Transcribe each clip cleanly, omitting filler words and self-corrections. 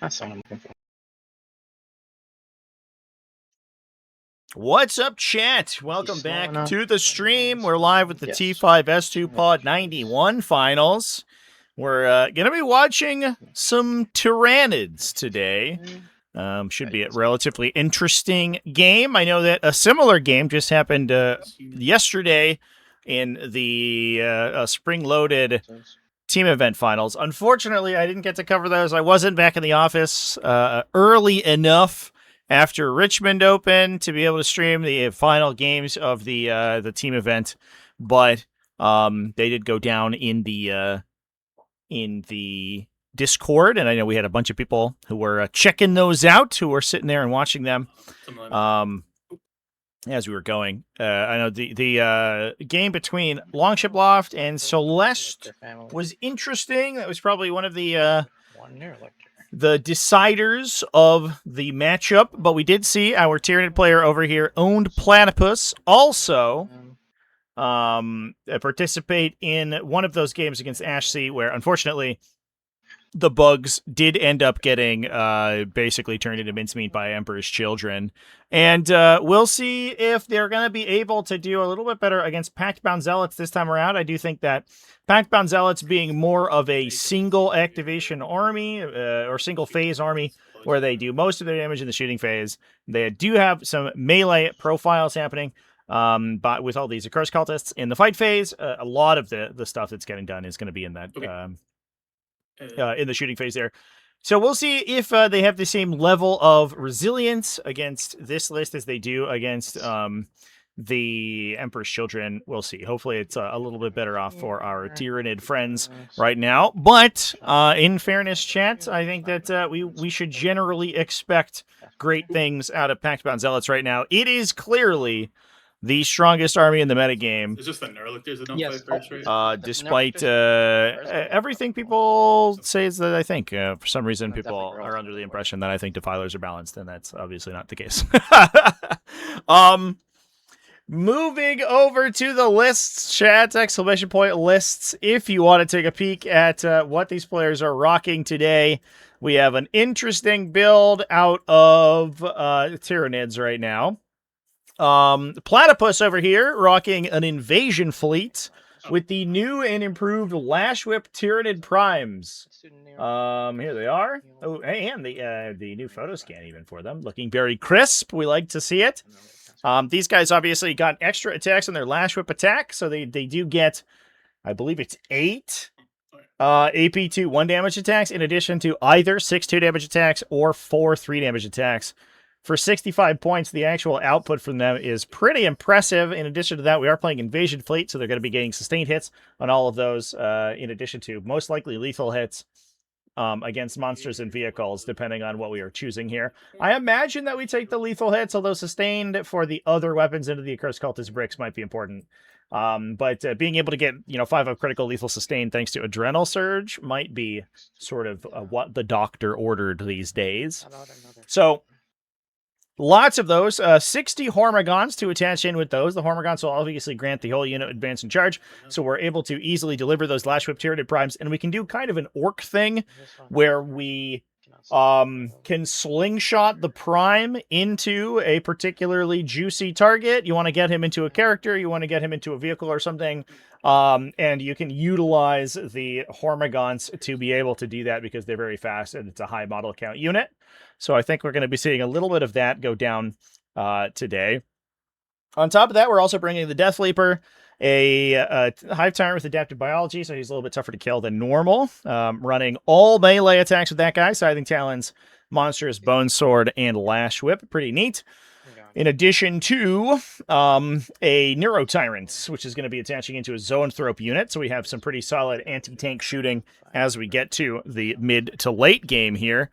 That's what I'm looking for. What's up, chat? Welcome back to the stream. We're live with the Yes. T5S2 Pod 91 finals. We're going to be watching some Tyranids today. Should be a relatively interesting game. I know that a similar game just happened yesterday in the spring-loaded team event finals. Unfortunately, I didn't get to cover those. I wasn't back in the office early enough after Richmond Open to be able to stream the final games of the team event, but they did go down in the Discord, and I know we had a bunch of people who were checking those out, who were sitting there and watching them as we were going. I know the game between Longship Loft and Celeste was interesting. That was probably one of the deciders of the matchup, but we did see our Tyranid player over here owned Platypus also participate in one of those games against Ashsea, where unfortunately the bugs did end up getting basically turned into mincemeat by Emperor's Children. And we'll see if they're going to be able to do a little bit better against Pact-Bound Zealots this time around. I do think that Pact-Bound Zealots being more of a single activation army or single phase army where they do most of their damage in the shooting phase. They do have some melee profiles happening. But with all these Accursed Cultists in the fight phase, a lot of the stuff that's getting done is going to be in that in the shooting phase there. So we'll see if they have the same level of resilience against this list as they do against the Emperor's Children. We'll see. Hopefully it's a little bit better off for our Tyranid friends right now. But in fairness, chat, I think that we should generally expect great things out of Pact-Bound Zealots right now. It is clearly the strongest army in the metagame. It's just the Nerlictors that don't fight first, right? Despite everything people say is that I think. For some reason, people are under the impression that I think defilers are balanced, and that's obviously not the case. Moving over to the lists, chat, exclamation point lists. If you want to take a peek at what these players are rocking today, we have an interesting build out of Tyranids right now. Platypus over here rocking an invasion fleet with the new and improved Lash Whip Tyranid Primes. Here they are. Oh, and the new photo scan even for them, looking very crisp. We like to see it. These guys obviously got extra attacks on their Lash Whip attack, so they do get, I believe it's 8 AP2 1 damage attacks in addition to either 6 2 damage attacks or 4 3 damage attacks. For 65 points, the actual output from them is pretty impressive. In addition to that, we are playing Invasion Fleet, so they're going to be getting sustained hits on all of those, in addition to most likely lethal hits against monsters and vehicles, depending on what we are choosing here. I imagine that we take the lethal hits, although sustained for the other weapons into the Accursed Cultist bricks might be important. But being able to get 5 of critical lethal sustained thanks to Adrenal Surge might be sort of what the doctor ordered these days. So lots of those. 60 Hormigons to attach in with those. The Hormigons will obviously grant the whole unit advance and charge, so we're able to easily deliver those Lash Whip Tyranid Primes, and we can do kind of an orc thing where we can slingshot the Prime into a particularly juicy target. You want to get him into a character, you want to get him into a vehicle or something, and you can utilize the Hormigons to be able to do that because they're very fast and it's a high model count unit. So I think we're going to be seeing a little bit of that go down today. On top of that, we're also bringing the Death Leaper, a Hive Tyrant with Adaptive Biology, so he's a little bit tougher to kill than normal. Running all melee attacks with that guy, Scything Talons, Monstrous Bone Sword, and Lash Whip. Pretty neat. In addition to a Neuro Tyrant, which is going to be attaching into a Zoanthrope unit, so we have some pretty solid anti-tank shooting as we get to the mid to late game here.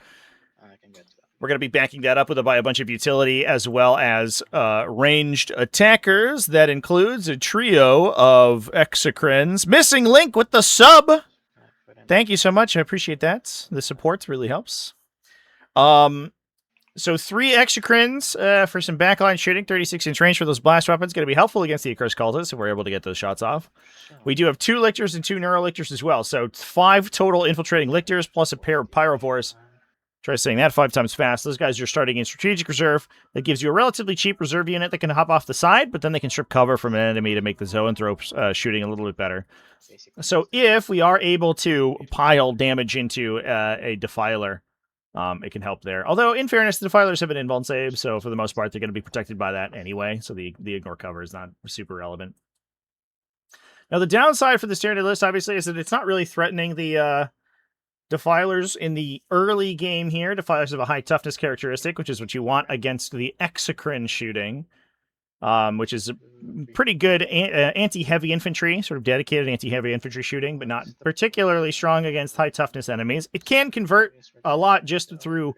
We're going to be backing that up by a bunch of utility as well as ranged attackers. That includes a trio of Exocrines. Missing Link with the sub. Thank you so much. I appreciate that. The support really helps. So 3 Exocrines for some backline shooting. 36-inch range for those blast weapons. Going to be helpful against the Accursed Cultists if we're able to get those shots off. We do have 2 Lictors and 2 Neurolictors as well. So 5 total infiltrating Lictors plus a pair of Pyrovores. Try saying that 5 times fast. Those guys are starting in strategic reserve. That gives you a relatively cheap reserve unit that can hop off the side, but then they can strip cover from an enemy to make the zoanthrope shooting a little bit better. So if we are able to pile damage into a Defiler, it can help there. Although, in fairness, the Defilers have an invuln save, so for the most part, they're going to be protected by that anyway, so the ignore cover is not super relevant. Now, the downside for the standard list, obviously, is that it's not really threatening the Defilers in the early game here. Defilers have a high toughness characteristic, which is what you want against the Exocrine shooting, which is pretty good anti-heavy infantry, sort of dedicated anti-heavy infantry shooting, but not particularly strong against high toughness enemies. It can convert a lot just through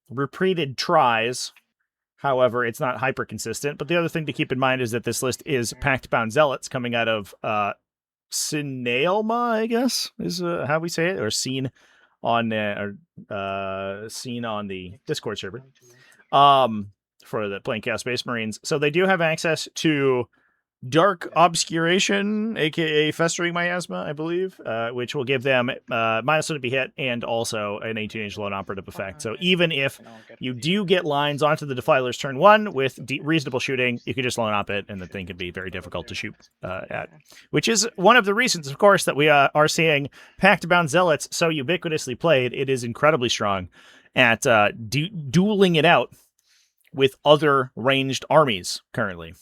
repeated tries. However, it's not hyper consistent. But the other thing to keep in mind is that this list is Pact Bound Zealots coming out of Cinealma, I guess, is how we say it, or seen on the Discord server. For the playing Chaos Space Marines. So they do have access to Dark Obscuration, aka Festering Miasma, I believe, which will give them -1 to be hit and also an 18-inch lone operative effect. So even if you do get lines onto the Defilers turn 1 with reasonable shooting, you can just lone op it, and the thing can be very difficult to shoot at. Which is one of the reasons, of course, that we are seeing Pact Bound Zealots so ubiquitously played. It is incredibly strong at dueling it out with other ranged armies currently.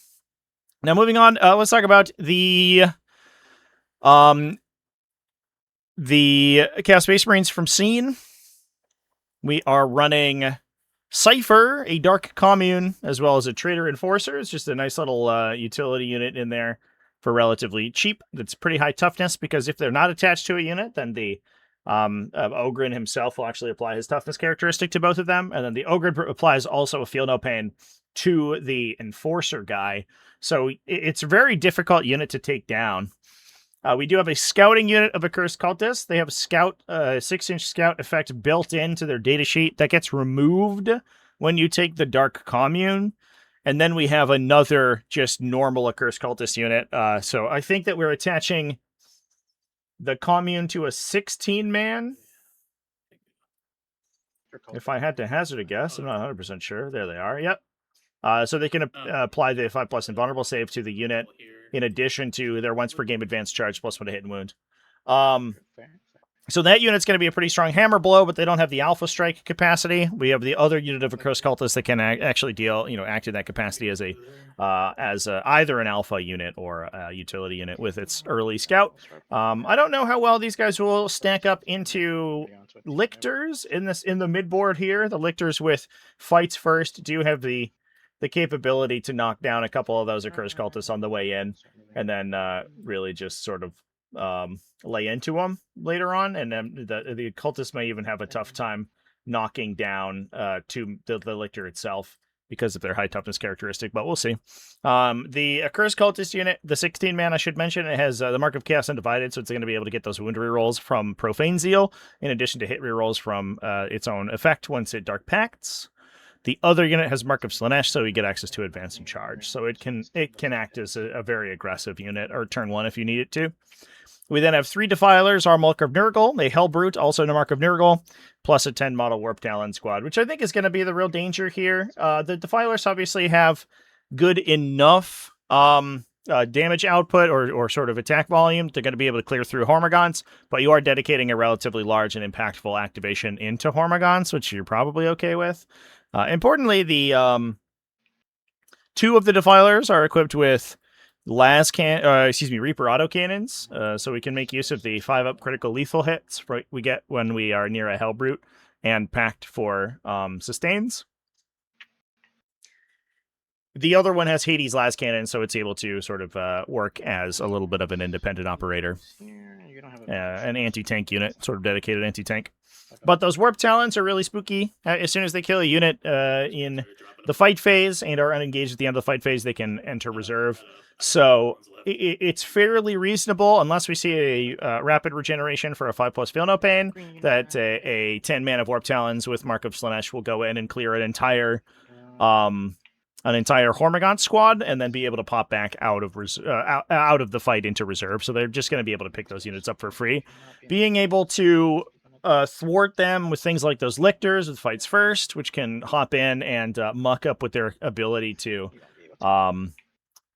Now, moving on, let's talk about the Chaos Space Marines from Scene. We are running Cypher, a Dark Commune, as well as a Traitor Enforcer. It's just a nice little utility unit in there for relatively cheap. That's pretty high toughness, because if they're not attached to a unit, then the Ogren himself will actually apply his toughness characteristic to both of them, and then the Ogren applies also a Feel No Pain to the Enforcer guy. So it's a very difficult unit to take down. We do have a scouting unit of Accursed Cultists. They have a scout, 6-inch scout effect built into their datasheet that gets removed when you take the Dark Commune. And then we have another just normal Accursed Cultist unit. So I think that we're attaching the Commune to a 16-man. If I had to hazard a guess, I'm not 100% sure. There they are. Yep. So they can apply the 5+ invulnerable save to the unit in addition to their once per game advanced charge +1 to hit and wound. So that unit's going to be a pretty strong hammer blow, but they don't have the alpha strike capacity. We have the other unit of Accursed Cultists that can actually deal, act in that capacity as either an alpha unit or a utility unit with its early scout. I don't know how well these guys will stack up into lictors in the midboard here. The lictors with fights first do have the capability to knock down a couple of those Accursed Cultists on the way in, and then really just sort of lay into them later on, and then the cultists may even have a tough time knocking down to the lictor itself because of their high toughness characteristic, but we'll see. The Accursed Cultist unit, the 16-man, I should mention, it has the Mark of Chaos Undivided, so it's going to be able to get those wound rerolls from Profane Zeal, in addition to hit rerolls from its own effect once it Dark Pacts. The other unit has Mark of Slanesh, so you get access to Advance and Charge, so it can act as a very aggressive unit, or turn 1 if you need it to. We then have 3 Defilers, our Mark of Nurgle, a Hellbrute, also a Mark of Nurgle, plus a 10 model Warp Talon squad, which I think is going to be the real danger here. The Defilers obviously have good enough damage output or sort of attack volume. They're going to be able to clear through Hormagaunts, but you are dedicating a relatively large and impactful activation into Hormagaunts, which you're probably okay with. Importantly, the 2 of the Defilers are equipped with Reaper autocannons, so we can make use of the 5-up critical lethal hits we get when we are near a Hellbrute, and Pact for sustains. The other one has Hades las cannon, so it's able to sort of work as a little bit of an independent operator. An anti-tank unit, sort of dedicated anti-tank. But those Warp Talons are really spooky. As soon as they kill a unit in the fight phase and are unengaged at the end of the fight phase, they can enter reserve. So it's fairly reasonable, unless we see a rapid regeneration for a 5+ Feel No Pain, that a 10-man of Warp Talons with Mark of Slanesh will go in and clear an entire Hormagaunt squad, and then be able to pop back out of the fight into reserve. So they're just going to be able to pick those units up for free. Being able to thwart them with things like those lictors with fights first, which can hop in and muck up with their ability to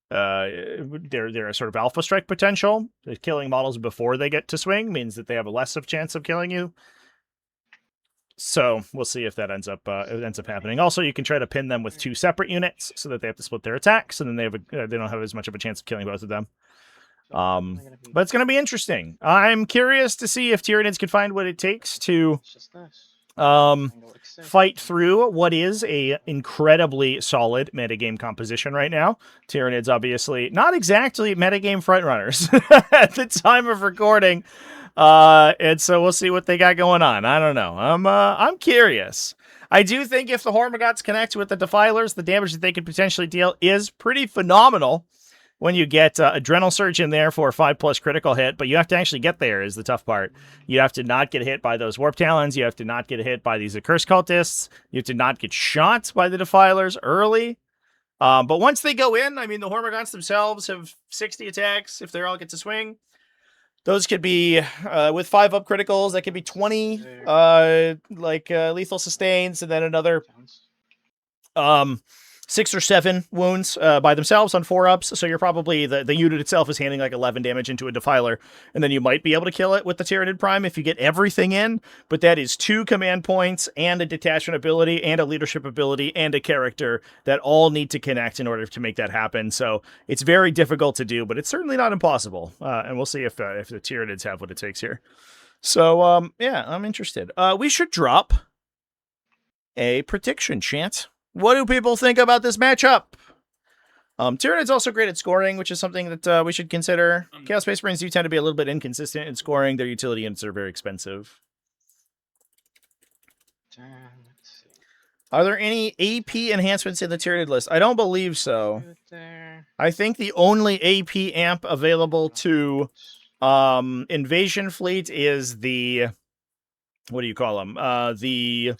their sort of alpha strike potential. Killing models before they get to swing means that they have a less of chance of killing you. So we'll see if that ends up happening. Also, you can try to pin them with 2 separate units so that they have to split their attacks, and then they don't have as much of a chance of killing both of them. But it's going to be interesting. I'm curious to see if Tyranids can find what it takes to fight through what is a incredibly solid metagame composition right now. Tyranids obviously not exactly metagame frontrunners at the time of recording. And so we'll see what they got going on. I don't know. I'm curious. I do think if the Hormagaunts connect with the Defilers, the damage that they could potentially deal is pretty phenomenal when you get Adrenal Surge in there for a 5+ critical hit, but you have to actually get there is the tough part. You have to not get hit by those Warp Talons. You have to not get hit by these Accursed Cultists. You have to not get shot by the Defilers early. But once they go in, I mean, the Hormagaunts themselves have 60 attacks if they all get to swing. Those could be, with 5+ criticals, that could be 20, lethal sustains, and then another 6 or 7 wounds by themselves on 4-ups. So you're probably, the unit itself is handing like 11 damage into a Defiler, and then you might be able to kill it with the Tyranid Prime if you get everything in, but that is 2 command points, and a detachment ability, and a leadership ability, and a character that all need to connect in order to make that happen. So it's very difficult to do, but it's certainly not impossible. And we'll see if the Tyranids have what it takes here. So, yeah, I'm interested. We should drop a prediction, chat. What do people think about this matchup? Tyranid's also great at scoring, which is something that we should consider. Chaos Space Marines do tend to be a little bit inconsistent in scoring. Their utility units are very expensive. Are there any AP enhancements in the Tyranid list? I don't believe so. I think the only AP amp available to Invasion Fleet is the... What do you call them? The...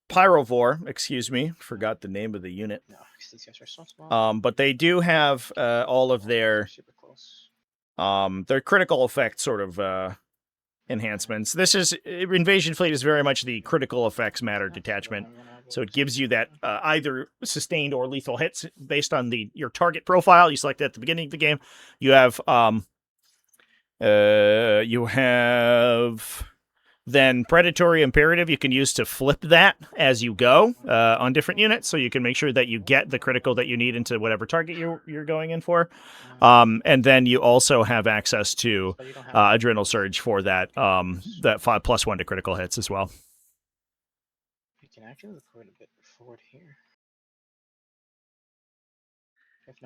Pyrovore, excuse me. Forgot the name of the unit. But they do have all of their critical effect sort of enhancements. This is Invasion Fleet is very much the critical effects matter detachment. So it gives you that either sustained or lethal hits based on your target profile. You select that at the beginning of the game. You have then Predatory Imperative you can use to flip that as you go on different units, so you can make sure that you get the critical that you need into whatever target you're going in for. And then you also have access to Adrenal Surge for that 5+1 to critical hits as well. We can actually record a bit forward here.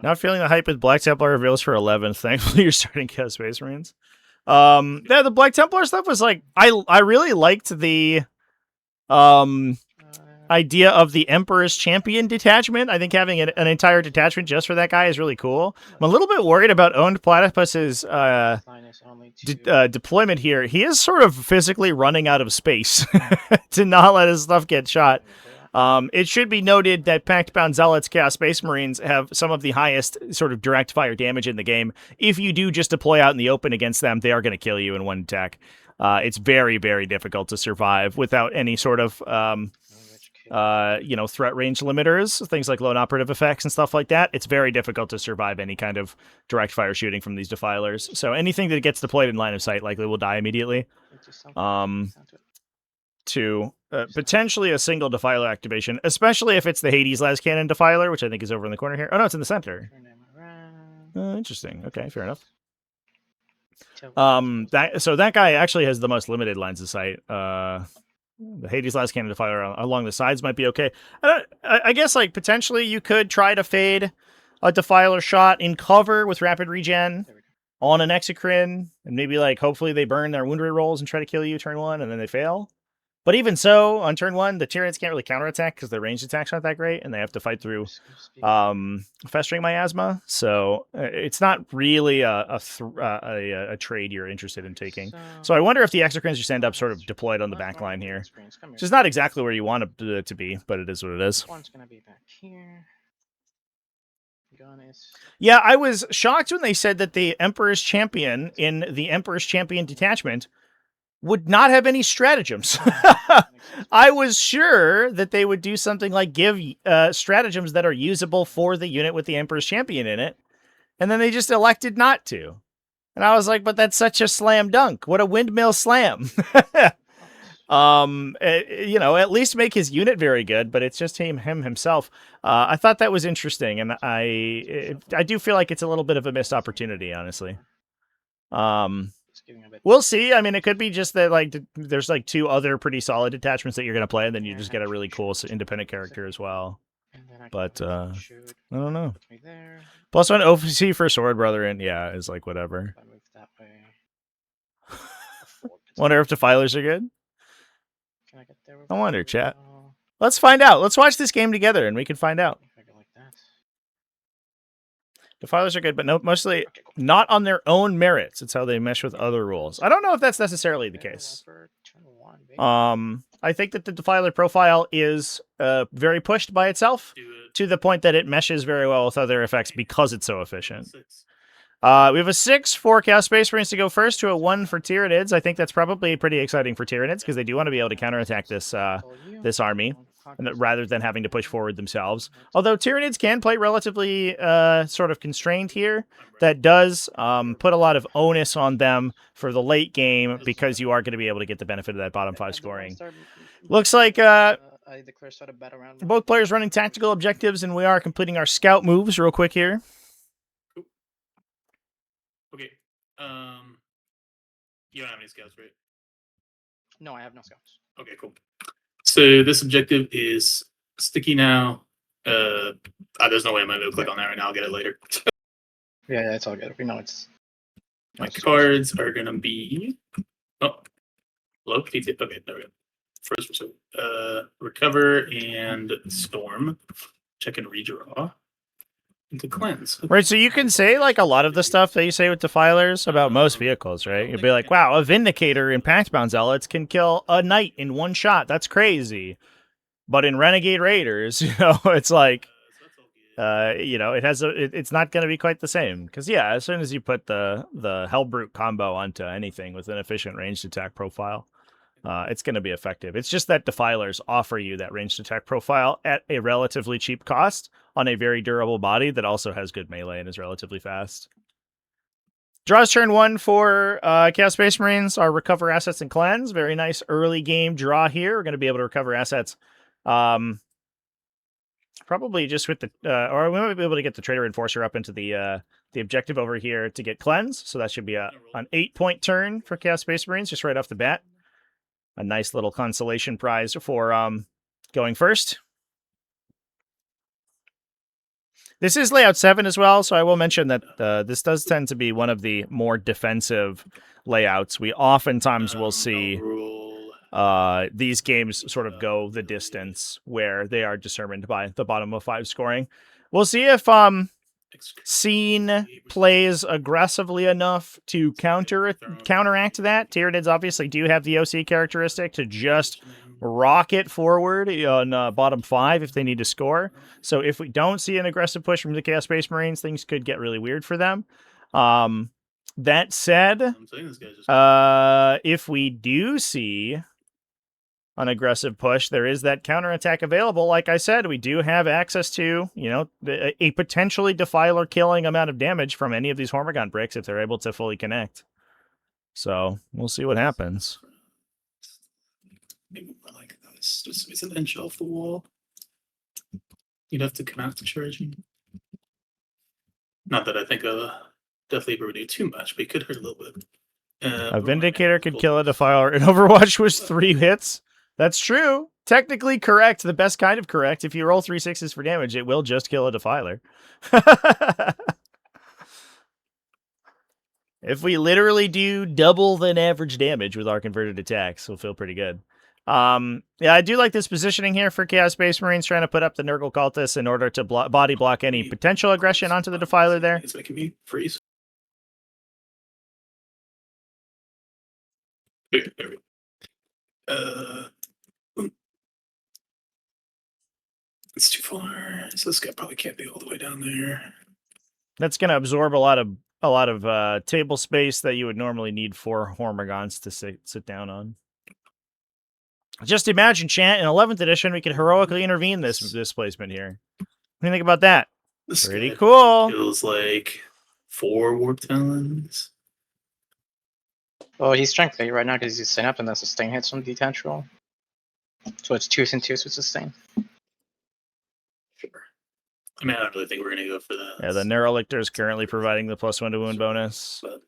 Not feeling the hype with Black Templar reveals for 11th. Thankfully, you're starting Chaos Space Marines. Yeah, the Black Templar stuff was like, I really liked the idea of the Emperor's Champion detachment. I think having an entire detachment just for that guy is really cool. I'm a little bit worried about Owned Platypus's deployment here. He is sort of physically running out of space to not let his stuff get shot. It should be noted that Pact-Bound Zealots Chaos Space Marines have some of the highest sort of direct fire damage in the game. If you do just deploy out in the open against them, they are going to kill you in one attack. It's very, very difficult to survive without any sort of, threat range limiters, things like lone operative effects and stuff like that. It's very difficult to survive any kind of direct fire shooting from these Defilers. So anything that gets deployed in line of sight likely will die immediately. To potentially a single Defiler activation, especially if it's the Hades Las Cannon Defiler, which I think is over in the corner here. Oh, no, it's in the center. Interesting. Okay, fair enough. So that guy actually has the most limited lines of sight. The Hades Las Cannon Defiler along the sides might be okay. I guess, like, potentially you could try to fade a Defiler shot in cover with rapid regen on an Exocrine, and maybe, like, hopefully they burn their wound rate rolls and try to kill you turn 1, and then they fail. But even so, on turn 1, the Tyranids can't really counterattack because their ranged attacks aren't that great, and they have to fight through Festering Miasma. So it's not really a trade you're interested in taking. So I wonder if the Exocrines just end up sort of deployed on the back line here. Which is not exactly where you want it to be, but it is what it is. One's going to be back here. Yeah, I was shocked when they said that the Emperor's Champion in the Emperor's Champion detachment would not have any stratagems. I was sure that they would do something like give stratagems that are usable for the unit with the Emperor's Champion in it, and then they just elected not to. And I was like, but that's such a slam dunk. What a windmill slam. You know, at least make his unit very good, but it's just him himself. I thought that was interesting, and I do feel like it's a little bit of a missed opportunity, honestly. We'll see. I mean, it could be just that like there's like 2 other pretty solid detachments that you're gonna play, and then you just get a really cool independent character as well. But I don't know. +1 OC for Sword Brother, and yeah, is like whatever. Wonder if defilers are good. I wonder, chat. Let's find out. Let's watch this game together, and we can find out. Defilers are good, but no, mostly not on their own merits. It's how they mesh with other rules. I don't know if that's necessarily the case. I think that the Defiler profile is very pushed by itself to the point that it meshes very well with other effects because it's so efficient. We have a 6 for Chaos Space Marines to go first to a 1 for Tyranids. I think that's probably pretty exciting for Tyranids because they do want to be able to counterattack this this army rather than having to push forward themselves. Although Tyranids can play relatively sort of constrained here, that does put a lot of onus on them for the late game because you are going to be able to get the benefit of that bottom 5 scoring. Looks like both players running tactical objectives, and we are completing our scout moves real quick here. Okay. You don't have any scouts, right? No, I have no scouts. Okay, cool. So this objective is sticky now. There's no way I'm gonna click on that right now. I'll get it later. Yeah, it's all good. We know it's. My cards are gonna be. Oh, low PT. Okay, there we go. First, recover and storm. Check and redraw. To cleanse. Right, so you can say like a lot of the stuff that you say with Defilers about most vehicles, right? You'll be like, wow, a Vindicator in Pact-Bound Zealots can kill a Knight in 1 shot. That's crazy. But in Renegade Raiders, you know, it's like, you know, it's not going to be quite the same. Because, yeah, as soon as you put the Hellbrute combo onto anything with an efficient ranged attack profile, it's going to be effective. It's just that Defilers offer you that ranged attack profile at a relatively cheap cost on a very durable body that also has good melee and is relatively fast. Draws turn 1 for Chaos Space Marines. Our recover assets and cleanse. Very nice early game draw here. We're going to be able to recover assets. Probably just with the, or we might be able to get the Trader Enforcer up into the objective over here to get cleanse. So that should be an 8-point turn for Chaos Space Marines just right off the bat. A nice little consolation prize for going first. This is layout 7 as well, so I will mention that this does tend to be one of the more defensive layouts. We oftentimes will see these games sort of go the distance where they are determined by the bottom of 5 scoring. We'll see if Scene plays aggressively enough to counteract that. Tyranids obviously do have the OC characteristic to just rocket forward on bottom 5 if they need to score. So if we don't see an aggressive push from the Chaos Space Marines, things could get really weird for them. That said, if we do see an aggressive push, there is that counterattack available. Like I said, we do have access to, you know, a potentially Defiler killing amount of damage from any of these Hormigont bricks if they're able to fully connect. So we'll see what happens. Maybe more like this. Just it's an inch off the wall. You'd have to come out to charging. Not that I think Death Leaper would do too much, but he could hurt a little bit. A Vindicator could kill a Defiler. In Overwatch was 3 hits. That's true. Technically correct. The best kind of correct. If you roll 3 6s for damage, it will just kill a Defiler. If we literally do double than average damage with our converted attacks, we'll feel pretty good. Yeah, I do like this positioning here for Chaos Space Marines, trying to put up the Nurgle Cultists in order to body block any potential aggression onto the Defiler there. It's making me freeze. There we go. It's too far, so this guy probably can't be all the way down there. That's going to absorb a lot of table space that you would normally need 4 Hormigons to sit down on. Just imagine, chat, in 11th edition, we could heroically intervene this displacement here. What do you think about that? This Pretty guy cool. feels like 4 Warp Talons. Well, he's strength 8 right now because he's sustain up and then sustain hits from detach roll. So it's 2s and 2s with sustain. Sure. I mean, I don't really think we're going to go for that. Yeah, the Neurolictor is currently providing the +1 to wound bonus. But,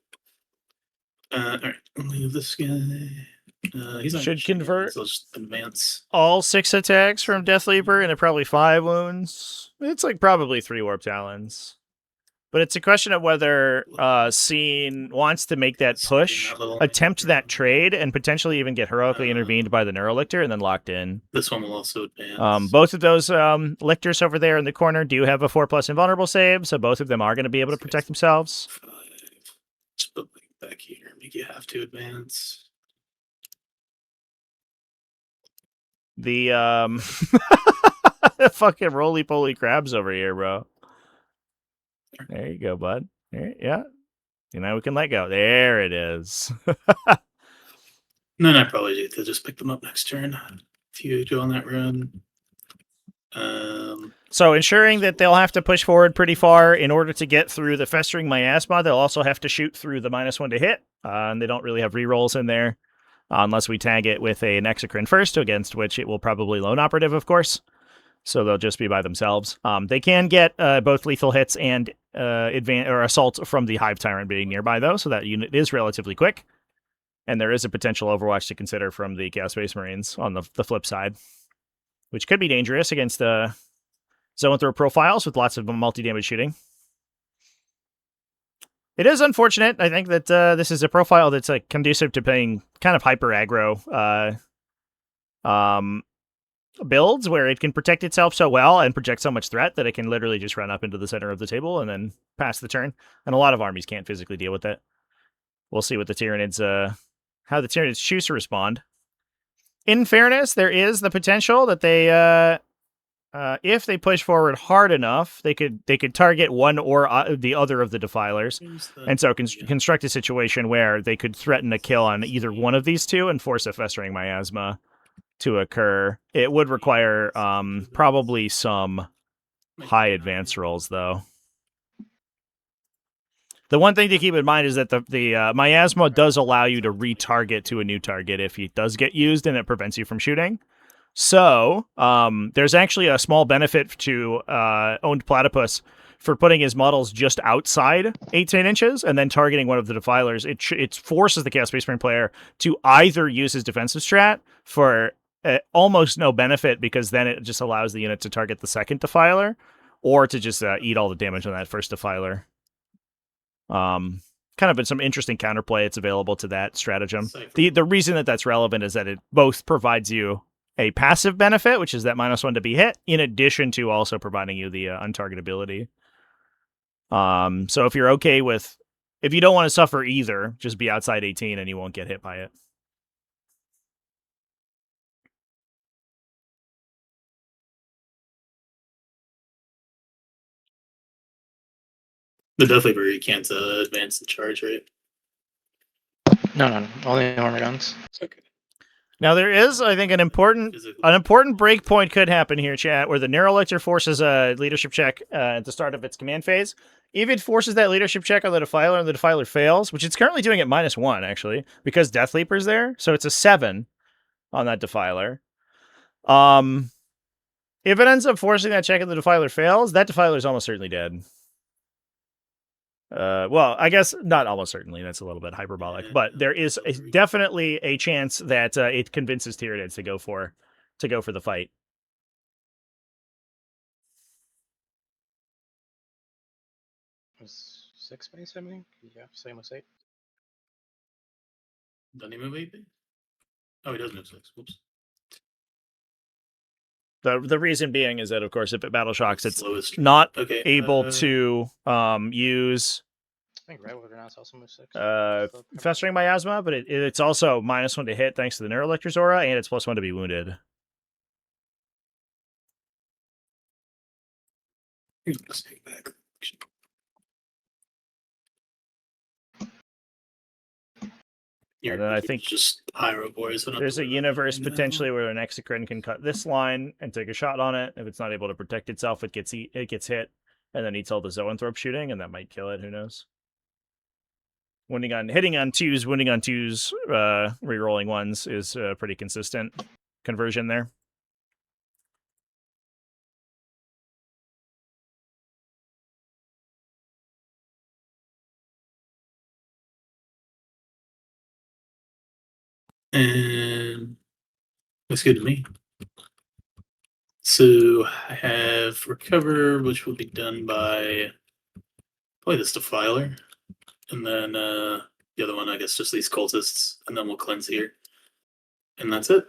all right, I'll leave this guy. He's not Should convert so just advance all 6 attacks from Death Leaper into probably 5 wounds. It's like probably 3 Warp Talons. But it's a question of whether Scene wants to make that push, attempt that trade, and potentially even get heroically intervened by the Neurolictor and then locked in. This one will also advance. Both of those lictors over there in the corner do have a 4+ invulnerable save, so both of them are going to be able to protect themselves. 5. Just put back here, make you have to advance. The fucking roly-poly crabs over here, bro. There you go, bud. There, yeah. And now we can let go. There it is. And then I probably need to just pick them up next turn if you go on that run. So ensuring that they'll have to push forward pretty far in order to get through the Festering Miasma, they'll also have to shoot through the -1 to hit. And they don't really have rerolls in there unless we tag it with an Exocrine first, against which it will probably lone operative, of course. So they'll just be by themselves. They can get both lethal hits and assault from the Hive Tyrant being nearby, though, so that unit is relatively quick. And there is a potential Overwatch to consider from the Chaos Space Marines on the flip side, which could be dangerous against zone throw profiles with lots of multi-damage shooting. It is unfortunate. I think that this is a profile that's conducive to playing kind of hyper aggro builds where it can protect itself so well and project so much threat that it can literally just run up into the center of the table and then pass the turn. And a lot of armies can't physically deal with it. We'll see what the Tyranids, how the Tyranids choose to respond. In fairness, there is the potential that they, if they push forward hard enough, they could target one or the other of the Defilers, and so construct a situation where they could threaten a kill on either one of these two and force a Festering Miasma to occur. It would require probably some high advance rolls, though. The one thing to keep in mind is that the Miasma does allow you to retarget to a new target if it does get used, and it prevents you from shooting. So there's actually a small benefit to Owned Platypus for putting his models just outside 18 inches and then targeting one of the Defilers. It forces the Chaos Space Marine player to either use his defensive strat for almost no benefit, because then it just allows the unit to target the second Defiler, or to just eat all the damage on that first Defiler. Kind of been some interesting counterplay. It's available to that stratagem. The reason that that's relevant is that it both provides you a passive benefit, which is that -1 to be hit, in addition to also providing you the untargetability. So if you're okay with, if you don't want to suffer either, just be outside 18 and you won't get hit by it. The Death Leaper, you can't advance the charge, right? No. Only armor guns. Okay. Now there is, I think, an important breakpoint could happen here, chat, where the Neurolictor forces a leadership check at the start of its command phase. If it forces that leadership check on the Defiler and the Defiler fails, which it's currently doing at -1, actually, because Death Leaper's there, so it's a 7 on that Defiler. If it ends up forcing that check and the Defiler fails, that Defiler is almost certainly dead. Well, I guess not almost certainly. That's a little bit hyperbolic, but there is definitely a chance that it convinces Tyranids to go for the fight. Was 6 base, I mean? Yeah, same with 8. Doesn't he move 8? Oh, he does move 6. Whoops. The reason being is that, of course, if it battle shocks, it's Slowest. not Okay, able to use I think Red Wilderness also moves 6. Festering Miasma, but it's also -1 to hit thanks to the Neurolictor's aura, and it's +1 to be wounded. Let's take back. And then I think just Pyro Boys. there's a universe potentially where an Exocrine can cut this line and take a shot on it. If it's not able to protect itself, it gets hit, and then eats all the Zoanthrope shooting, and that might kill it. Who knows? Hitting on twos, wounding on twos, rerolling ones is a pretty consistent conversion there. And looks good to me. So I have Recover, which will be done by probably this Defiler. And then the other one, I guess, just these Cultists. And then we'll cleanse here. And that's it.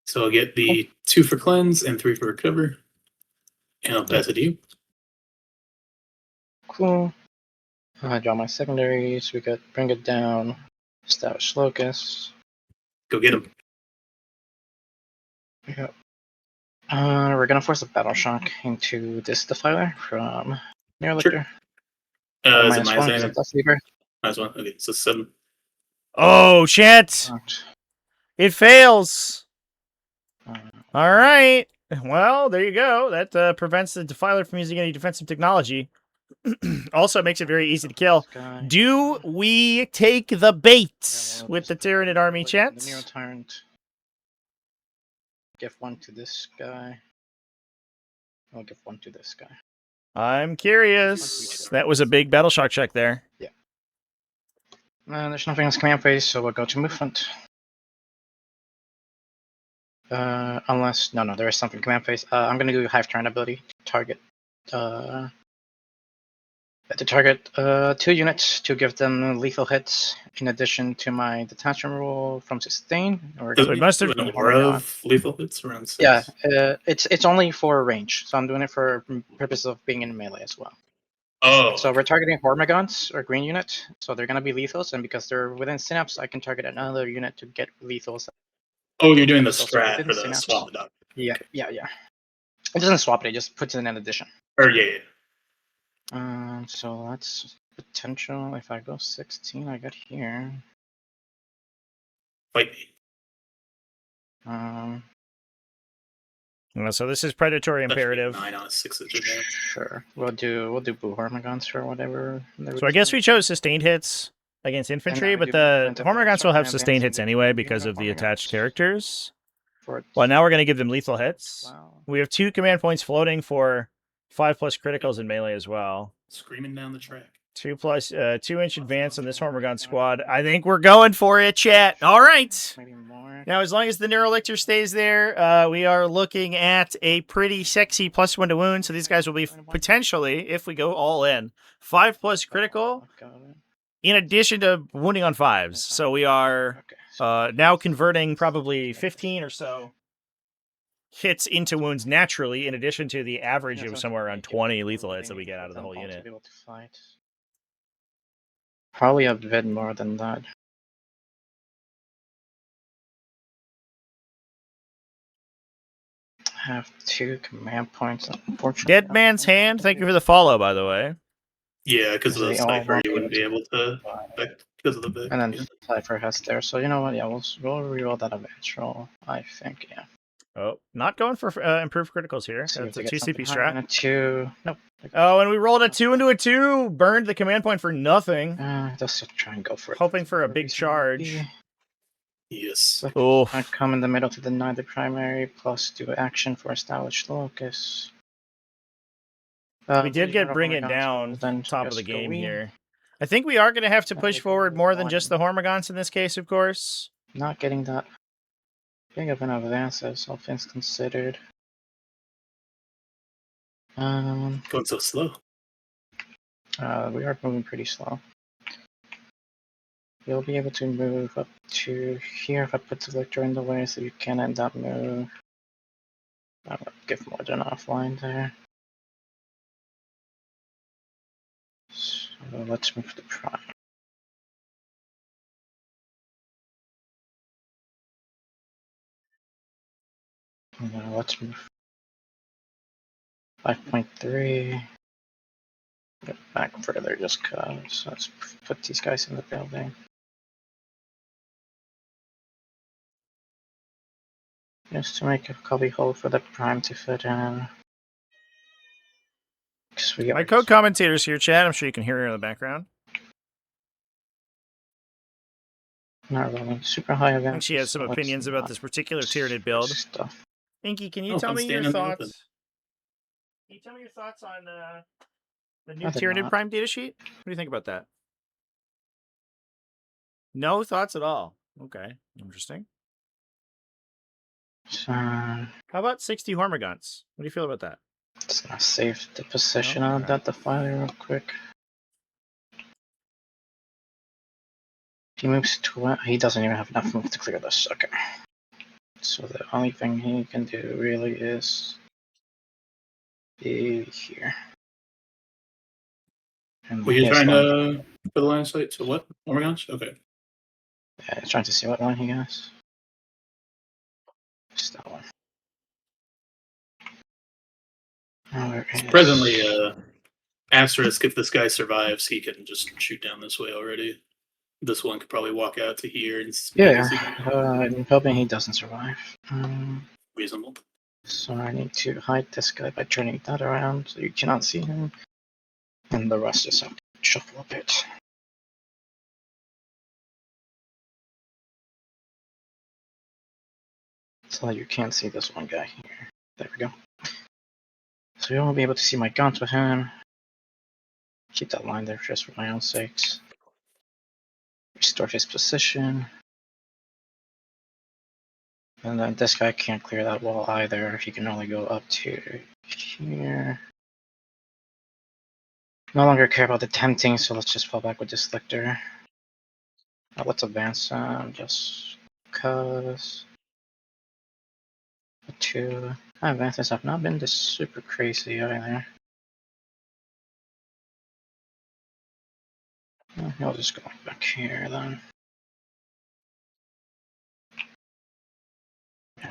So I'll get the 2 for Cleanse and 3 for Recover. And I'll pass it to you. Cool. I draw my secondaries. We could bring it down. Establish Locus. Go get him. Yep. We're gonna force a Battle Shock into this Defiler from Neurlictor. Is it -1 -1? because that's Lever. -1. Okay, so 7. Oh shit! It fails. All right. Well, there you go. That prevents the Defiler from using any defensive technology. Also, makes it very easy to kill. Do we take the bait with the Tyranid army, chat? The Neo Tyrant. Give 1 to this guy. I'll give 1 to this guy. I'm curious. That was a big Battle Shock check there. Yeah. There's nothing else command phase, so we'll go to movement. Unless no, there is something command phase. I'm gonna do Hive Turn ability. Target. To target 2 units to give them lethal hits, in addition to my detachment rule from sustain. Or So it must have an aura of lethal hits around 6. Yeah, it's only for range, so I'm doing it for purpose of being in melee as well. Oh. So we're targeting Hormigons or green unit, so they're gonna be lethals, and because they're within synapse, I can target another unit to get lethals. Oh, you're doing the So strat within for the synapse. swap the dog. Yeah. It doesn't swap it; it just puts it in an addition. Or yeah. So that's potential. If I go 16, I get here. Fight me. So this is predatory imperative. 9 on a 6 advantage. Sure, we'll do Boo Hormigons for whatever. So I guess we chose sustained hits against infantry, but the Hormigons will have sustained hits anyway because of the attached characters. Well, now we're going to give them lethal hits. Wow. We have 2 command points floating for 5+ criticals in melee as well. Screaming down the track. 2-inch advance on this Hormigon squad. I think we're going for it, chat. All right. Maybe more. Now, as long as the Neurolictor stays there, we are looking at a pretty sexy +1 to wound. So these guys will be potentially, if we go all in, 5+ critical, in addition to wounding on 5s. So we are now converting probably 15 or so hits into wounds naturally, in addition to the average of somewhere around 20 lethal hits that we get out of the whole unit. Probably a bit more than that. Have 2 command points, unfortunately. Dead Man's Hand, thank you for the follow, by the way. Yeah, because of the They all sniper, won't you wouldn't be able to because of the big. And then Cypher has there, so you know what? Yeah, we'll reroll that advance roll. I think, yeah. Oh, not going for improved criticals here. That's a 2 CP strat. And a 2. Nope. Oh, and we rolled a 2 into a 2. Burned the command point for nothing. Just try and go for it. Hoping for a big charge. Yes. Oof. I come in the middle to deny the primary, plus do action for established locus. We did get Bring It Down top of the game here. I think we are going to have to push forward more than just the Hormigons in this case, of course. Not getting that big of an advance, as all things considered. Going so slow. We are moving pretty slow. You'll be able to move up to here if I put the Victor in the way, so you can end up move. I'm gonna give more than offline there. So let's move to prime. Now let's move 5.3. Get back further just cause. Let's put these guys in the building. Just to make a cubby hole for the prime to fit in. My co-commentator's here, Chad. I'm sure you can hear her in the background. Not running super high I events. think she has some opinions about this particular Tyranid build. Stuff. Inky, can you Oh, tell I'm me your standing in the open. thoughts? Can you tell me your thoughts on the new I did Tyranid not. Prime datasheet? What do you think about that? No thoughts at all. Okay, interesting. So, How about 60 Hormagaunts? What do you feel about that? just gonna save the position No? on Okay. that defiler real quick. He moves to it. He doesn't even have enough move to clear this. Okay. So the only thing he can do really is be here. And Well, you're he has trying one. to for the line of sight. So what? Oh my gosh. Okay. Yeah, trying to see what one he has. Just that one. Presently, asterisk. If this guy survives, he can just shoot down this way already. This one could probably walk out to here and Yeah, I'm hoping he doesn't survive. reasonable. So I need to hide this guy by turning that around so you cannot see him. And the rest just have to shuffle a bit. So you can't see this one guy here. There we go. So you won't be able to see my guns with him. Keep that line there just for my own sakes. Restore his position. And then this guy can't clear that wall either. He can only go up to here. No longer care about the tempting, so let's just fall back with this Lictor. Let's advance just because. The two advances have not been this super crazy either. I'll just go back here then.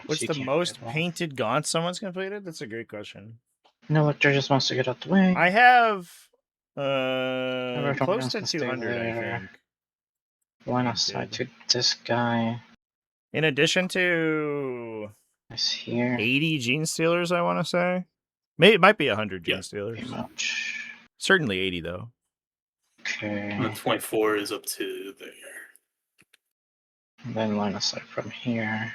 What's the most painted gaunt someone's completed? That's a great question. No, Lictor just wants to get out the way. I have close to 200, I think. Line of sight to this guy. In addition to here. 80 Gene Stealers, I want to say. Maybe it might be 100 Gene Stealers. Pretty much. Certainly 80, though. Okay. And then 24 is up to there. And then line of sight from here.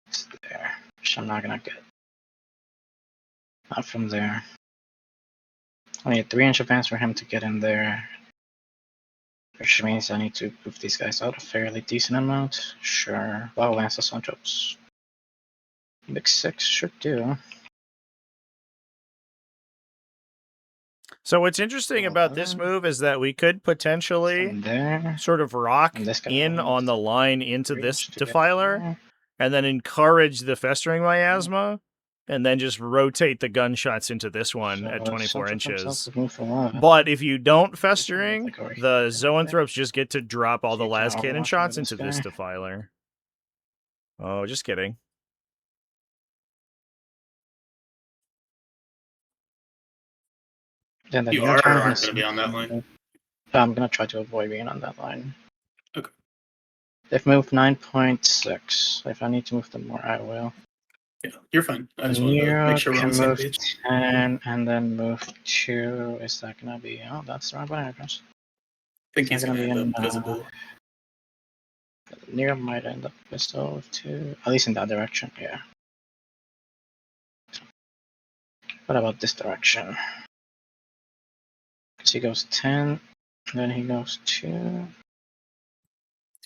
It's there. Which I'm not gonna get. Not from there. I need a 3-inch advance for him to get in there. Which means I need to move these guys out a fairly decent amount. Sure. Wow, Lance's on drops. Big 6 should do. So what's interesting about this move is that we could potentially sort of rock in on the line into this defiler and then encourage the festering miasma and then just rotate the gunshots into this one at 24 inches. But if you don't festering, the zoanthropes just get to drop all the las cannon shots into this defiler. Oh, just kidding. Then you are or aren't going to be on that line? I'm going to try to avoid being on that line. Okay. They've moved 9.6. If I need to move them more, I will. Yeah, you're fine. I just want to make sure we're on the same page. 10 and then move 2. Is that going to be... Oh, that's the wrong button address. I think he's going to end up visible. Nero might end up visible with 2. At least in that direction, yeah. What about this direction? Because he goes 10, then he goes 2. You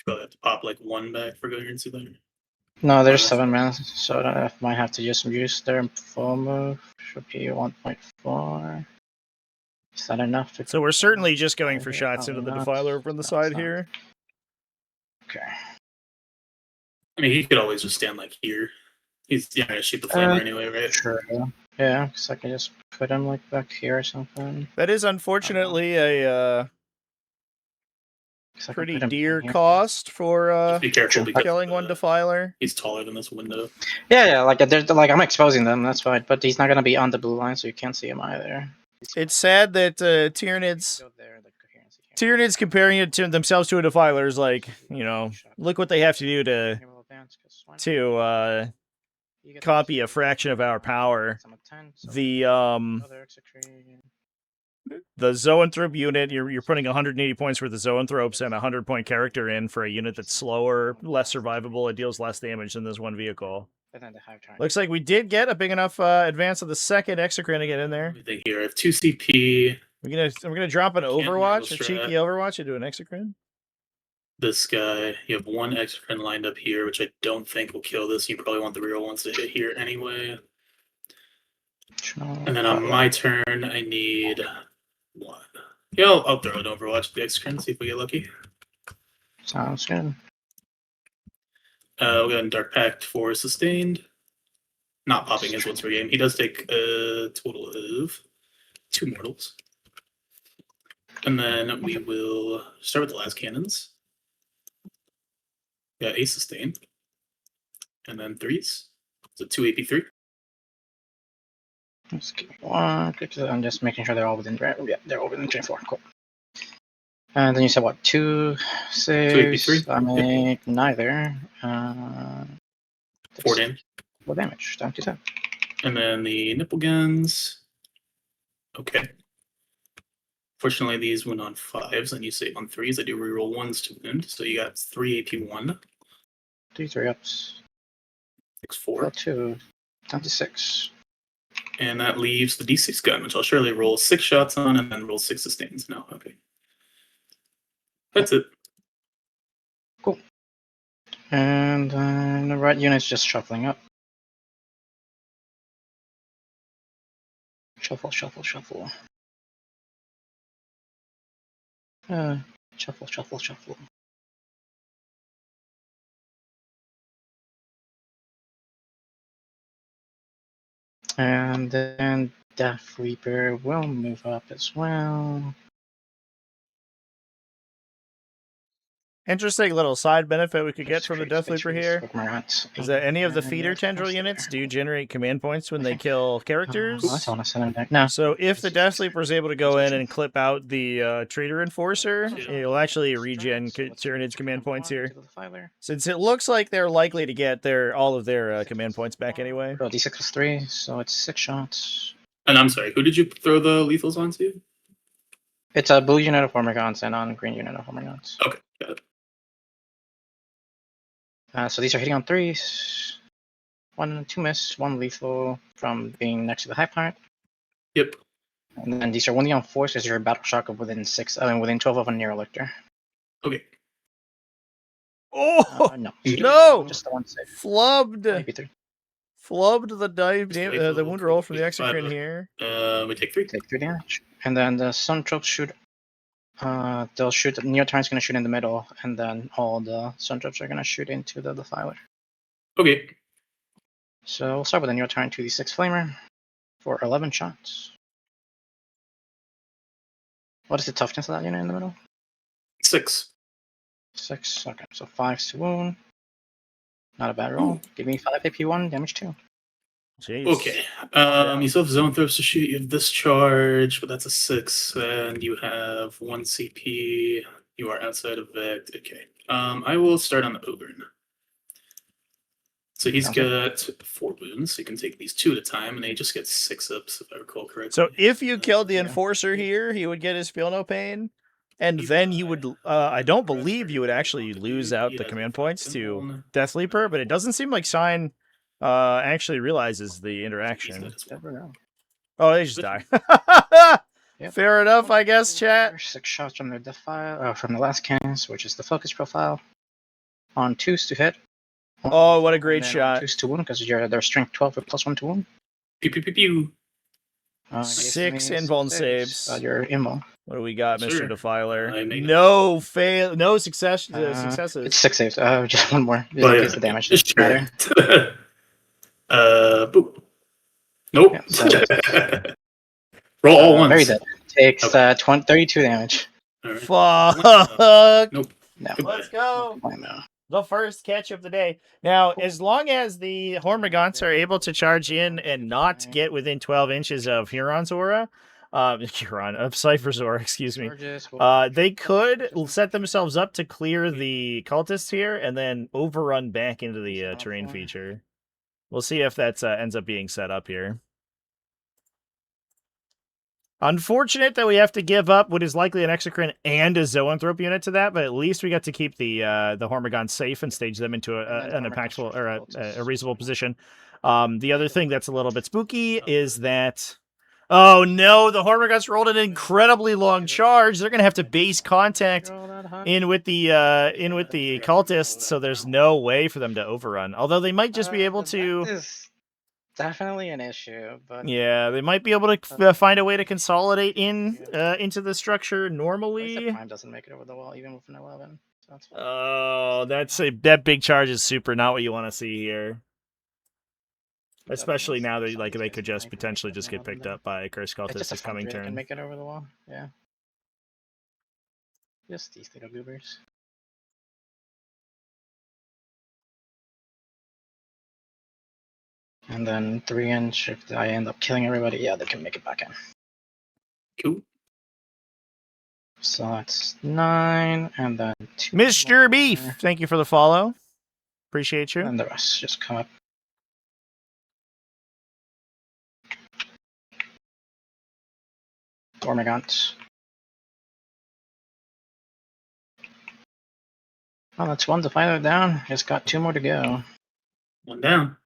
probably have to pop like 1 back for going into there. No, there's 7 men, so I might have to just use their full move. Should be 1.4. Is that enough? So we're certainly just going for shots into the defiler from the side here. Okay. I mean, he could always just stand like here. He's going to shoot the flamer anyway, right? Sure. Yeah, because I can just put him like back here or something. That is unfortunately a pretty dear cost for be careful killing one defiler. He's taller than this window. Yeah, like I'm exposing them, that's fine, but he's not gonna be on the blue line, so you can't see him either. It's sad that Tyranids Tyranids comparing it to themselves to a defiler is like, you know, look what they have to do to copy a fraction of our power. The Zoanthrope unit, you're putting 180 points worth of Zoanthropes and a 100-point character in for a unit that's slower, less survivable, it deals less damage than this one vehicle. Looks like we did get a big enough advance of the second Exocrine to get in there. Let me think here. I have 2 CP. We're gonna drop an Overwatch, a strat. cheeky Overwatch, and do an Exocrine. This guy, you have 1 Exocrine lined up here, which I don't think will kill this. You probably want the real ones to hit here anyway. And then on my turn, I need 1. Yeah, I'll throw an Overwatch to the Exocrine, see if we get lucky. Sounds good. We'll go in Dark Pact for sustained. Not popping his once per game. He does take a total of 2 mortals. And then we will start with the last cannons. Got a sustain. And then 3s. So 2 AP3. Just give me 1. I'm just making sure they're all within. Yeah, they're all within 24. Cool. And then you said what? 2 saves. 2 AP3. I make neither. 4 damage. 4 damage. Down to 10. And then the nipple guns. Okay. Fortunately, these went on 5s, and you save on 3s. I do reroll 1s to wound, so you got 3 AP1. 3 ups. 6 4. 2. Down to 6. And that leaves the D6 gun, which I'll surely roll 6 shots on, and then roll 6 sustains. No, okay. That's it. Cool. And the red unit's just shuffling up. Shuffle, shuffle, shuffle. Shuffle, shuffle, shuffle. And then Death Reaper will move up as well. Interesting little side benefit we could get from the Death Leaper here Is is that any of the feeder tendril units do generate command points when they kill characters. I want to send him back now. So if the Death Leaper is able to go in and clip out the Trader Enforcer, it'll actually regen Tyranids command points here. Since it looks like they're likely to get all of their command points back anyway. Roll D6 plus 3, so it's 6 shots. And I'm sorry, who did you throw the lethals onto? It's a blue unit of Hormigons and on green unit of Hormigons. Okay, got it. So these are hitting on 3s. 1, 2 miss, 1 lethal from being next to the high part. Yep. And then these are 1d on 4s because you're a battle shock of within 12 of a Neurolictor. Okay. Oh No. no! Just the 1 save. Flubbed. Maybe 3. Flubbed the wound roll from the Exocrine here. We take 3. Take 3 damage. And then the Sun Tropes shoot. They'll shoot. Neo Tyrant's gonna shoot in the middle, and then all the Sun Tropes are gonna shoot into the Defiler. Okay. So we'll start with a Neo Tyrant 2d6 Flamer for 11 shots. What is the toughness of that unit in the middle? 6. 6. Okay, so 5s to wound. Not a bad roll. Ooh. Give me 5 AP1, damage 2. Jeez. Okay. You still have Zoanthropes to shoot. You have this charge, but that's a 6, and you have 1 CP. You are outside of Vect. Okay. I will start on the Ogren. So he's got 4 wounds. So you can take these 2 at a time, and he just gets 6 ups, if I recall correctly. So if you killed the Enforcer here, he would get his Feel No Pain. And then you would, I don't believe you would actually lose out the command points to Death Leaper, but it doesn't seem like Sign actually realizes the interaction. Oh, they just die. Yep. Fair enough, I guess, chat. 6 shots from their Defile, from the last cannons, which is the focus profile. On 2s to hit. Oh, what a great shot. 2s to wound, because they're strength 12 with +1 to wound. Pew, pew, pew, pew. 6 invuln saves. Your immo. What do we got, Mr. Sure. Defiler? No fail, no successes. It's 6 saves. Just one more. Well, the damage. Sure. Boop. Nope. Yeah, so, roll all once. Very dead. Takes 32 damage. Right. Fuck. Nope. No. Let's go. No. The first catch of the day. Now, as long as the Hormigons are able to charge in and not get within 12 inches of Huron's aura, Huron of Cypherzor, excuse me. Charges will- They could set themselves up to clear the cultists here and then overrun back into the terrain feature. We'll see if that ends up being set up here. Unfortunate that we have to give up what is likely an Exocrine and a Zoanthrope unit to that, but at least we got to keep the Hormigons safe and stage them into an impactful or a reasonable position. The other thing that's a little bit spooky is that, oh no, the Hormigons rolled an incredibly long charge. They're gonna have to base contact in with the cultists, so there's no way for them to overrun. Although they might just be able to. That is definitely an issue, but Yeah, they might be able to find a way to consolidate into the structure at least normally. the Prime doesn't make it over the wall, even with an 11. So that's fine. Oh, that big charge is super not what you want to see here. Especially now that they could just potentially just get picked up by Curse It's Cultist just a this coming Can turn. make it over the wall. Yeah. Just these little goobers. And then 3-inch, if I end up killing everybody, yeah, they can make it back in. Cool. So that's 9, and then 2 Mr. more. Beef, thank you for the follow. Appreciate you. And the rest just come up. Ormagant. Oh, that's one defiler down. Just got 2 more to go. One down.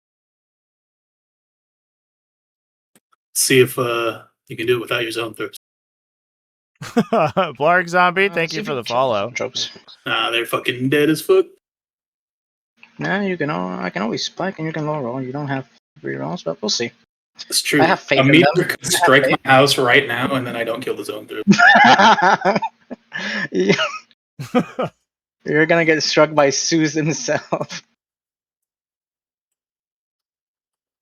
See if you can do it without your zone throws. Blarg Zombie, thank See you if for the can kill follow. some tropes. They're fucking dead as fuck. Nah, you can. I can always spike and you can low roll. You don't have rerolls, but we'll see. It's true. I have faith A in meter them. could strike my house right now, and then I don't kill the zone through. You're gonna get struck by Zeus himself.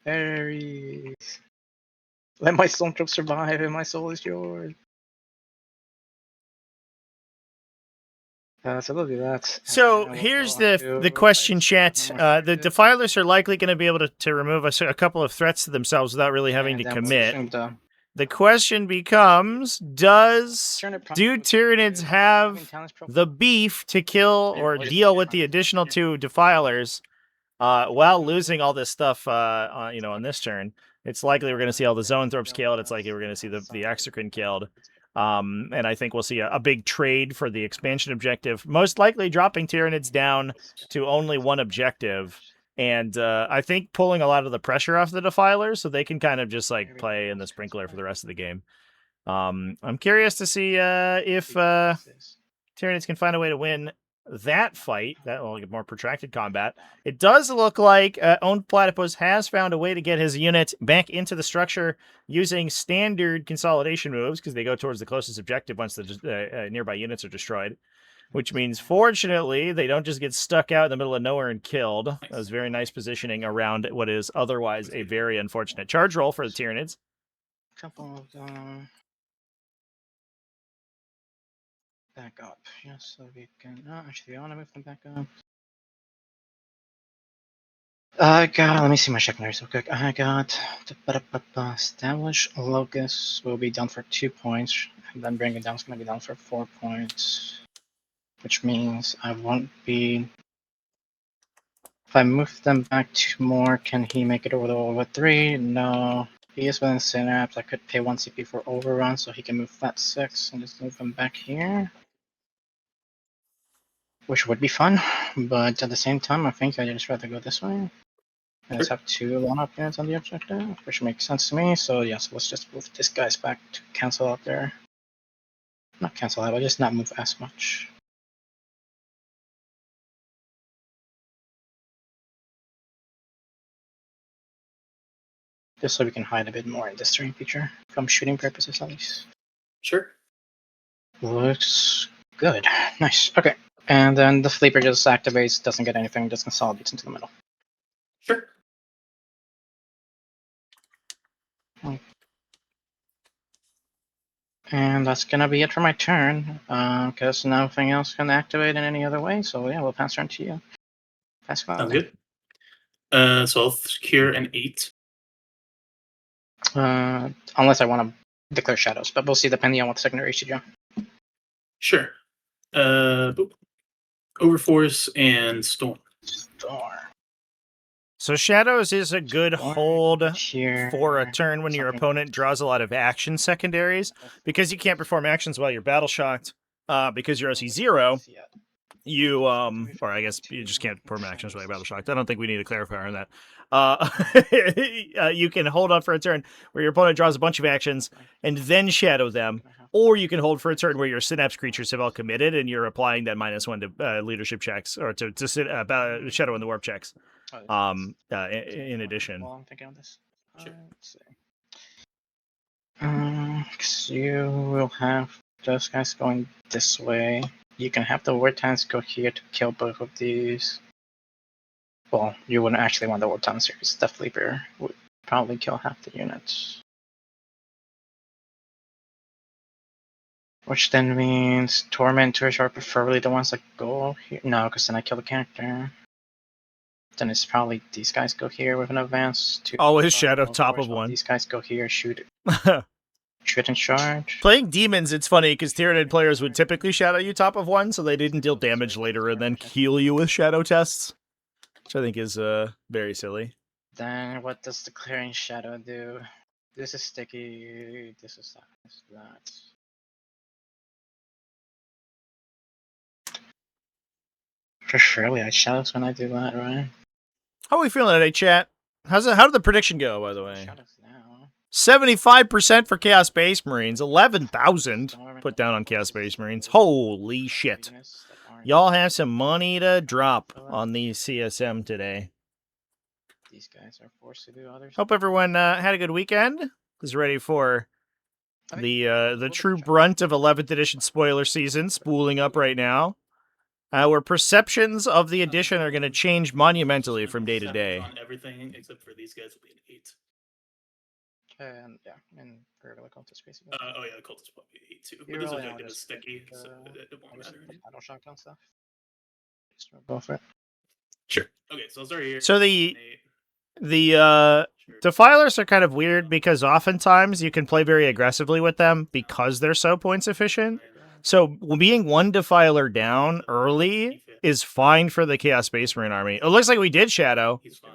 Ares. Let my stormtroop survive and my soul is yours. So we'll do that. So And we'll here's go on to the question, Ice. chat. The Defilers Defilers are likely going to be able to remove a couple of threats to themselves without really having to commit. The question becomes, do Tyranids have the beef to kill or deal with the additional 2 Defilers while losing all this stuff on this turn? It's likely we're going to see all the Zoanthropes killed. It's likely we're going to see the Exocrine killed. And I think we'll see a big trade for the expansion objective, most likely dropping Tyranids down to only 1 objective. And I think pulling a lot of the pressure off the Defilers so they can kind of just play in the Sprinkler for the rest of the game. I'm curious to see if Tyranids can find a way to win that fight. That will get more protracted combat. It does look like Owned Platypus has found a way to get his unit back into the structure using standard consolidation moves because they go towards the closest objective once the nearby units are destroyed. Which means, fortunately, they don't just get stuck out in the middle of nowhere and killed. That was very nice positioning around what is otherwise a very unfortunate charge roll for the Tyranids. Couple of them. Back up, just so we can. Oh, actually, I want to move them back up. Let me see my secondaries real quick. I got the establish locus will be down for 2 points, and then bring it down is going to be down for 4 points, which means I won't be. If I move them back 2 more, can he make it over the wall with 3? No. He is within synapse. I could pay 1 CP for overrun, so he can move that 6 and just move them back here. Which would be fun, but at the same time, I think I'd just rather go this way. I just have 2 line-up units on the objective, which makes sense to me. So yes, let's just move this guy's back to cancel out there. Not cancel out, but just not move as much. Just so we can hide a bit more in this terrain feature, from shooting purposes at least. Sure. Looks good. Nice. Okay. And then the sleeper just activates, doesn't get anything, just consolidates into the middle. Sure. And that's gonna be it for my turn, because nothing else can activate in any other way. So yeah, we'll pass turn to you. Pass Sounds good. So I'll secure an 8. Unless I want to declare shadows, but we'll see depending on what secondary you draw. Sure. Boop. Overforce and Storm. Storm. So Shadows is a good Storm hold here. for a turn when your Something- opponent draws a lot of action secondaries. Because you can't perform actions while you're battle shocked, because you're OC 0, you, or I guess you just can't perform actions while you're battle shocked. I don't think we need a clarifier on that. You can hold on for a turn where your opponent draws a bunch of actions and then shadow them. Or you can hold for a turn where your synapse creatures have all committed and you're applying that -1 to leadership checks or to shadow in the warp checks. In addition. While I'm thinking of this, Sure. let's see. 'Cause you will have those guys going this way. You can have the Wartans go here to kill both of these. Well, you wouldn't actually want the Wartan series. The Sleeper would probably kill half the units. Which then means Tormentors are preferably the ones that go here. No, because then I kill the character. Then it's probably these guys go here with an advance. Always shadow top of one. These guys go here, shoot and charge. Playing demons, it's funny because Tyranid players would typically shadow you top of one, so they didn't deal damage later and then heal you with shadow tests, which I think is very silly. Then what does the clearing shadow do? This is sticky. This is that. For surely I shadows when I do that, right? How are we feeling today, chat? How did the prediction go, by the way? Shadows now. 75% for Chaos Space Marines, 11,000 put down on Chaos Space Marines. Holy shit. Y'all have some money to drop on the CSM today. These guys are forced to do others. Hope everyone had a good weekend. Is ready for the true brunt of 11th edition spoiler season spooling up right now. Our perceptions of the edition are going to change monumentally from day to day. On everything except for these guys will be an 8. And yeah, and regular cultist basically. Oh yeah, the cultist will be 8 too. You But this really objective wanna is sticky, so it won't matter. Battle shotgun stuff. Just go for it. Sure. Okay, so I'll start here. So the Defilers are kind of weird because oftentimes you can play very aggressively with them because they're so points efficient. So being one Defiler down early is fine for the Chaos Space Marine army. It looks like we did Shadow. He's fine.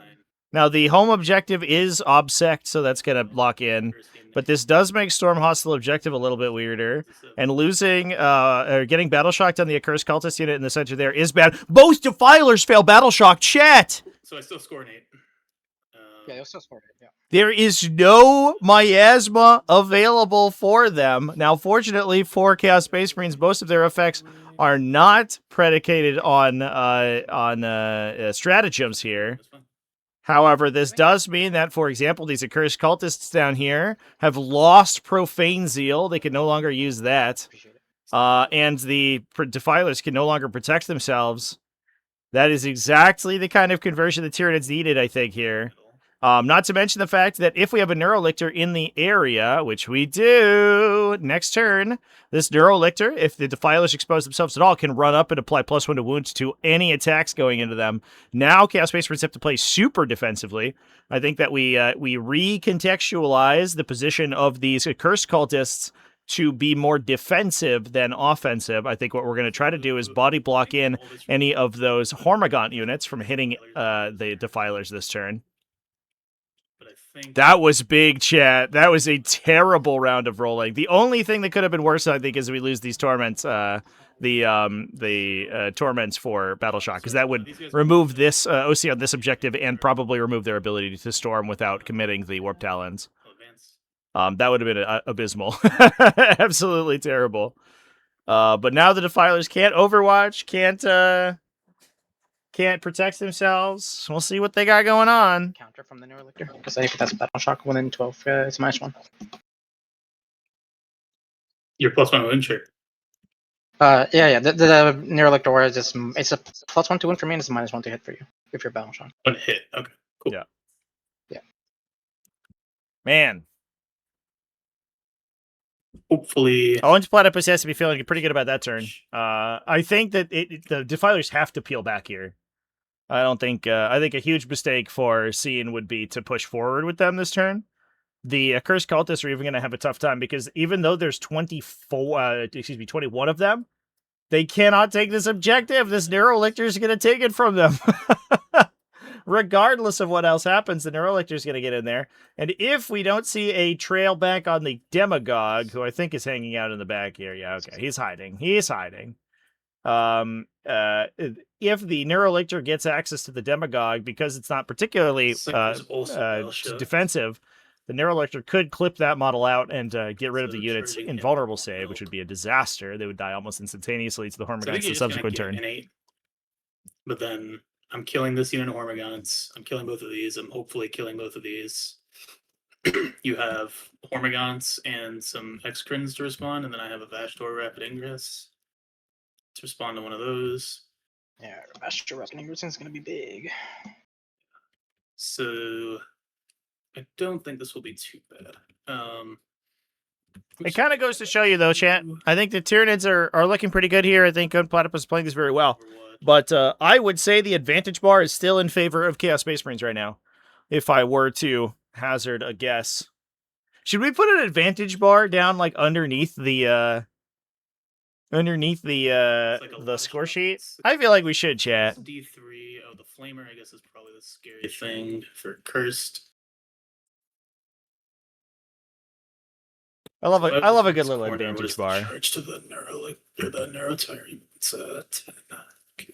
Now the home objective is Obsect, so that's going to lock in. But this does make Storm Hostile Objective a little bit weirder. And losing, or getting Battle Shocked on the Accursed Cultist unit in the center there is bad. Both Defilers fail Battle Shock, chat! So I still score an 8. Yeah, you'll still score it, yeah. There is no miasma available for them. Now, fortunately for Chaos Space Marines, most of their effects are not predicated on stratagems here. However, this does mean that, for example, these Accursed Cultists down here have lost Profane Zeal. They can no longer use that. Appreciate it. And the Defilers can no longer protect themselves. That is exactly the kind of conversion the Tyranids needed, I think, here. Not to mention the fact that if we have a Neurolictor in the area, which we do next turn, this Neurolictor, if the Defilers expose themselves at all, can run up and apply +1 to wounds to any attacks going into them. Now Chaos Space Marines have to play super defensively. I think that we recontextualize the position of these Accursed Cultists to be more defensive than offensive. I think what we're going to try to do is body block in any of those Hormagaunt units from hitting the Defilers this turn. That was big, chat. That was a terrible round of rolling. The only thing that could have been worse, I think, is we lose these torments, the torments for Battle Shock, because that would remove this OC on this objective and probably remove their ability to storm without committing the Warp Talons. That would have been abysmal. Absolutely terrible. But now the Defilers can't Overwatch, can't protect themselves. We'll see what they got going on. Counter from the Neurolictor, because I think that's Battle Shock within 12. It's -1. You're +1 win, sure. Yeah. The Neurolictor war is just it's a +1 to win for me, and it's a -1 to hit for you if you're Battle Shock. One hit. Okay. Cool. Yeah. Yeah. Man. Hopefully. Orange Platypus has to be feeling pretty good about that turn. I think that the Defilers have to peel back here. I don't think. I think a huge mistake for Cian would be to push forward with them this turn. the cursed cultists are even going to have a tough time because even though there's 21 of them, they cannot take this objective. This Neurolictor is going to take it from them. Regardless of what else happens, the Neurolictor is going to get in there. And if we don't see a trail back on the Demagogue, who I think is hanging out in the back here, yeah, okay, he's hiding. He's hiding. If the Neurolictor gets access to the Demagogue, because it's not particularly defensive, the Neurolictor could clip that model out and get rid of the unit's invulnerable save, which would be a disaster. They would die almost instantaneously to the Hormagaunts the subsequent turn. But then I'm killing this unit of Hormagaunts. I'm killing both of these. I'm hopefully killing both of these. You have Hormagaunts and some Excrins to respond, and then I have a Vashtor Rapid Ingress to respond to one of those. Yeah, Vashtor Rapid Ingress is going to be big. So I don't think this will be too bad. It kind of goes to show you, though, chat. I think the Tyranids are looking pretty good here. I think Platypus is playing this very well. But I would say the advantage bar is still in favor of Chaos Space Marines right now, if I were to hazard a guess. Should we put an advantage bar down like underneath the score sheet? I feel like we should, chat. D3. Oh, the Flamer, I guess, is probably the scary thing for Cursed. I love a good little advantage bar. Charge to the Neurotyrant. It's 10. Okay.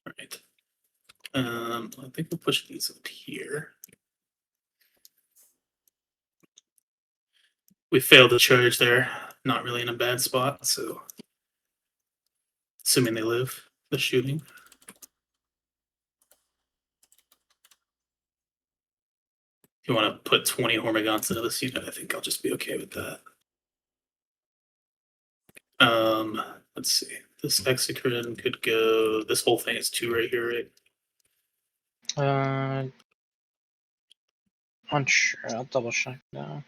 All right. I think we'll push these up here. We failed to charge there. Not really in a bad spot, so assuming they live the shooting. If you want to put 20 Hormagaunts into this unit, I think I'll just be okay with that. Let's see. This Execrin could go. This whole thing is 2 right here, right? Unsure. I'll double check now.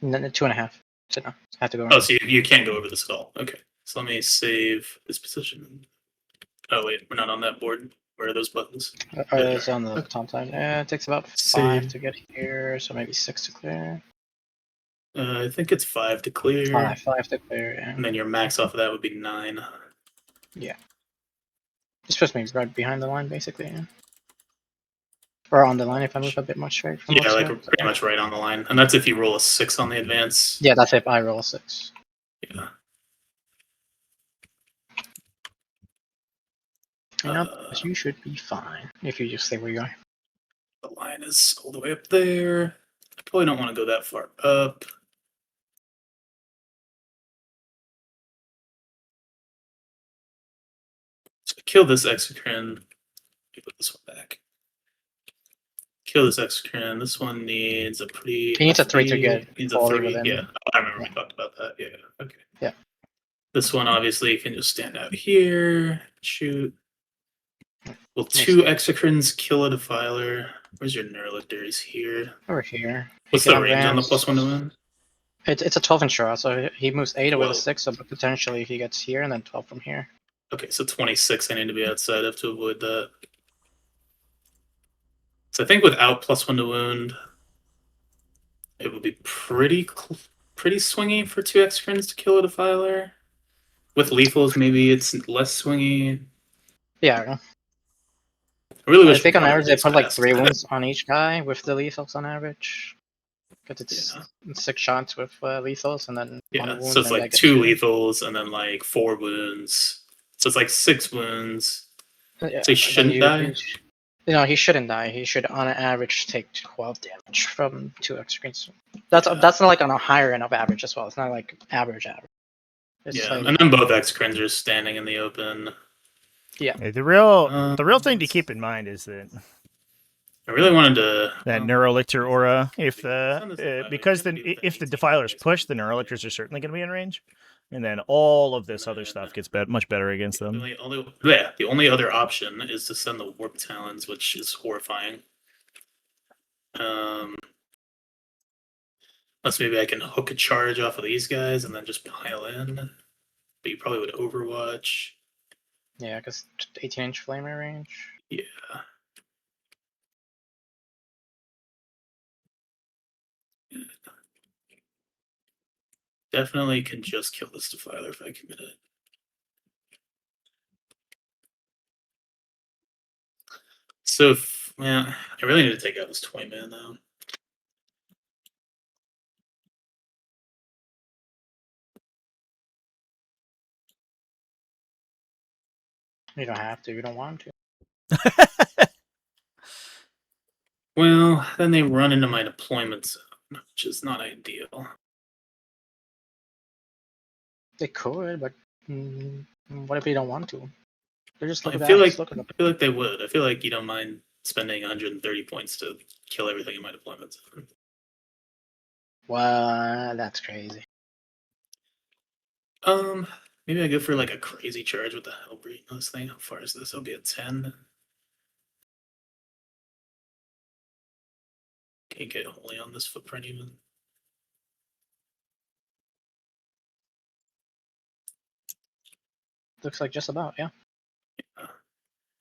No, 2.5. So no, I have to go. Oh, so you can't go over this at all. Okay. So let me save this position. Oh wait, we're not on that board. Where are those buttons? It's on the top side. It takes about 5 to get here, so maybe 6 to clear. I think it's 5 to clear. 5 to clear, yeah. And then your max off of that would be 9. Yeah. Just puts me right behind the line, basically. Yeah. Or on the line if I move a bit much straight. Yeah, like pretty much right on the line. And that's if you roll a 6 on the advance. Yeah, that's if I roll a 6. Yeah. You should be fine if you just stay where you are. The line is all the way up there. I probably don't want to go that far up. So kill this Execrin. Put this one back. Kill this Execrin. This one needs a pretty. He needs a 3 to get. Needs a 3. Yeah, I remember we talked about that. Yeah. Okay. Yeah. This one obviously can just stand out here. Shoot. Will 2 Execrins kill a Defiler? Where's your Neurolictor? He's here. Over here. What's the range on the +1 to win? It's a 12-inch draw, so he moves 8 with a 6, so potentially he gets here and then 12 from here. Okay, so 26 I need to be outside of to avoid that. So I think without +1 to wound, it would be pretty swingy for 2 Execrins to kill a Defiler. With lethals, maybe it's less swingy. Yeah. I think on average they put like 3 wounds on each guy with the lethals on average. Because it's 6 shots with lethals and then 1 wound. So it's like 2 lethals and then like 4 wounds. So it's like 6 wounds. Yeah, so he shouldn't die? No, he shouldn't die. He should on average take 12 damage from 2 Execrins. That's not like on a higher end of average as well. It's not like average. It's like, and then both Execrins are standing in the open. Yeah. The real thing to keep in mind is that I really wanted to that Neurolictor aura. If if the Defilers push, the Neurolictors are certainly going to be in range, and then all of this other stuff gets much better against them. The only other option is to send the Warp Talons, which is horrifying. Unless maybe I can hook a charge off of these guys and then just pile in. But you probably would Overwatch. Yeah, because 18-inch flamer range. Yeah. Definitely can just kill this Defiler if I commit it. So, man, I really need to take out this 20 man though. You don't have to. You don't want to. Well, then they run into my deployment zone, which is not ideal. They could, but what if you don't want to? They just look I at feel that. like Look at them. I feel like they would. I feel like you don't mind spending 130 points to kill everything in my deployment zone. Well, that's crazy. Maybe I go for like a crazy charge with the Hellbreed on this thing. How far is this? I'll be at 10. Can't get wholly on this footprint even. Looks like just about, yeah.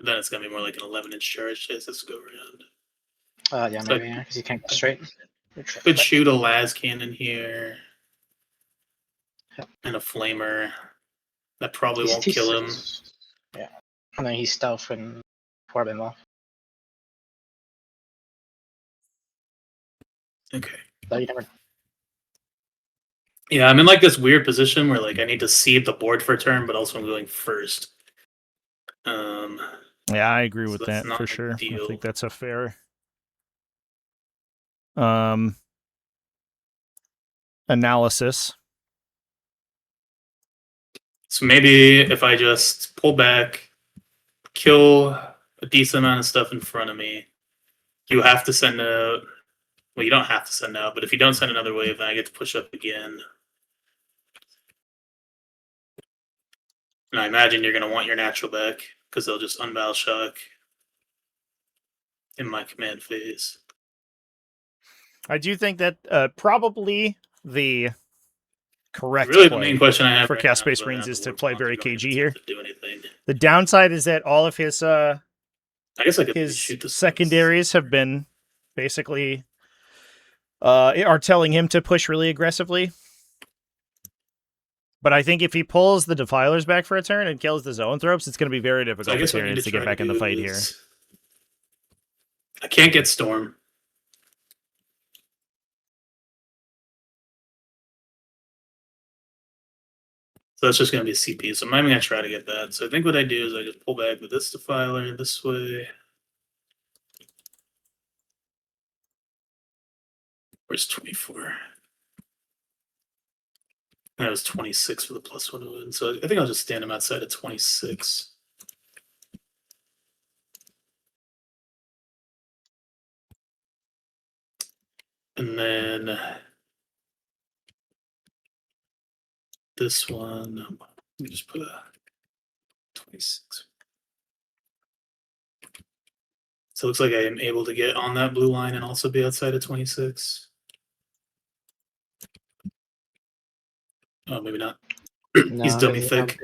Then it's gonna be more like an 11-inch charge. Just let's go around. Yeah, So maybe, yeah, because you can't go straight. could shoot a las cannon here. Yep. And a flamer. That probably won't kill him. Yeah. And then he's stealth and Corbin off. Okay. But you never. Yeah, I'm in like this weird position where like I need to seed the board for a turn, but also I'm going first. Yeah, I agree with So that's that not for sure. I ideal. think that's a fair analysis. So maybe if I just pull back, kill a decent amount of stuff in front of me, you have to send out. Well, you don't have to send out, but if you don't send another wave, then I get to push up again. And I imagine you're going to want your natural back because they'll just unveil shock in my command phase. I do think that probably the correct Really, the play main question I have for right Cast now Space whether or Marines not is the to Warp play Monster very don't even KG here. attempt to do anything. The downside is that all of his I guess I could shoot this secondaries have been basically are telling him to push really aggressively. But I think if he pulls the Defilers back for a turn and kills the Zoanthropes, it's going to be very So I difficult for guess what I need Tyranids to try get back in the do fight here. is- I can't get Storm. So that's just going to be a CP. So I'm not even going to try to get that. So I think what I do is I just pull back with this Defiler this way. Where's 24? That was 26 for the +1 wound. So I think I'll just stand him outside at 26. And then this one, let me just put a 26. So it looks like I am able to get on that blue line and also be outside of 26. Oh, maybe not. He's dummy thick.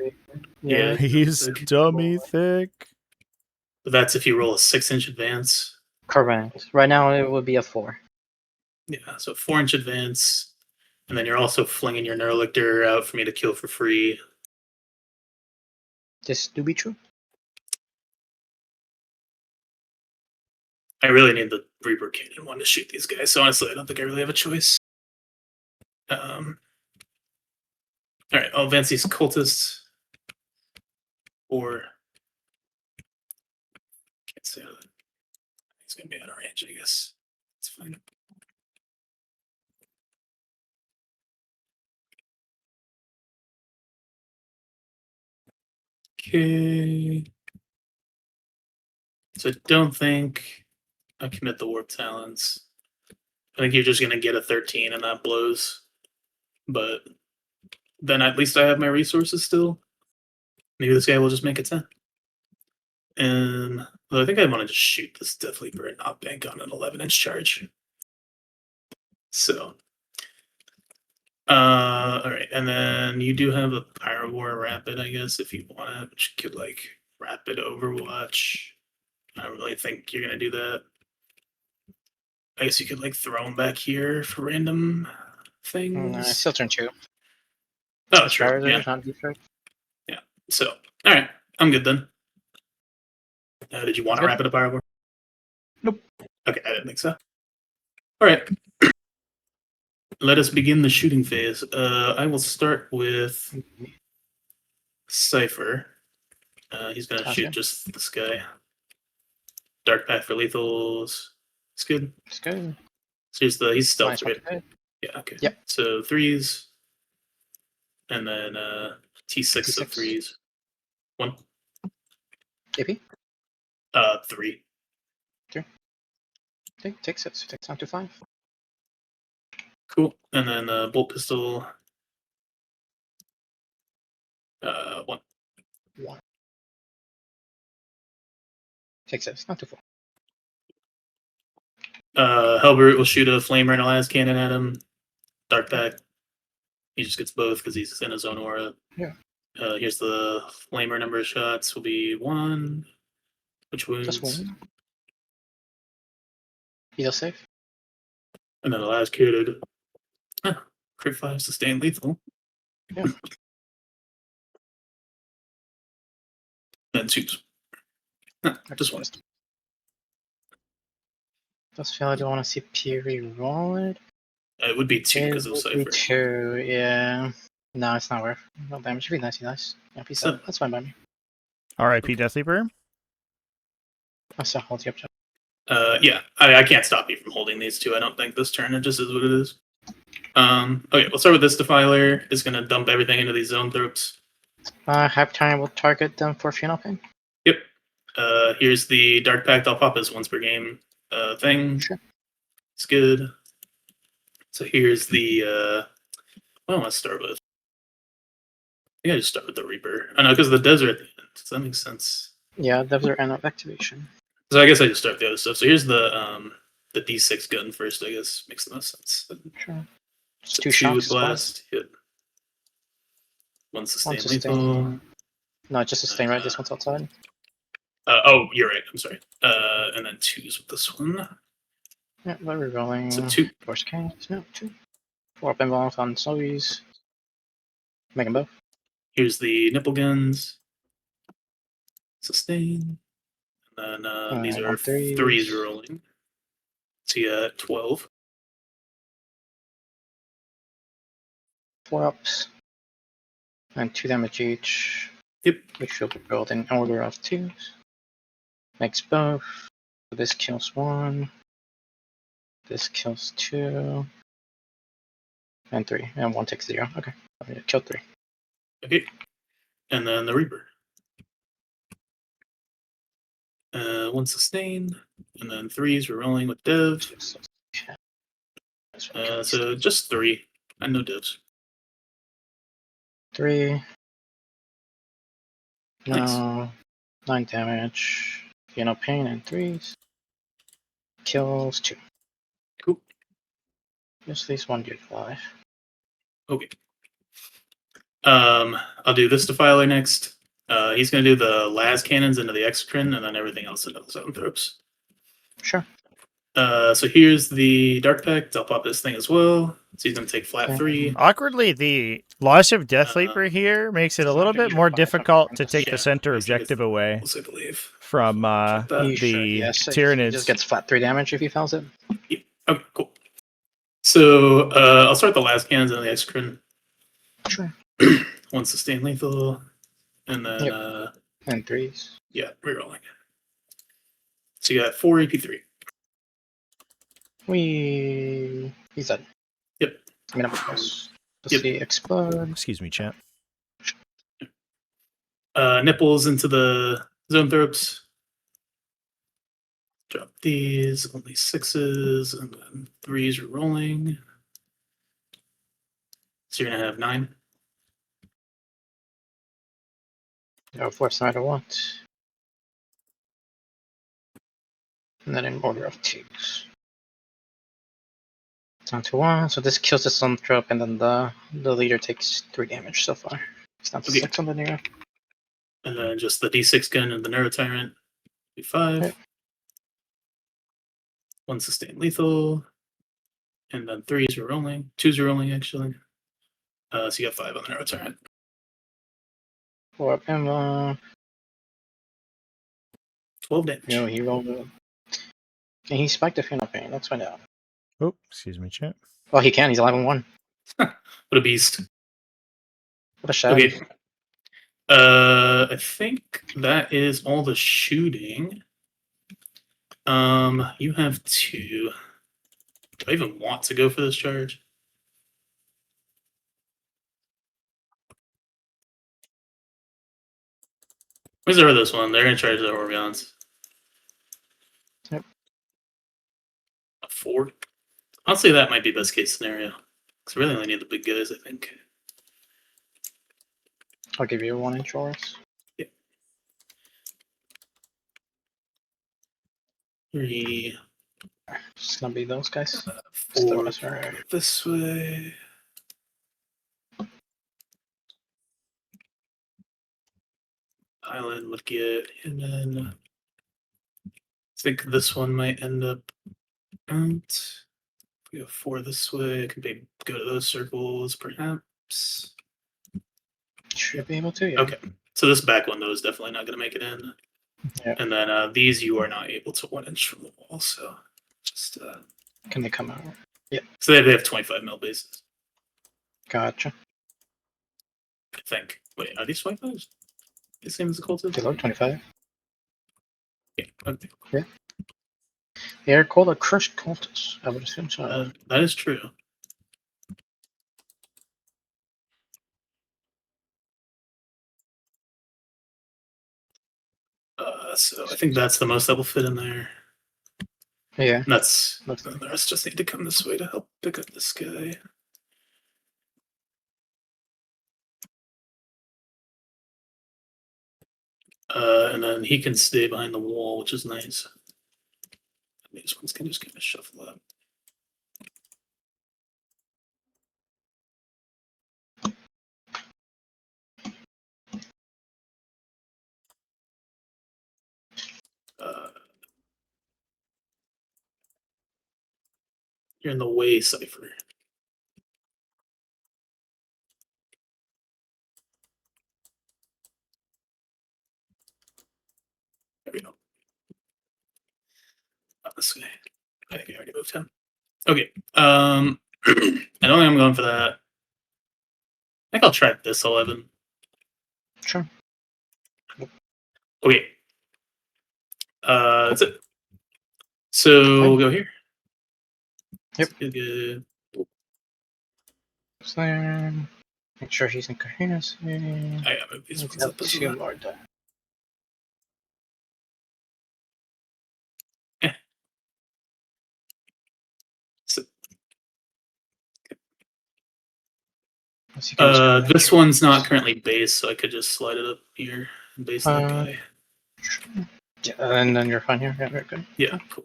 Yeah, He's dummy thick. But that's if you roll a 6-inch advance. Correct. Right now it would be a 4. Yeah, so 4-inch advance. And then you're also flinging your Neurolictor out for me to kill for free. This do be true. I really need the Reaper Cannon one to shoot these guys. So honestly, I don't think I really have a choice. All right, I'll advance these cultists. Or can't say that. He's gonna be out of range, I guess. It's fine. Okay. So I don't think I commit the Warp Talons. I think you're just gonna get a 13 and that blows. But then at least I have my resources still. Maybe this guy will just make a 10. Well, I think I want to just shoot this Death Leaper and not bank on an 11-inch charge. So, all right, and then you do have a Pyro War Rapid, I guess, if you want it, which could like Rapid Overwatch. I don't really think you're gonna do that. I guess you could like throw them back here for random things. Still turn 2. Oh, sure. Yeah. Not default. So, all right, I'm good then. Did you want to Good. wrap it up, Arbor? Nope. Okay, I didn't think so. All right. Let us begin the shooting phase. I will start with Cypher. He's gonna shoot just this guy. Dark Path for lethals. It's good. It's good. So he's stealth, right? Good. Yeah. Okay. Yep. So 3s, and then T6 of T6. 3s. 1. AP? 3. Okay, takes it. So takes down to 5. Cool. And then bolt pistol. 1. 1. Takes it. It's not too 4. Hellbrute will shoot a flamer and a las cannon at him. Dark Pack. He just gets both because he's in his own aura. Yeah. Here's the flamer number of shots will be 1. Which wounds? Just 1. Heal safe. And then the last kitted. Crit 5 sustained lethal. Yeah. Then 2s. Just 1. Just feel I don't want to see Peary roll it. It would be 2 because of It would be Cypher. 2, yeah. No, it's not worth. No damage. Should be nice. Yeah, peace out. That's fine by me. R.I.P. Deathleaper. I'll still hold you up. Yeah, I can't stop you from holding these 2. I don't think this turn. It just is what it is. Okay, we'll start with this Defiler. It's going to dump everything into these zone throats. Hype time will target them for Funeral Pain. Yep. Here's the Dark Pact. I'll pop as once per game thing. Sure. It's good. So here's the. What do I want to start with? I think I just start with the Reaper. I know, because the desert at the end. Does that make sense? Yeah, those are end of activation. So I guess I just start with the other stuff. So here's the D6 gun first, I guess. Makes the most sense. Sure. So 2 2 shots. with blast. Hit. 1 sustained lethal. sustain. No, just sustain, right? This one's outside. Oh, you're right. I'm sorry. And then 2s with this one. Yeah, but we're rolling. So 2. Force cannons. No, 2. 4 up involved on snowies. Make them both. Here's the nipple guns. Sustain. And then these are 3s rolling. So you got 12. 4 ups. And 2 damage each. Yep. Which will be rolled in order of 2s. Makes both. So this kills 1. This kills 2. And 3. And 1 takes 0. Okay. Killed 3. Okay. And then the Reaper. 1 sustain. And then 3s we're rolling with Dev. So just 3. And no Devs. 3. No. Nice. 9 damage. Pain and 3s. Kills 2. Cool. Just least 1 dude alive. Okay. I'll do this Defiler next. He's going to do the las cannons into the Exocrine and then everything else into the zone throats. Sure. So here's the Dark Pact. I'll pop this thing as well. So he's going to take flat 3. Awkwardly, the loss of Deathleaper here makes it a little bit more difficult to take the center objective away from the Tyranids. He just gets flat 3 damage if he fails it. Yeah. Okay, cool. So I'll start the last cannons in the Exocrine. Sure. 1 sustain lethal. And then and 3s. Yeah, rerolling. So you got 4 AP3. He's dead. Yep. I mean, let's see explode. Excuse me, chat. Nipples into the zone throats. Drop these, only 6s, and then 3s are rolling. So you're gonna have 9. No force no matter what. And then in order of 2s. Down to 1, so this kills the sun trope, and then the leader takes 3 damage so far. It's down to 6 on the near. And then just the D6 gun and the Neuro Tyrant. 5. Yep. 1 sustained lethal, and then 3s are rolling. 2s are rolling, actually. So you got 5 on the arrow turret. Or him, 12 damage. no, he rolled it. Can he spike the Phantom Pain? Let's find out. Oh, excuse me, chat. Well, he can. He's 11-1. What a beast. What a shot. Okay. I think that is all the shooting. You have 2. Do I even want to go for this charge? Where's over this one? They're in charge of the Orgons. Yep. A 4. Honestly, that might be best case scenario. Because I really only need the big guys, I think. I'll give you 1 inch yours. Yeah. 3. It's gonna be those guys. 4. Sorry. This way. Island would get, and then I think this one might end up out. We have 4 this way. I can maybe go to those circles, perhaps. Should be able to, yeah. Okay. So this back window is definitely not going to make it in. Yeah. And then these you are not able to 1 inch from the wall. So just Can they come out? Yeah. so they have 25 mil bases, Gotcha. I think. Wait, are these 25s? The same as the cultists? They look 25. Yeah. Okay. They are called a crushed cultist. I would assume so. That is true. So I think that's the most that will fit in there. Yeah. And that's Looks the like rest just need to come this way to help pick up this guy. And then he can stay behind the wall, which is nice. These ones can just kind of shuffle up. You're in the way, Cypher. There we go. Not this way. I think I already moved him. Okay. I don't think I'm going for that. I think I'll try this 11. Sure. Okay. That's it. So we'll go here. Yep. Good. So there. Make sure he's in coherence. I gotta move these ones up as 2 well. more die. So, So this one's not currently base, so I could just slide it up here and base that guy. Yeah, and then you're fine here. Yeah, very good. Yeah, cool.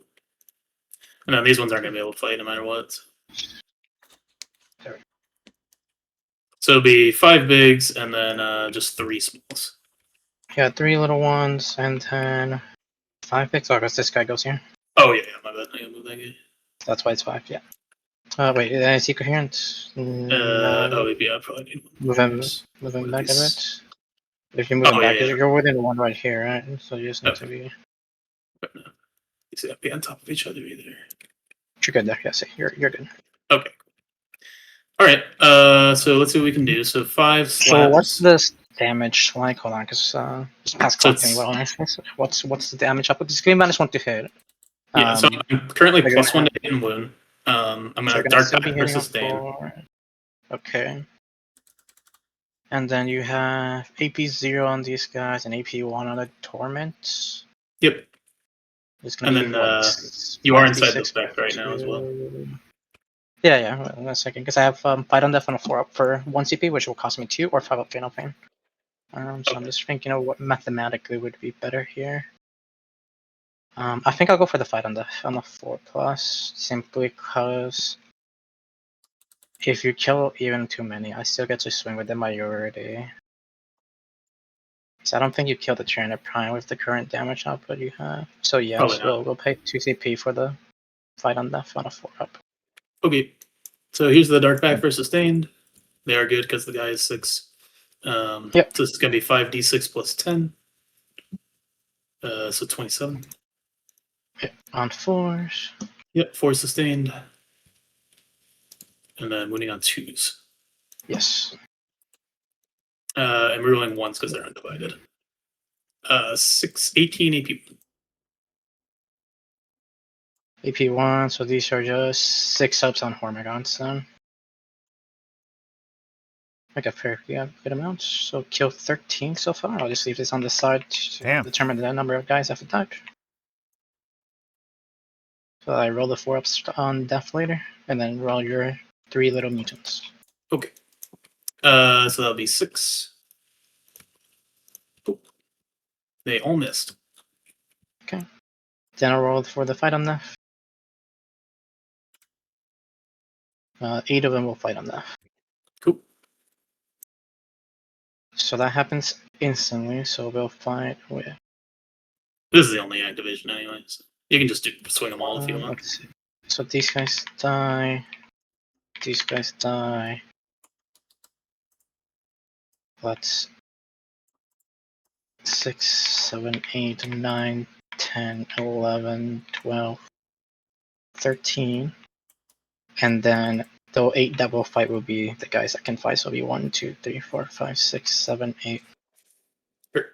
And then these ones aren't going to be able to fight no matter what. So it'll be 5 bigs and then just 3 smalls. Yeah, 3 little ones and then 5 bigs. Oh, I guess this guy goes here. Oh, yeah, my bad. I gotta move that guy. That's why it's 5, yeah. Wait, is he coherent? Oh, yeah, I probably need one. Move him back a bit. If you move him back, you're within 1 right here, right? So you just need to be... But no. These have to be on top of each other either. You're good there, yes, you're good. Okay. Alright, so let's see what we can do. So 5 slabs. So what's this damage like? Hold on, because just pass collecting well. What's the damage up with the screen -1 to hit? Yeah, so I'm currently +1 to hit and wound. I'm gonna dark dye for sustain. Okay. And then you have AP 0 on these guys and AP 1 on the torment. Yep. It's gonna and be then you are inside the spec right now as well. Yeah, wait a second, because I have fight on death on a 4 up for 1 CP, which will cost me 2 or 5 up Fatal Pain. So I'm just thinking of what mathematically would be better here. I think I'll go for the fight on the 4+, simply because if you kill even too many, I still get to swing with the majority. So I don't think you kill the Tyranid Prime with the current damage output you have. So yes, we'll pay 2 CP for the fight on death on a 4-up. Okay. So here's the dark pack for sustained. They are good because the guy is 6. Yep. So this is going to be 5d6 plus 10. So 27. Yep. On 4s. Yep, 4 sustained. And then winning on 2s. Yes. And we're rolling 1s because they're undivided. 18 AP. AP1, so these are just 6 ups on Hormigons then. Like a fair good amount. So kill 13 so far. I'll just leave this on the side to Damn. determine the number of guys after touch. So I roll the 4-ups on death later, and then roll your 3 little mutants. Okay. So that'll be 6. Oh. They all missed. Okay. Then I'll roll for the fight on death. 8 of them will fight on death. Cool. So that happens instantly, so we'll fight with... This is the only activation anyways. You can just swing them all if you want. let's see. So these guys die. These guys die. That's 6, 7, 8, 9, 10, 11, 12, 13. And then the 8 that will fight will be the guys that can fight. So it'll be 1, 2, 3, 4, 5, 6, 7, 8. Sure.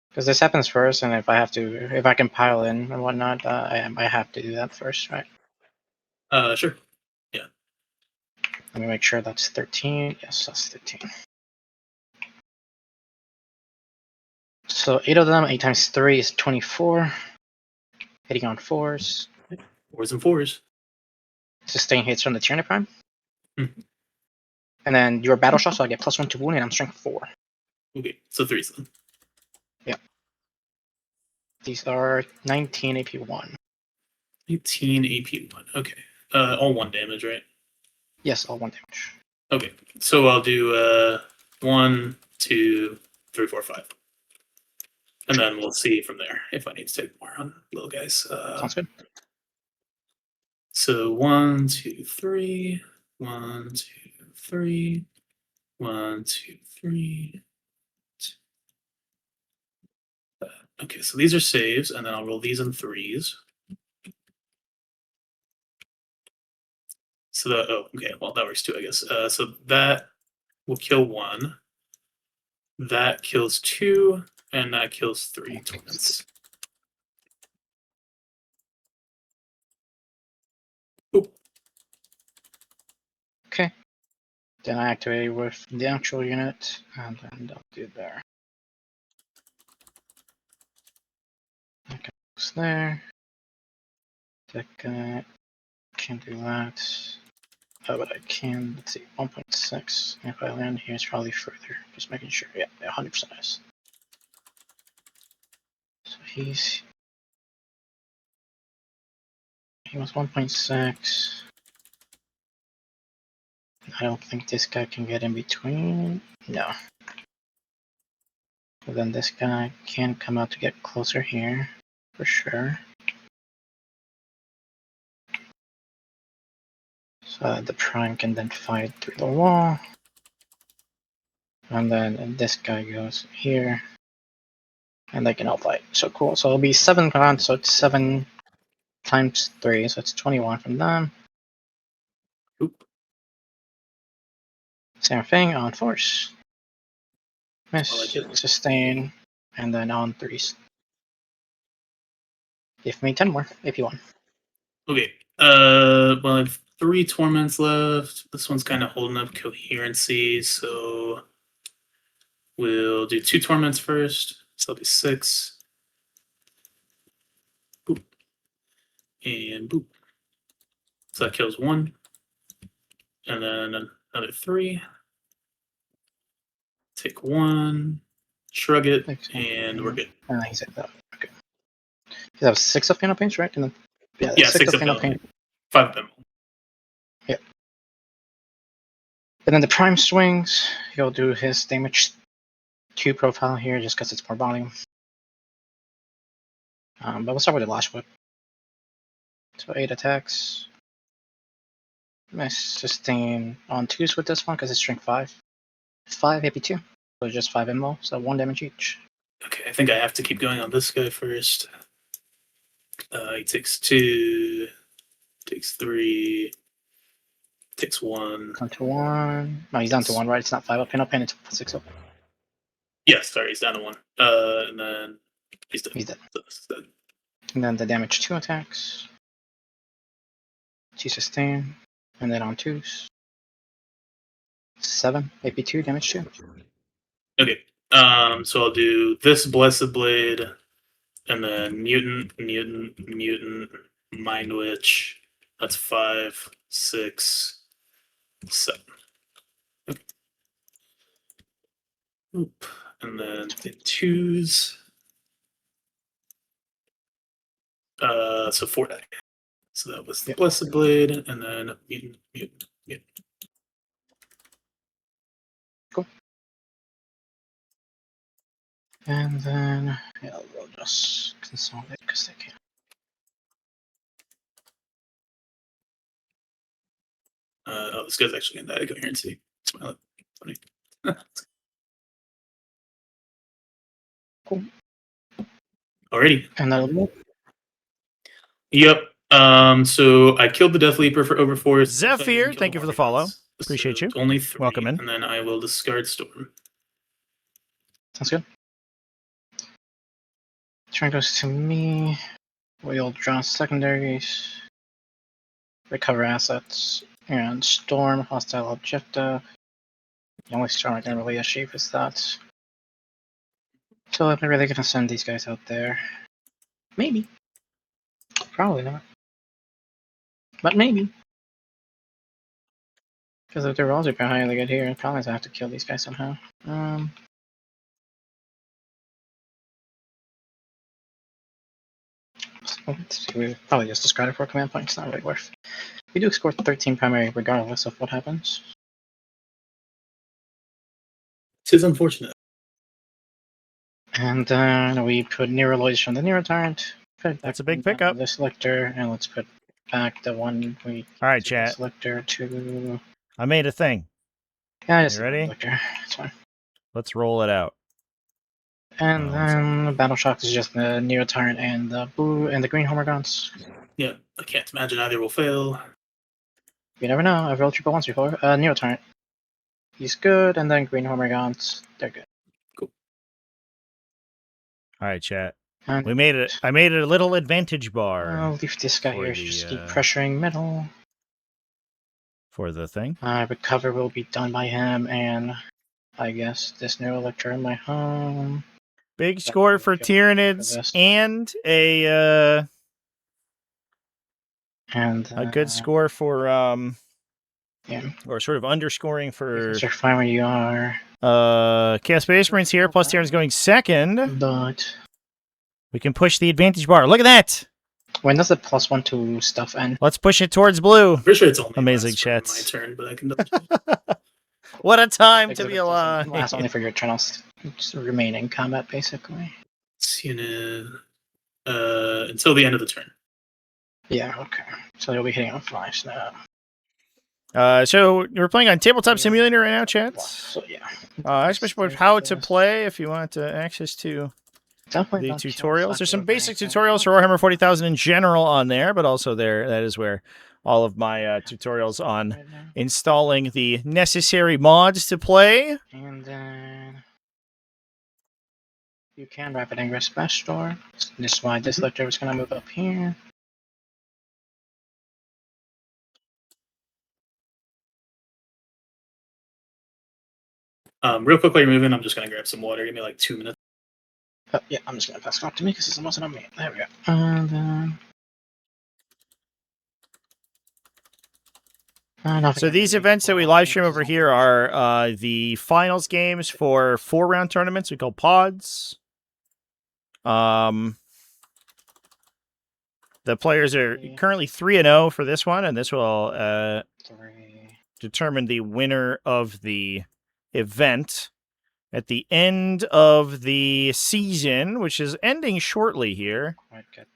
Because this happens first, and if I can pile in and whatnot, I have to do that first, right? Sure. Let me make sure that's 13. Yes, that's 13. So 8 of them, 8 times 3 is 24. Hitting on 4s. 4s and 4s. Sustain hits from the Tyranid Prime. Mhm. And then your battle shot, so I get +1 to wound, and I'm strength 4. Okay, so 3s then. These are 19 AP1. 18 AP1. Okay. All 1 damage, right? Yes, all 1 damage. Okay. So I'll do 1, 2, 3, 4, 5. And then we'll see from there if I need to take more on little guys. Sounds good. So 1, 2, 3. 1, 2, 3. 1, 2, 3. Okay, so these are saves, and then I'll roll these in 3s. So that, okay, well, that works too, I guess. So that will kill 1. That kills 2, and that kills 3 torments. Oop. Okay. Then I activate with the actual unit, and then I'll do there. Okay, goes there. That guy can't do that. Oh, but I can. Let's see, 1.6. If I land here, it's probably further. Just making sure. Yeah, 100% is. So he was 1.6. I don't think this guy can get in between. No. But then this guy can come out to get closer here, for sure. So the Prime can then fight through the wall. And then this guy goes here. And they can all fight. So cool. So it'll be 7 rounds, so it's 7 times 3, so it's 21 from them. Oop. Same thing on force. Miss, Well, sustain, and then on 3s. Give me 10 more if you want. Okay. Well, I have 3 torments left. This one's kind of holding up coherency, so we'll do 2 torments first. So that'll be 6. Boop. And boop. So that kills 1. And then another 3. Take 1. Shrug it, and we're good. He's at that. Okay. You have 6 of Pain Paints, right? And then, Yeah, 6 of Pain. Pain. 5 of them. Yep. And then the Prime swings. He'll do his damage 2 profile here just because it's more volume. But we'll start with the Lash Whip. So 8 attacks. Nice sustain on 2s with this one because it's strength 5. 5 AP2. So just 5 MO, so 1 damage each. Okay, I think I have to keep going on this guy first. He takes 2, takes 3, takes 1. Down to 1. No, he's down to 1, right? It's not 5 up, pin up, pin, it's 6 up. Yeah, sorry, he's down to 1. And then he's dead. He's dead. That's dead. And then the damage 2 attacks. 2 sustain. And then on 2s. 7 AP2 damage 2. Okay. So I'll do this Blessed Blade, and then Mutant, Mind Witch. That's 5, 6, 7. Okay. Oop. And then the 2s. So 4 die. So that was the Blessed Blade, and then Mutant. Cool. And then we'll just consolidate because they can. This guy's actually gonna die. Go here and see. Smile. Funny. Cool. Alrighty. And that'll be it. Yep. So I killed the Death Leaper for Overforce. Zephyr, thank you for the follow. Appreciate you. Only 3. Welcome in. And then I will discard Storm. Sounds good. Turn goes to me. We'll draw secondaries. Recover assets. And storm hostile objective. The only storm I can really achieve is that. So I'm really gonna send these guys out there. Maybe. Probably not. But maybe. Because if the rolls are behind they get here, I probably have to kill these guys somehow. Let's see, we probably just discard it for a command point, it's not really worth. We do score 13 primary regardless of what happens. This is unfortunate. And then we put Neuroloids from the Neurotyrant. That's a big pickup. The selector, and let's put back the one we. All right, chat. Selector to. I made a thing. Yeah, just you ready? Selector. It's fine. Let's roll it out. And then Battle Shock is just the Neurotyrant and the blue and the green Homorgons. Yeah, I can't imagine either will fail. You never know. I've rolled triple once before. Neurotyrant. He's good, and then green Homorgons. They're good. Cool. All right, chat. And we made it. I made a little advantage bar. I'll leave this guy here. Just keep pressuring middle. For the thing. Recover will be done by him, and I guess this Neuroelector in my home. Big score for Tyranids and a good score for or sort of underscoring for fine where you are. Chaos Space Marines here, plus Tyranids going second. But we can push the advantage bar. Look at that. When does the +1 to stuff end? Let's push it towards blue. Pretty sure it's only amazing chats. My turn, but I can double check. What a time to be alive. Lasts only for your turn remaining combat, basically. Unit until the end of the turn. Yeah, okay. So you'll be hitting on 5s now. So we're playing on Tabletop Simulator right now, chats. So yeah. Especially with how to play if you want access to definitely the tutorials. There's some basic tutorials for Warhammer 40,000 in general on there, but also that is where all of my tutorials on installing the necessary mods to play. And then you can Rapid Ingress Smash Store. This is why this selector is going to move up here. Real quick while you're moving, I'm just going to grab some water. Give me like 2 minutes. Yeah, I'm just going to pass it off to me because it wasn't on me. There we go. And then... So these events that we live stream over here are the finals games for 4-round tournaments we call pods. The players are currently 3-0 for this one, and this will determine the winner of the event. at the end of the season, which is ending shortly here.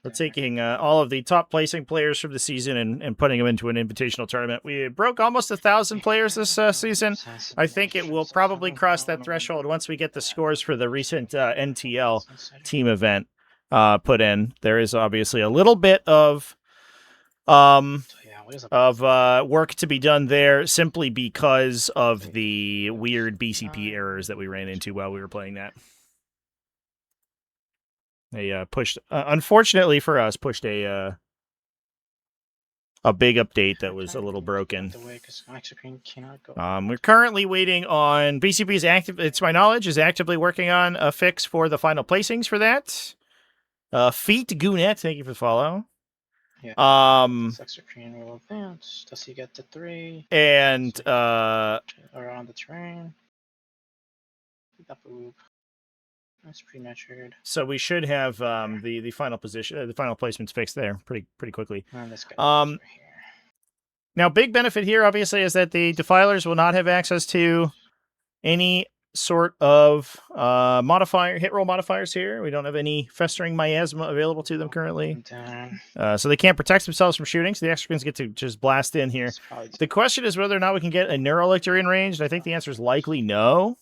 We're taking all of the top placing players from the season and putting them into an invitational tournament. We broke almost 1,000 players this season. I think it will probably cross that threshold once we get the scores for the recent NTL team event put in. There is obviously a little bit of work to be done there simply because of the weird BCP errors that we ran into while we were playing that. They pushed, unfortunately for us, pushed a big update that was a little broken. We're currently waiting on BCP's active. It's my knowledge is actively working on a fix for the final placings for that. Feet Goonet, thank you for the follow. Extra crane will advance. Does he get to 3? And around the terrain. That's prematured. So we should have the final position, the final placements fixed there pretty quickly. And this guy over here. Now, big benefit here, obviously, is that the Defilers will not have access to any sort of hit roll modifiers here. We don't have any Festering Miasma available to them currently. So they can't protect themselves from shooting, so the Extracans get to just blast in here. The question is whether or not we can get a Neurolictor in range, and I think the answer is likely no.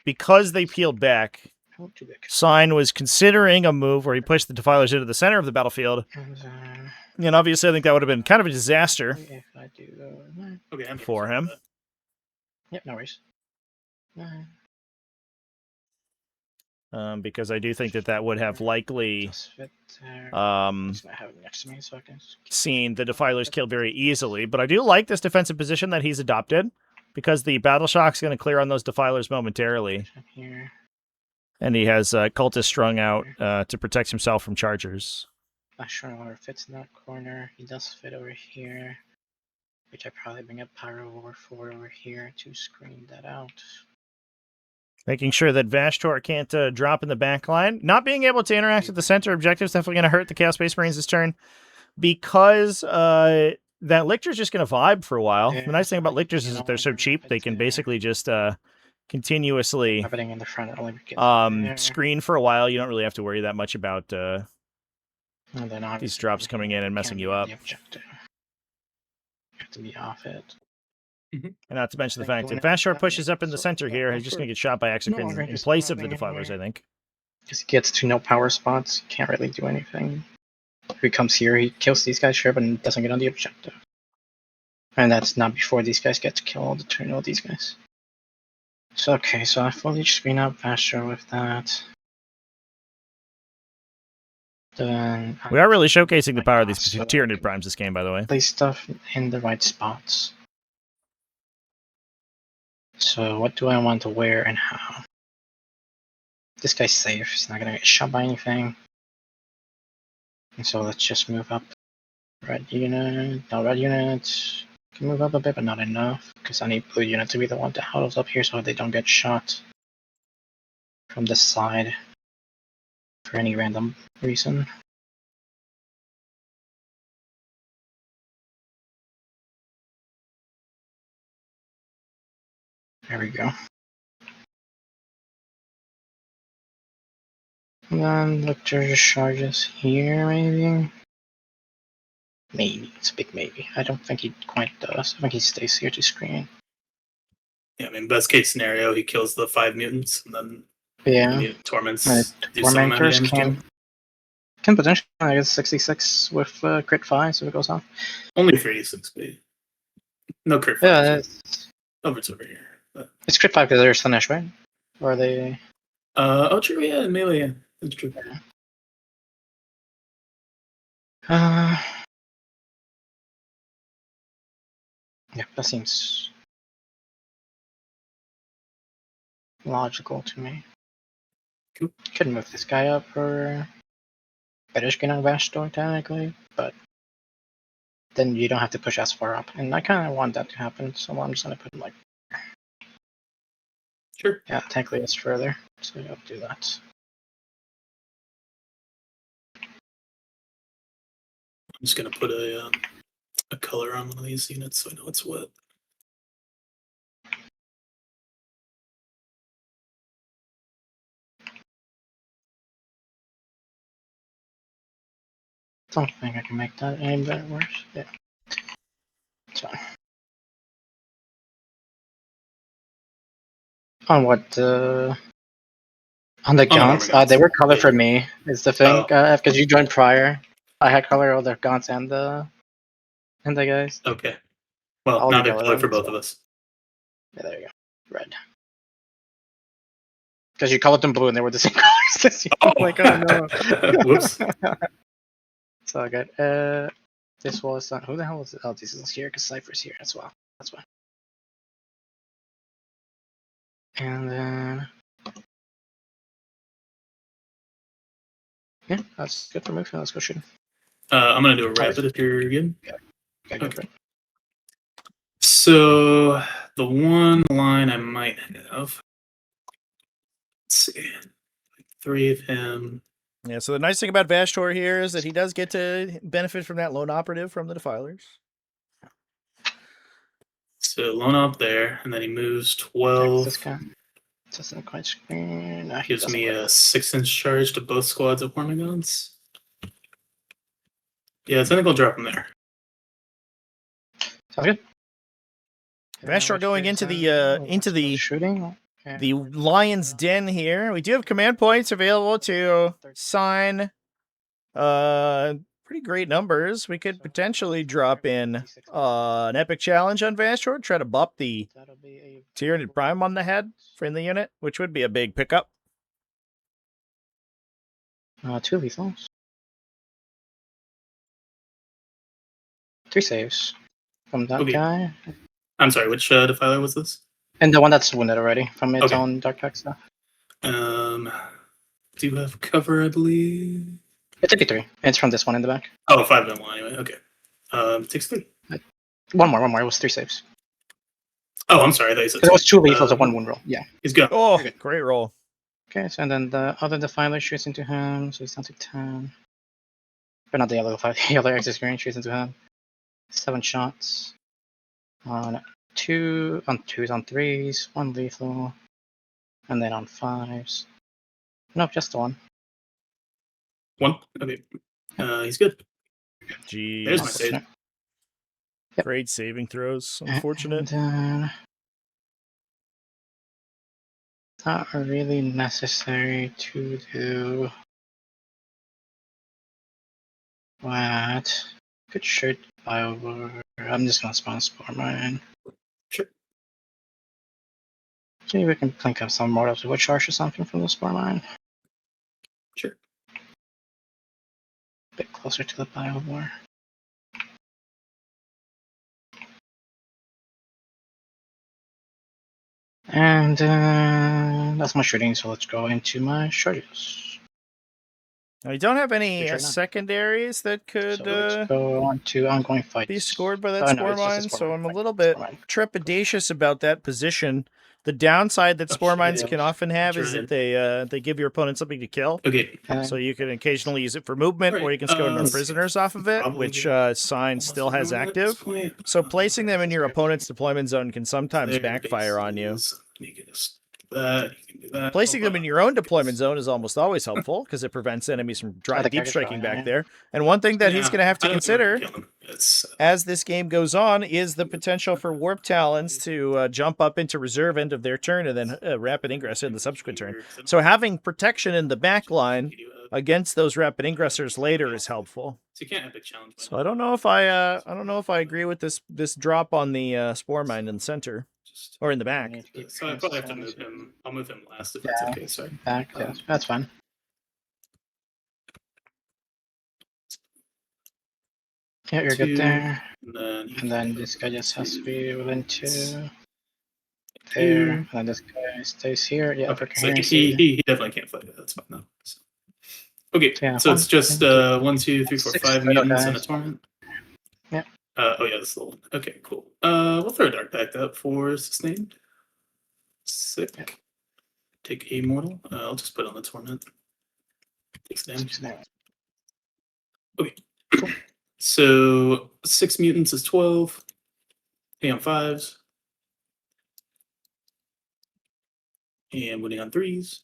Because they peeled back, Sign was considering a move where he pushed the Defilers into the center of the battlefield. And obviously, I think that would have been kind of a disaster for him. Yep, no worries. Because I do think that would have likely seen the Defilers killed very easily. But I do like this defensive position that he's adopted, because the Battle Shock's going to clear on those Defilers momentarily. And he has Cultist strung out to protect himself from Chargers. Not sure where it fits in that corner. He does fit over here, which I probably bring up Pyro over 4 over here to screen that out. Making sure that Vashtor can't drop in the back line. Not being able to interact with the center objective is definitely going to hurt the Chaos Space Marines this turn, because that Lictor's just going to vibe for a while. The nice thing about Lictors is that they're so cheap, they can basically just continuously in the front, screen for a while. You don't really have to worry that much about these drops coming in and messing you up. You have to be off it. And not to mention the fact that if Vashtor pushes up in the center here, he's just going to get shot by Exocrines in place of the Defilers, I think. Because he gets to no power spots, can't really do anything. If he comes here, he kills these guys, sure, but doesn't get on the objective. And that's not before these guys get to kill all these guys. So, okay, so I fully screen out Vashtor with that. Then we are really showcasing the power of these Tyranid primes this game, by the way. Place stuff in the right spots. So what do I want to wear and how? This guy's safe. He's not gonna get shot by anything. And so let's just move up. Red unit. No, red unit can move up a bit, but not enough, because I need blue unit to be the one that huddles up here so they don't get shot from the side for any random reason. There we go. And then Lictor just charges here, maybe? Maybe. It's a big maybe. I don't think he quite does. I think he stays here to screen. Yeah, I mean, best case scenario, he kills the 5 mutants, and then Torments. Tormentors can potentially, I guess, 66 with crit 5, so it goes off. Only for 86, but no crit 5. Yeah, it's over here. But... It's crit 5 because they're Slanesh, right? Or are they... oh, true, yeah, melee, yeah. That's true. Yeah, that seems logical to me. Cool. Could move this guy up for Bereshkin on Vashtor, technically, but then you don't have to push as far up. And I kind of want that to happen, so I'm just going to put him like... Sure. Yeah, technically it's further, so I'll do that. I'm just going to put a color on one of these units so I know it's what. Don't think I can make that any better worse. Yeah. It's fine. On what on the gaunts? warmer They were colored Yeah. for me, is the thing. Oh. Because you joined prior. I had color all the gaunts and the guys. Okay. Well, I'll now they're recolor colored them, for both so- of us. Yeah, there you go. Red. Because you colored them blue and they were the same colors as you. Oh, Like, oh no. Whoops. It's all good. This was who the hell was it? Oh, this is here because Cypher's here as well. That's why. And then yeah, that's good for moving. Let's go shoot him. I'm gonna do a rapid if you're good. Okay, go for it. So the one line I might have. Let's see. 3 of him. Yeah, so the nice thing about Vashtor here is that he does get to benefit from that lone operative from the Defilers. So lone up there, and then he moves Okay, 12. this guy doesn't quite screen. No, he Gives doesn't me quite. a 6-inch charge to both squads of Hormigons. Yeah, so I think I'll drop him there. Sounds good. Vashtor going into the shooting. the Lion's Den here. We do have command points available to sign pretty great numbers. We could potentially drop in an epic challenge on Vashtor, try to bop the Tyranid Prime on the head for the unit, which would be a big pickup. 2 lethals. 3 saves from that Okay. guy. I'm sorry, which Defiler was this? And the one that's wounded already from its Okay. own Dark Pack stuff. Do have cover, I believe. It took you 3. It's from this one in the back. Oh, 5 of them anyway. Okay. Takes 3. One more. It was 3 saves. Oh, I'm sorry. I thought you said It was 2 lethals two. and 1 wound roll. Yeah. He's good. Oh, Okay. great roll. Okay, so and then the other Defiler shoots into him, so he's down to 10. Or not the other Defiler, the other exit screen shoots into him. 7 shots. On 2s, on 3s, 1 lethal. And then on 5s. Nope, just the 1. 1. Okay. He's good. Jeez. There's my save. Unfortunate. Yep. Great saving throws. Unfortunate. And then, not really necessary to do what. Could shoot by over. I'm just gonna spawn Spore Mine. Sure. Maybe we can think of some mortals with charge or something from the Spore Mine. Sure. A bit closer to the Biowar. And that's my shooting, so let's go into my charges. Now, we don't have any Which are not. secondaries that could So let's go on to ongoing fights. be scored by that No, Spore it's just a Mine, Spore so Mine I'm a fight. little bit Spore Mine. trepidatious about that position. The downside that Spore Mines yeah. can often have is that they give your opponent something to kill. Okay. So you can occasionally use it for movement, or you can scare more let's see. prisoners off of it, Probably which get Sign almost still has everyone at this active. point. So placing them in your opponent's deployment zone can sometimes There backfire on you. bases. You can just do that. You can do that. Placing them in your own deployment zone is almost always helpful because it prevents enemies from I think I deep could striking try, back yeah. there. And one thing that he's Yeah, going to have to I don't think consider we can kill him. It's, as this game goes on is the potential for Warp Talons to jump up into reserve end of their turn and then rapid ingress in the subsequent turn. So having protection in the back line against those rapid ingressors later is helpful. So you can't epic challenge. So I don't know if I agree with this drop on the Spore Mine in the center or in the back. So I probably have to move him. I'll move him last if that's okay. Sorry. Back, yeah, that's fine. Yeah, you're 2, good there. And And then this guy just has to be within 2. There. And then this guy stays here. Yeah, Okay, for so coherency. he definitely can't fight it. That's fine though. So. Okay, Yeah, so it's just 1, 2, 3, 4, 6 5 total mutants and a guys. torment. Yeah. Oh yeah, that's the one. Okay, cool. We'll throw a dark pact up for sustained. Sick. Yeah. Take a mortal. I'll just put on the torment. Takes damage. Okay. So 6 mutants is 12. Pay on 5s. And winning on 3s.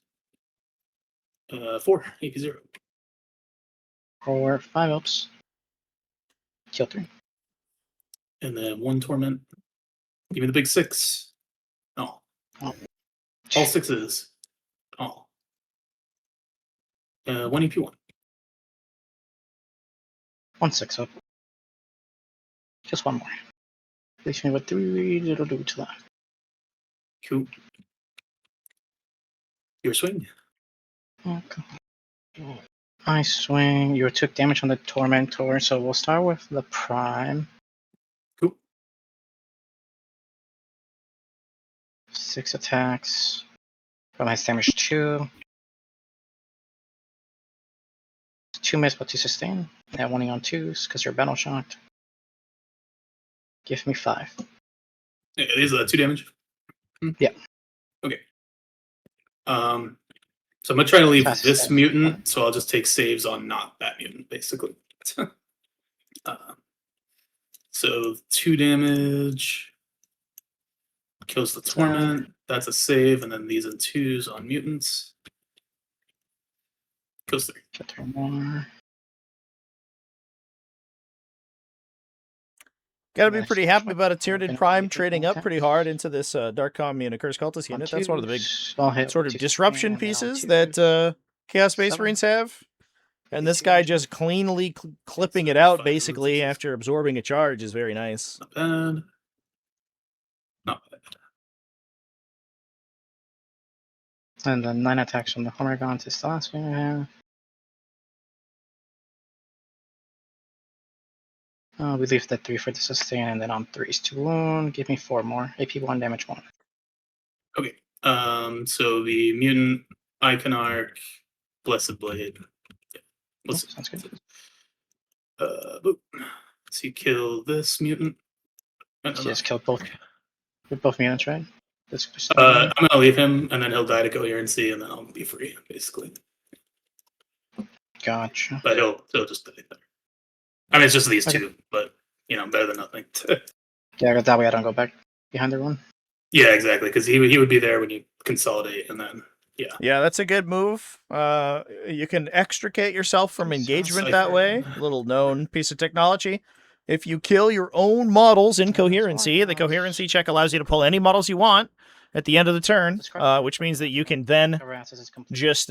4, AP 0. Or 5 ups. Kill 3. And then 1 torment. Give me the big 6. Oh. Oh. All 6s. Oh. 1 EP1. 1 6 up. Just 1 more. Leaves me with 3. It'll do to that. Cool. Your swing. Okay. I swing. You took damage on the Tormentor, so we'll start with the Prime. Cool. 6 attacks. From my damage 2. 2 miss, but 2 sustain. And 1 on 2s because you're battle shocked. Give me 5. Yeah, these are 2 damage. Yeah. Okay. So I'm gonna try to leave Fast this save. mutant, so I'll just take saves on not that mutant, basically. So 2 damage. Kills the torment. That's a save, and then these are 2s on mutants. Kills 3. Kill 3 more. Got to be Nice. pretty happy about a Tyranid Open Prime up trading the up pretty hard into this Dark Commune Curse Cultist unit. That's one of the big sort of disruption pieces that Chaos Space Marines have. And this guy just cleanly clipping it out, basically, after absorbing a charge is very nice. Not bad. Not bad. And then 9 attacks from the Homergaunt is the last thing I have. We leave the 3 for the sustain, and then on 3s to wound. Give me 4 more. AP1, damage 1. Okay. So the mutant Iconarch, Blessed Blade. Yeah. Sounds good. Boop. So you kill this mutant. You just killed both mutants, right? I'm gonna leave him, and then he'll die to coherency, and then I'll be free, basically. Gotcha. But he'll just die there. I mean, it's just these 2, but better than nothing. Yeah, that way I don't go back behind everyone. Yeah, exactly, because he would be there when you consolidate, and then yeah, that's a good move. You can extricate yourself from engagement that way. Little known piece of technology. If you kill your own models in coherency, the coherency check allows you to pull any models you want at the end of the turn, which means that you can then just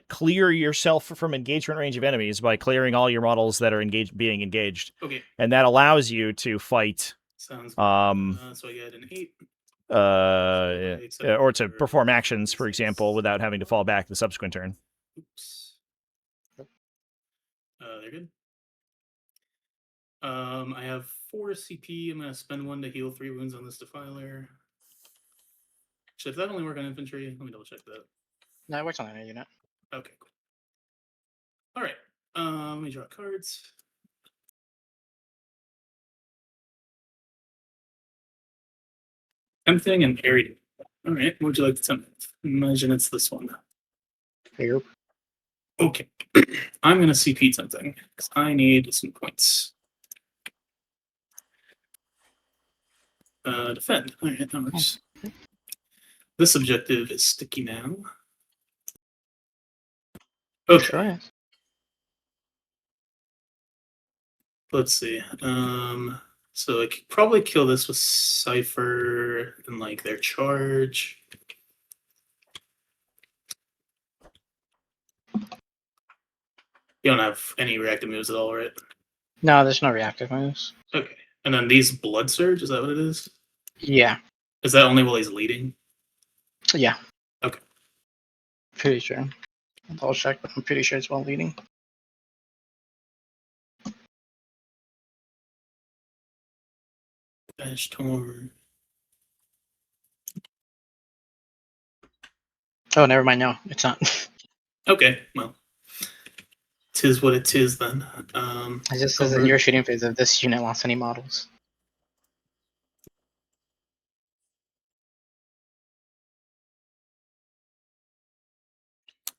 clear yourself from engagement range of enemies by clearing all your models that are being engaged. Okay. And that allows you to fight. Sounds good. So I get an 8. Or to perform actions, for example, without having to fall back the subsequent turn. Oops. They're good. I have 4 CP. I'm gonna spend 1 to heal 3 wounds on this Defiler. Should that only work on infantry? Let me double check that. No, it works on any unit. Okay, cool. All right. Let me draw cards. Tempting and Airy. All right. What would you like to tempt? Imagine it's this one. Here. Okay. I'm gonna CP something because I need some points. Defend. All right, that works. This objective is sticky now. Okay. Sure. Let's see. So I could probably kill this with Cypher and like their charge. You don't have any reactive moves at all, right? No, there's no reactive moves. Okay. And then these Blood Surge, is that what it is? Yeah. Is that only while he's leading? Yeah. Okay. Pretty sure. I'll check, but I'm pretty sure it's while leading. Dash Torn. Oh, never mind. No, it's not. Okay, well. Tis what it is then. It just says in your shooting phase if this unit lost any models.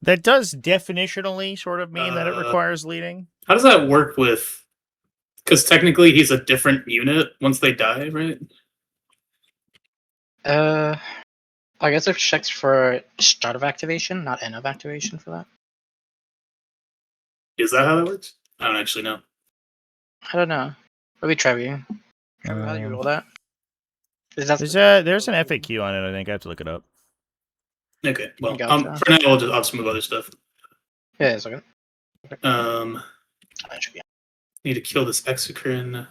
That does definitionally sort of mean that it requires leading. How does that work with... Because technically he's a different unit once they die, right? I guess it checks for start of activation, not end of activation for that. Is that how that works? I don't actually know. I don't know. Maybe Trevi. Trevi, how do you roll that? There's an FAQ on it. I think I have to look it up. Okay, well, Gotcha. for now I'll just move other stuff. Yeah, it's okay. That should be Need to kill this Exocrine.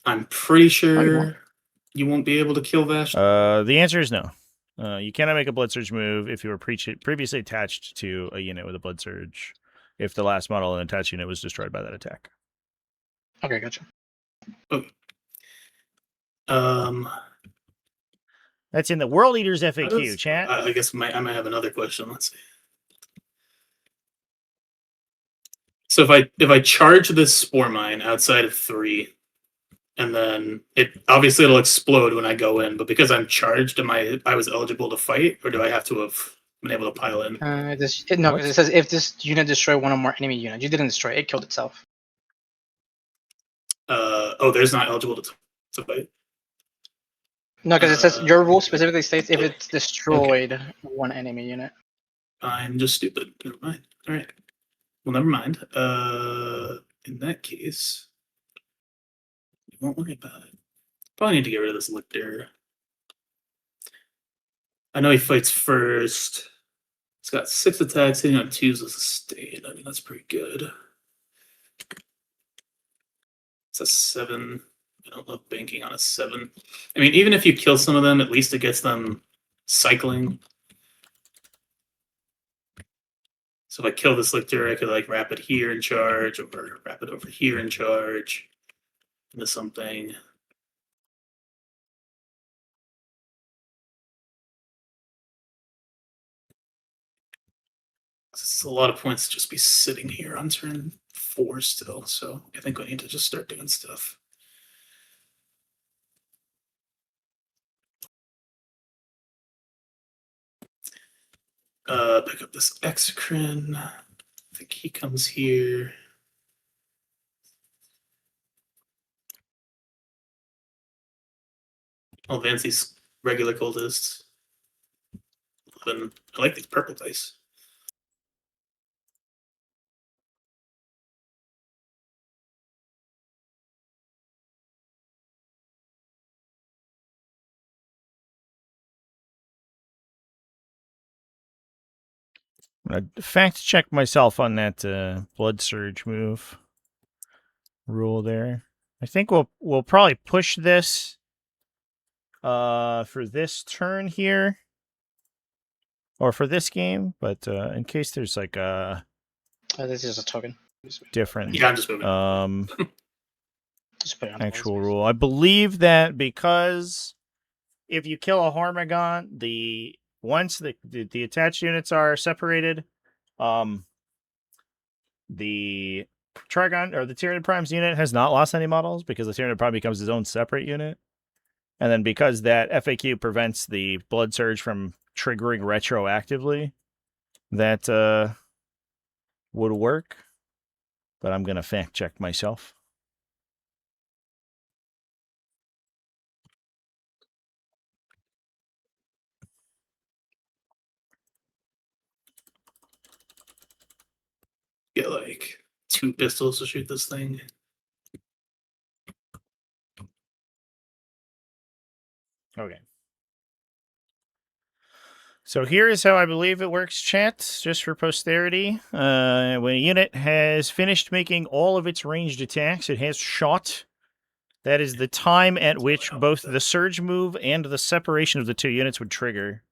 I'm pretty sure you won't be able to kill Vash. The answer is no. You cannot make a Blood Surge move if you were previously attached to a unit with a Blood Surge, if the last model in an attached unit was destroyed by that attack. Okay, gotcha. Okay. That's in the World Eaters FAQ, chat. I guess I might have another question. Let's see. So if I charge this Spore Mine outside of 3, and then it'll explode when I go in, but because I'm charged, I was eligible to fight, or do I have to have been able to pile in? No, because it says if this unit destroy one or more enemy units. You didn't destroy it; it killed itself. There's not eligible to fight. No, because it says your rule specifically states if it's destroyed one enemy unit. I'm just stupid. Never mind. All right. Well, never mind. In that case, we won't worry about it. Probably need to get rid of this Lictor. I know he fights first. He's got 6 attacks, hitting on 2s with a sustain. I mean, that's pretty good. It's a 7. I don't love banking on a 7. I mean, even if you kill some of them, at least it gets them cycling. So if I kill this Lictor, I could like wrap it here in charge, or wrap it over here in charge into something. It's a lot of points to just be sitting here on turn 4 still, so I think we need to just start doing stuff. Pick up this Exocrine. I think he comes here. I'll advance these regular cultists. I like these purple dice. I'm gonna fact check myself on that Blood Surge move rule there. I think we'll probably push this for this turn here, or for this game, but in case there's like a this is a token. different Yeah, I'm just moving. Just put it on actual rule. I believe that because if you kill a Harmagon, once the attached units are separated, the Trigon or the Tyranid Primes unit has not lost any models because the Tyranid Prime becomes his own separate unit. And then because that FAQ prevents the Blood Surge from triggering retroactively, that would work. But I'm going to fact check myself. Get like 2 pistols to shoot this thing. Okay. So here is how I believe it works, chat, just for posterity. When a unit has finished making all of its ranged attacks, it has shot. That is the time at which both the surge move and the separation of the 2 units would trigger.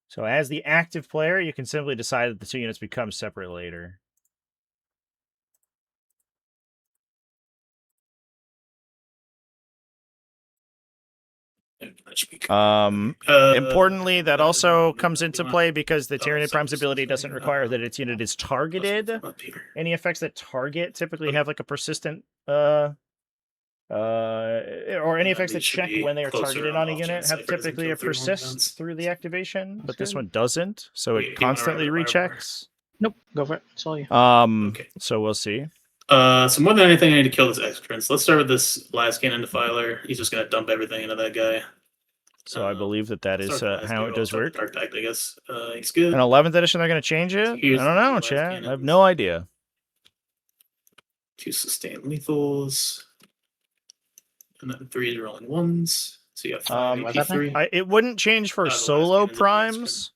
So as the active player, you can simply decide that the 2 units become separate later. Importantly, that also comes into play because the Tyranid Prime's ability doesn't require that its unit is targeted. Any effects that target typically have like a persistent, or any effects that check when they are targeted on a unit have typically a persist through the activation, but this one doesn't, so it constantly rechecks. Nope, go for it. It's all you. Okay. So we'll see. So more than anything, I need to kill this Exocrine. So let's start with this last cannon defiler. He's just gonna dump everything into that guy. So I believe that is how it does work. Dark Pact, I guess. He's good. In 11th edition, they're going to change it? I don't know, chat. I have no idea. 2 sustained lethals. and then 3 is rolling 1s. So you have 5 what's AP3. It wouldn't change for the last solo cannon's at the last primes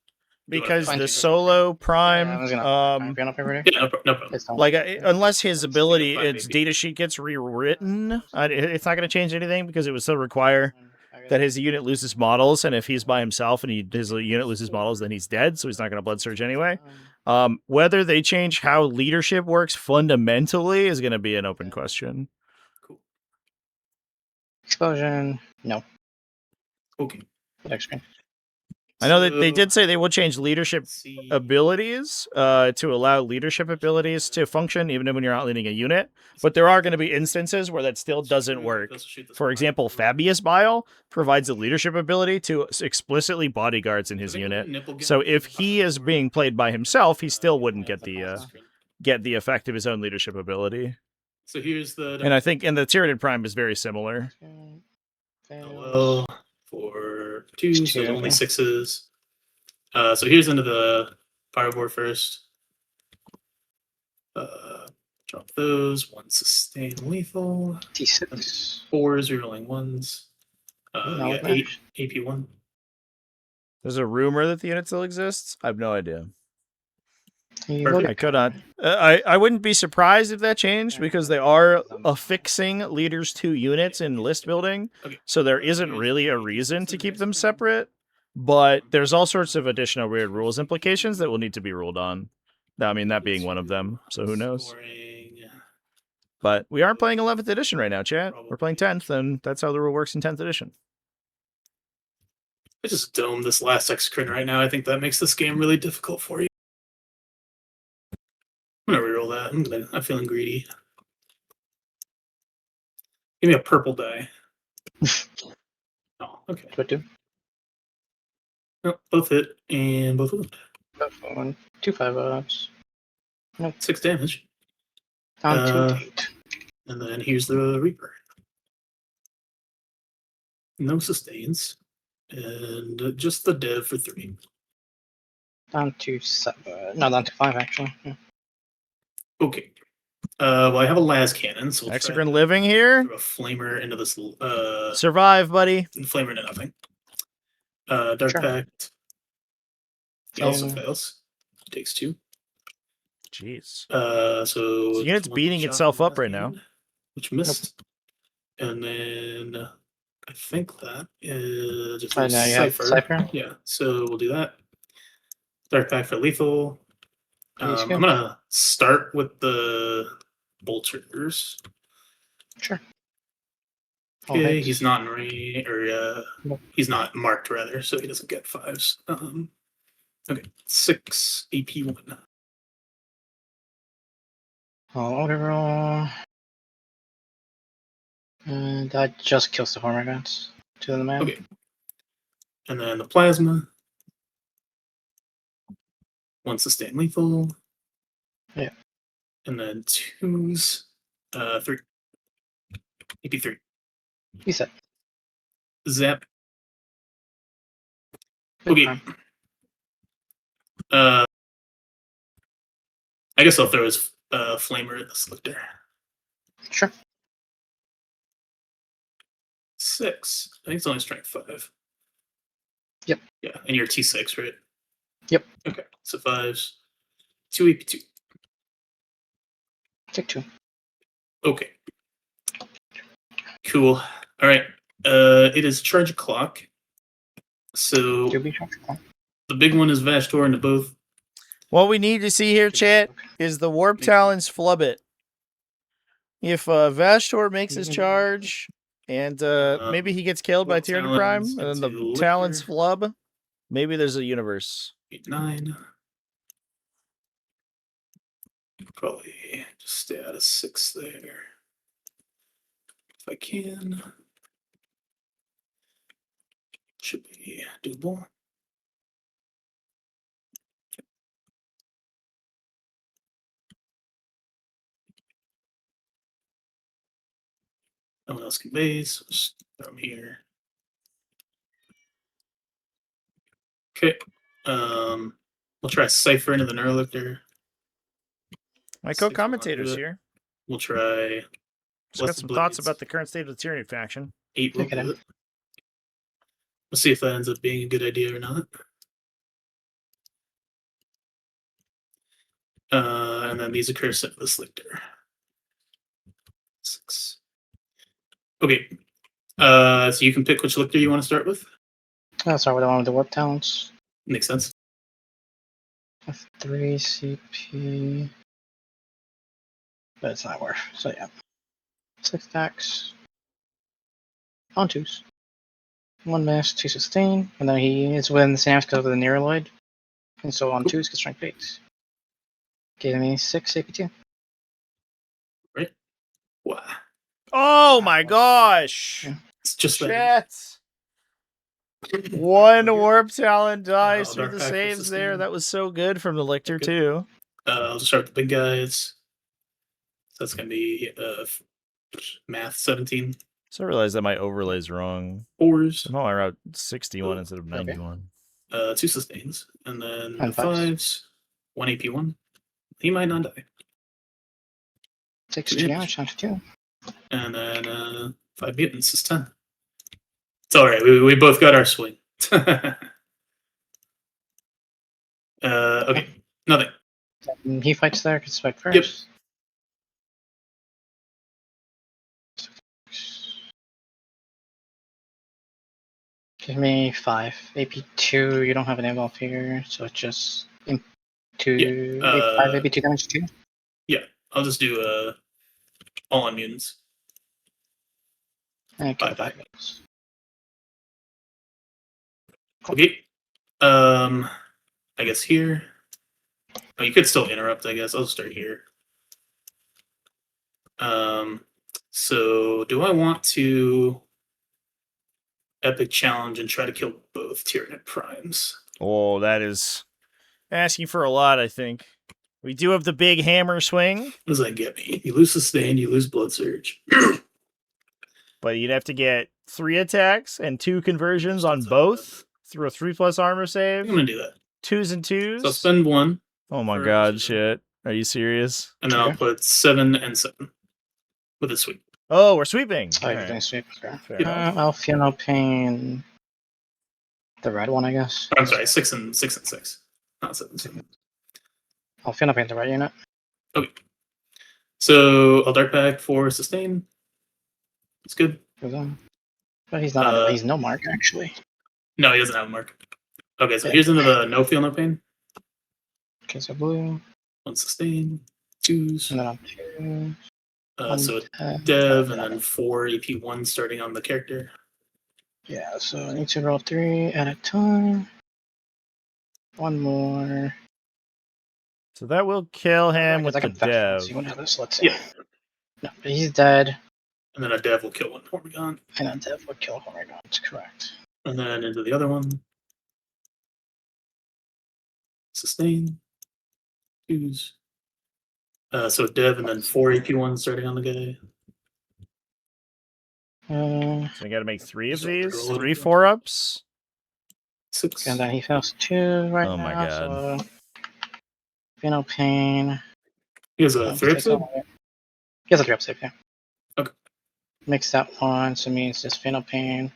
Do you wanna because find the it? solo Yeah, I prime, was gonna piano paper ready. Yeah, no problem. It's not- like unless his ability, five its AP. data sheet gets rewritten, it's not going to change anything because it would still require that his unit loses models, and if he's by himself and his unit loses models, then he's dead, so he's not going to blood surge anyway. Whether they change how leadership works fundamentally is going to be an open question. Cool. Explosion. No. Okay. Next screen. I know that they So, did say they will change leadership let's see. abilities to allow leadership abilities to function even when you're not leading a unit, but there are going to be instances where that still doesn't work. For example, Fabius Bile provides a leadership ability to explicitly bodyguards in his unit. So if he is being played by himself, he still wouldn't get the effect of his own leadership ability. So here's the. And I think in the Tyranid Prime is very similar. Well, for 2, so Two. only 6s. So here's into the fireboard first. Drop those. 1 sustain lethal. T6. 4s, rerolling 1s. No, You got it 8 AP1. There's a rumor that the unit still exists. I have no idea. Perfect. I could not. I wouldn't be surprised if that changed because they are affixing leaders to units in list building, Okay. so there isn't really a reason to keep them separate. But there's all sorts of additional weird rules implications that will need to be ruled on. I mean, that being one of them. So who knows? Scoring. But we are playing 11th edition right now, chat. We're playing 10th, and that's how the rule works in 10th edition. I just dome this last X-Crit right now. I think that makes this game really difficult for you. I'm gonna reroll that. I'm feeling greedy. Give me a purple die. Oh, okay. What do? No, both hit and both wound. 2 5-ups. 6 damage. Down 2 8. And then here's the Reaper. No sustains. And just the dev for 3. Down to 7. No, down to 5 actually. Yeah. Okay. Well, I have a las cannon, so we'll try Hexagon living here. throw a flamer into this. Survive, buddy. Flamer into nothing. Dark Sure. Pact. He also Same. fails. Takes 2. Jeez. So The unit's one beating shot itself from up the right last now. hand, which missed. And then I think that is just Oh, no, you have Cypher? Yeah, so we'll do that. Dark Pact for lethal. Please I'm go. gonna start with the bolters. Sure. Okay, hits. he's not in range, or Nope. he's not marked rather, so he doesn't get 5s. Okay, 6 AP1. I'll auto roll. And that just kills the Horror Guns. 2 of the man. Okay, and then the plasma. 1 sustain lethal. Yeah. And then 2s. 3. AP3. He said. Zap. Good Okay. time. I guess I'll throw his flamer at the Slictor. Sure. 6. I think it's only strength 5. Yep. Yeah, and you're T6, right? Yep. Okay, so 5s. 2 AP2. Take 2. Okay. Cool. All right. It is charge clock. So Do be charged. the big one is Vashtor into both. What we need to see here, chat, is the Warp Talons flub it. If Vashtor makes his charge, and maybe he gets killed by Warp Tyranid Prime, Talons and then the into Lictor. Talons flub, maybe there's a universe. 8, 9. Probably just stay out of 6 there. If I can. Should be doable. No one else can base. So just throw them here. Okay. We'll try Cypher into the Neurolictor. My See if we'll co-commentator's do it. here. We'll try Just got some thoughts about the current state of the Tyranid faction. 8 will Take it do in. it. Let's see if that ends up being a good idea or not. And then these occur set with Lictor. 6. Okay. So you can pick which Lictor you want to start with. I'll start with the one with the warp talents. Makes sense. 3 CP. But it's not worth. So yeah. 6 attacks. On 2s. 1 miss, 2 sustain. And then he is within the same because of the Neuraloid. And so on 2s gets strength 8. Giving me 6 AP2. Right? Wow. Oh my gosh! Yeah. It's just that. Chat. One warp talent dies Oh, through Dark the Pact for saves there. sustain. That was so good from the Lictor Good. too. I'll just start with the big guys. So that's going to be math 17. So I realized that my overlay's wrong. 4s. Somehow I wrote 61 instead of Okay. 91. 2 sustains. And then And 5s. 1 AP1. He might not die. 6 damage times 2. And then 5 mutants is 10. It's alright. We both got our swing. Okay. Nothing. He fights there, gets spike first. Yep. Give me 5. AP2, you don't have an involve here, so it's just into 5 AP2 damage 2. I'll just do all on mutants. And kill the 5 5 guys. Okay. I guess here. Oh, you could still interrupt, I guess. I'll start here. So do I want to epic challenge and try to kill both Tyranid primes? Oh, that is asking for a lot, I think. We do have the big hammer swing, What does that get me? You lose sustain, you lose blood surge. but you'd have to get 3 attacks and 2 conversions on both through a 3+ armor I'm save. gonna do that. 2s and 2s. So I'll spend 1. Oh my for god, each of shit. Are you serious? And then I'll put 7 and 7 with a sweep. Oh, we're sweeping. Oh, you're Alright. doing sweep. Okay. Fair enough. I'll feel no pain. The red one, I guess. I'm sorry, 6 and 6. Not 7. 7. I'll feel no pain the red unit. Okay. So I'll Dark Pact for sustain. It's good. Goes on. But he's not he's no mark, actually. No, he doesn't have a mark. Okay, so Yeah. here's into the no feel, no pain. Okay, so blue. 1 sustain. 2s. And then on 2. So dev, and then 4 AP1 starting on the character. Yeah, so I need to roll 3 at a time. 1 more. So that will kill him with I the can fetch dev. So you wouldn't have this. Let's see. Yeah. No, but he's dead. And then a dev will kill 1 Hormigon. And a dev would kill Hormigon. That's correct. And then into the other one. Sustain. 2s. So dev, and then 4 AP1 starting on the guy. So you gotta make 3 of So roll these? it. 3 4-ups? 6. And then he fails 2 right now. Oh my god. So feel no pain. He has a 3 episode? He has a 3 up save, yeah. Okay. Makes that one, so it means just feel no pain.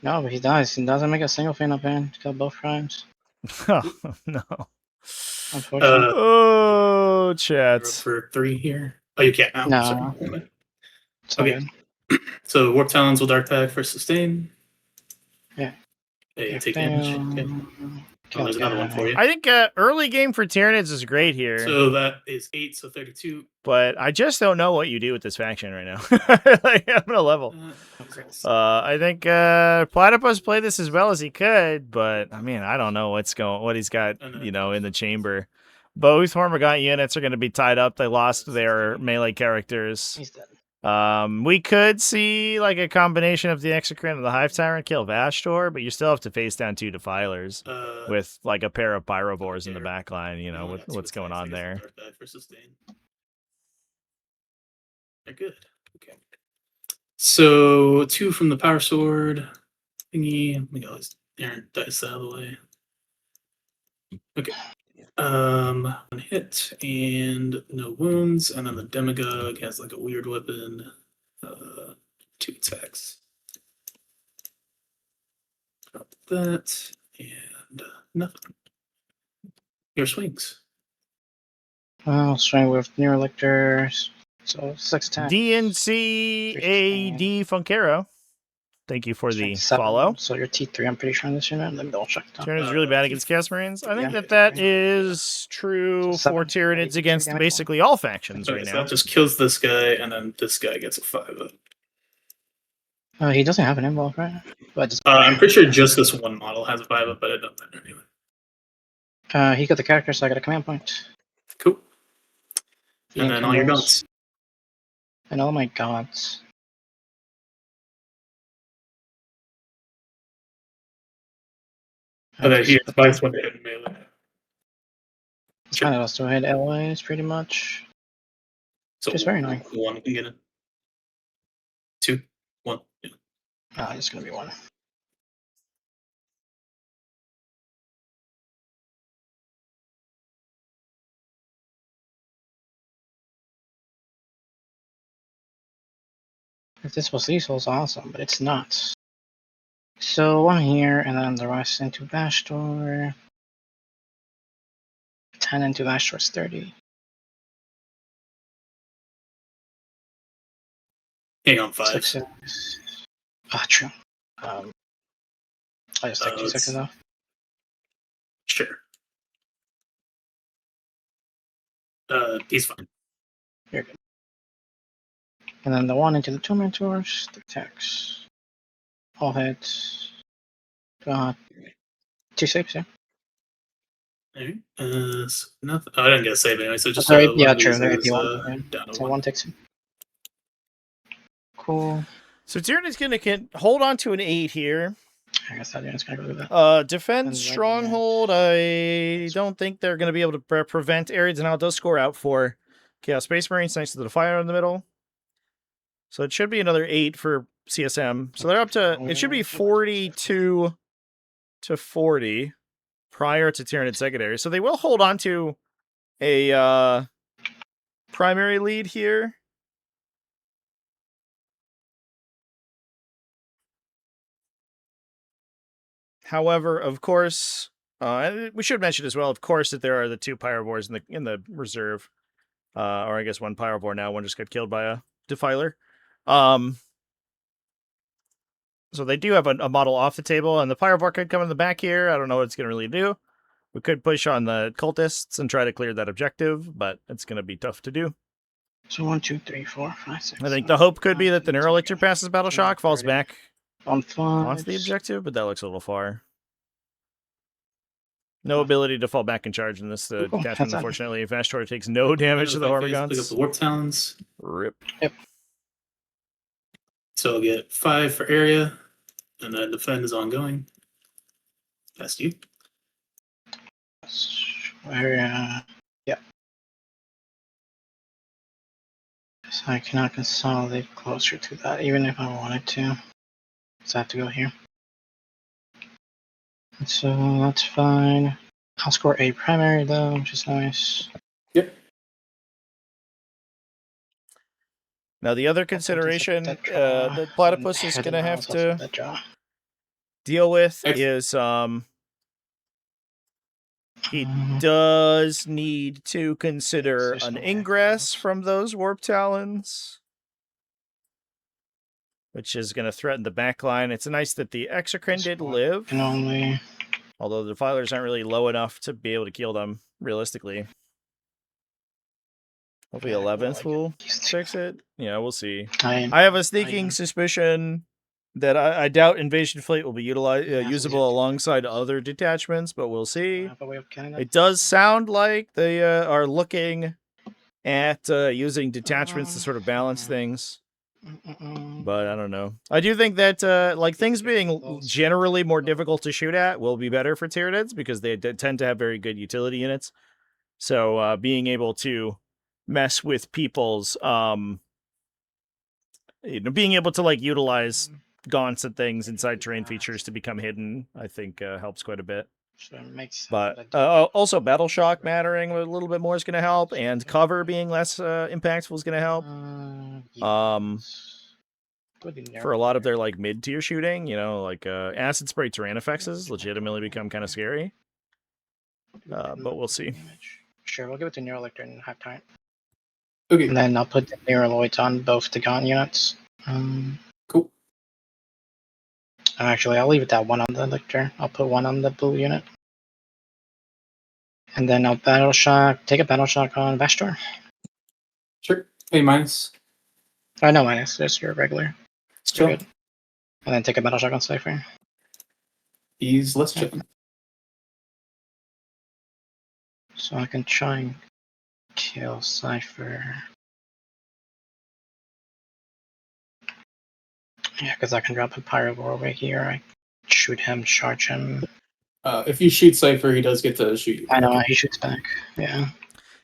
No, but he dies. He doesn't make a single feel no pain. Kill both primes. Oh, no. Unfortunately. Oh, You're chat. up for 3 here. Oh, you can't now. No. Sorry. It's all Okay. good. So Warp Talons will Dark Pact for sustain. Yeah. Hey, take damage. Okay. Oh, there's another one for you. I think early game for Tyranids is great here, So that is 8, so 32. but I just don't know what you do with this faction right now. Like, I'm gonna level. I think Platypus played this as well as he could, but I mean, I don't know what he's got, in the chamber. Both Hormigon units are going to be tied up. They lost their melee characters. He's dead. We could see like a combination of the Exocrine and the Hive Tyrant kill Vastor, but you still have to face down 2 Defilers with like a pair of Pyrovores in the back line, with what's going on there. For sustain. They're good. Okay. So 2 from the Power Sword thingy. Let me get all these errant dice out of the way. Okay. One hit and no wounds, and then the demagogue has like a weird weapon. 2 attacks. Drop that and nothing. Your swings. I'll swing with Neurolictors. So 6 attacks. DNC AD Funkero. Thank you for the follow. So your T3, I'm pretty sure in this unit. Let me double check that. Tyranid is really bad against Chaos Marines. I think Yeah, that T3. is true So for 7, Tyranids 8, against damage. basically all factions Okay, right so now. that just kills this guy, and then this guy gets a 5 up. He doesn't have an involve, right? But just, I'm pretty sure just this one model has a 5 up, but it doesn't matter anyway. he got the character, so I got a command point. Cool. He And then all your enkindles. gods. And all my gods. Okay, he has minus 1 to hit in melee. It's kind of also hit allies, pretty much. So It's very annoying. 1 can get it. 2, 1. Yeah. It's gonna be 1. If this was lethal, it's awesome, but it's not. So 1 here, and then the rest into Bastor. 10 into Bastor's 30. Hang on 5. 6. True. I just take 2 it's- seconds off. Sure. He's fine. You're good. And then the 1 into the 2 mentors, the attacks. All hits. 2 saves, yeah. Alright. So nothing. Oh, I didn't get a save anyway, so just Sorry, one yeah, of true. these There is, you one. down to So 1. 1 takes him. Cool. So Tyranid's going to hold on to an 8 here. I guess that unit's gonna go with that. Defense And Stronghold, I don't think they're going to be able to prevent Ariads, and now it does score out for Chaos Space Marines thanks to the fire in the middle. So it should be another 8 for CSM. So they're up to, it should be 42 to 40 prior to Tyranid secondary. So they will hold on to a primary lead here. However, of course, we should mention as well, of course, that there are the 2 Pyrobors in the reserve. Or I guess 1 Pyrobor now, one just got killed by a Defiler. So they do have a model off the table, and the Pyrobor could come in the back here. I don't know what it's going to really do. We could push on the cultists and try to clear that objective, but it's going to be tough to do. So 1, 2, 3, 4, 5, 6. I think the hope could be that the Neurolictor passes Battle Shock, falls back on 5. onto the objective, but that looks a little far. No ability to fall back and charge in this detachment, unfortunately. Vashtor takes no damage to the Hormigons. Pick up the Warp Talons. Rip. Yep. So I'll get 5 for area, and then defend is ongoing. Past you. Area. Yeah. So I cannot consolidate closer to that, even if I wanted to. So I have to go here. So that's fine. I'll score a primary though, which is nice. Yep. Now the other consideration that Platypus is going to have to deal with is he does need to consider an ingress from those Warp Talons, which is going to threaten the backline. It's nice that the Exocrine did live, although the Defilers aren't really low enough to be able to kill them, realistically. Hopefully 11th will fix it. Yeah, we'll see. I have a sneaking suspicion that I doubt Invasion Fleet will be usable alongside other detachments, but we'll see. It does sound like they are looking at using detachments to sort of balance things. But I don't know. I do think that like things being generally more difficult to shoot at will be better for Tyranids because they tend to have very good utility units. So being able to mess with people's being able to like utilize gaunts and things inside terrain features to become hidden, I think helps quite a bit. So it makes sense. But also Battle Shock mattering a little bit more is going to help, and cover being less impactful is going to help. For a lot of their like mid-tier shooting, you know, like Acid Spray Tyranifexes legitimately become kind of scary. But we'll see. Sure, we'll give it to Neurolictor and have time. Okay. And then I'll put the Neuraloids on both the Gaunt units. Cool. Actually, I'll leave it that one on the Lictor. I'll put one on the blue unit. And then I'll Battle Shock, take a Battle Shock on Vastor. Sure. A minus. Oh, no minus, just your regular. Still. Good. And then take a Battle Shock on Cypher. He's less chilling. So I can try and kill Cypher. Yeah, because I can drop a Pyrovore over here. I shoot him, charge him. If you shoot Cypher, he does get to shoot you. I know, he shoots back. Yeah.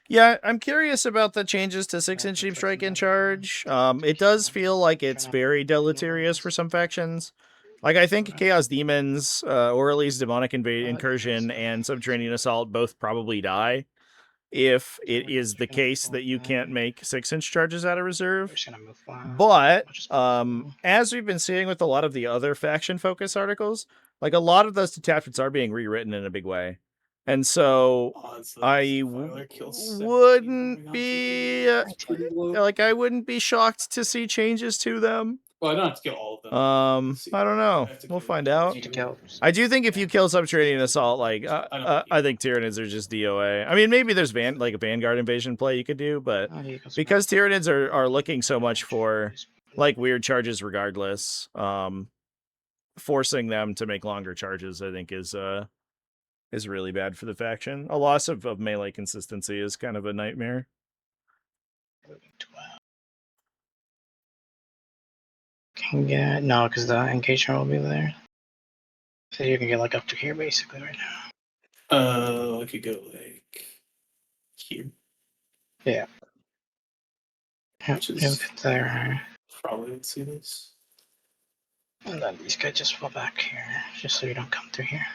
Yeah, I'm curious about the changes to 6-inch Deep Strike and Charge. It does feel like it's very deleterious for some factions. Like, I think Chaos Demons, or at least Demonic Incursion and Subterranean Assault both probably die if it is the case that you can't make 6-inch charges out of reserve. But, as we've been seeing with a lot of the other faction focus articles, like a lot of those detachments are being rewritten in a big way. And so I wouldn't be I wouldn't be shocked to see changes to them. Well, I don't have to kill all of them. I don't know. We'll find out. I do think if you kill Subterranean Assault, like I think Tyranids are just DOA. I mean, maybe there's a Vanguard invasion play you could do, but because Tyranids are looking so much for like weird charges regardless, forcing them to make longer charges, I think is really bad for the faction. A loss of melee consistency is kind of a nightmare. Can get no, because the engagement will be there. So you can get like up to here basically right now. I could go like here. Yeah. Which is there. Probably would see this. And then these guys just fall back here, just so you don't come through here.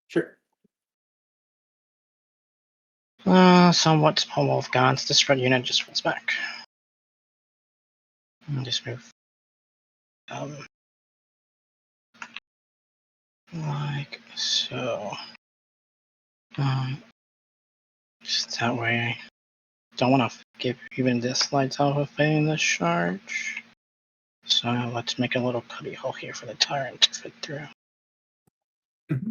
Sure. Somewhat small wolf guns. This red unit just falls back. And just move. Like so. Just that way. I don't want to give even this lights off of fading the charge. So let's make a little cubby hole here for the tyrant to fit through. Mm-hmm.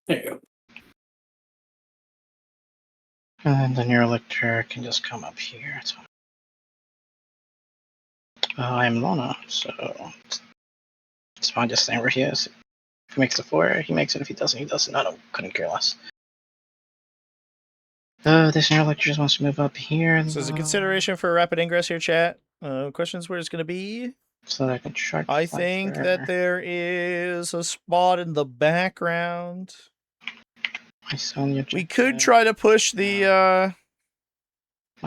There you go. And then the Neurolictor can just come up here. So, I'm Lona, so it's fine just staying where he is. If he makes a 4, he makes it. If he doesn't, he doesn't. I couldn't care less. This Neurolictor just wants to move up here. So as a consideration for rapid ingress here, chat. Questions where it's going to be? So that I can charge. I think that there is a spot in the background. We could try to push the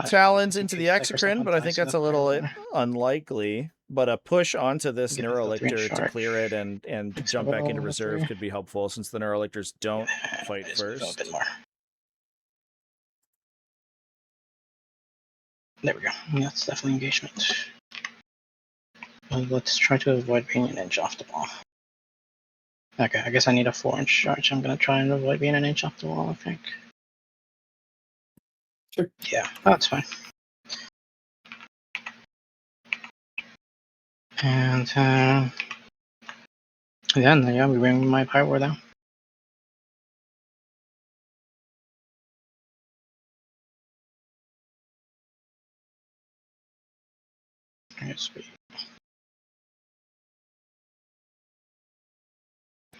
Talons into the Exocrine, but I think that's a little unlikely. But a push onto this Neurolictor to clear it and jump back into reserve could be helpful, since the Neurolictors don't fight first. There we go. That's definitely engagement. Let's try to avoid being an inch off the wall. Okay, I guess I need a 4-inch charge. I'm going to try and avoid being an inch off the wall, I think. Sure. Yeah, that's fine. And yeah, we bring my Pyro down. Yes,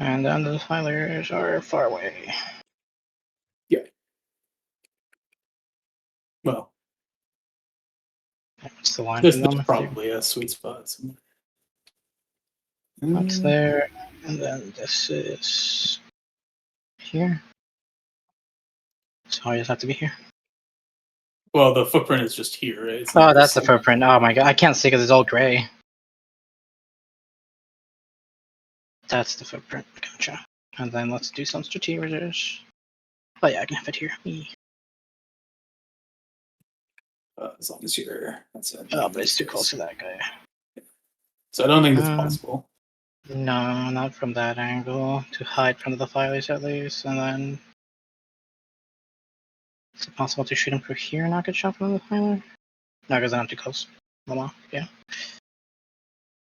and then the filers are far away. Yeah. Well, what's the line? There's probably a sweet spot somewhere. That's there, and then this is here. So I just have to be here. Well, the footprint is just here, right? It's Oh, not that's the this- footprint. Oh my god, I can't see because it's all gray. That's the footprint. Gotcha. And then let's do some strategic. Oh yeah, I can have it here. As long as you're. That's it. Oh, but it's too close to that guy. So I don't think it's possible. No, not from that angle. To hide from the defilers at least, and then is it possible to shoot him from here and not get shot from the defiler? No, because I'm too close. Yeah.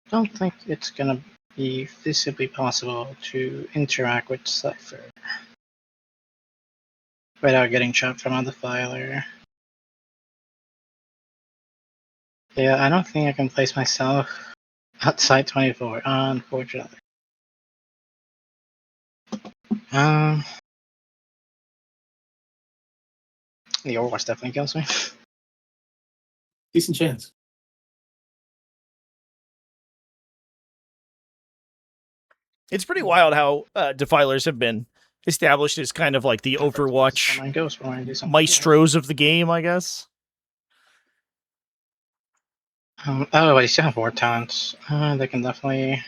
Don't think it's gonna be visibly possible to interact with Cypher without getting shot from a defiler. Yeah, I don't think I can place myself outside 24, unfortunately. The Overwatch definitely kills me. Decent chance. It's pretty wild how defilers have been established as kind of like the Overwatch maestros of the game, I guess. Oh, I still have war talents. They can definitely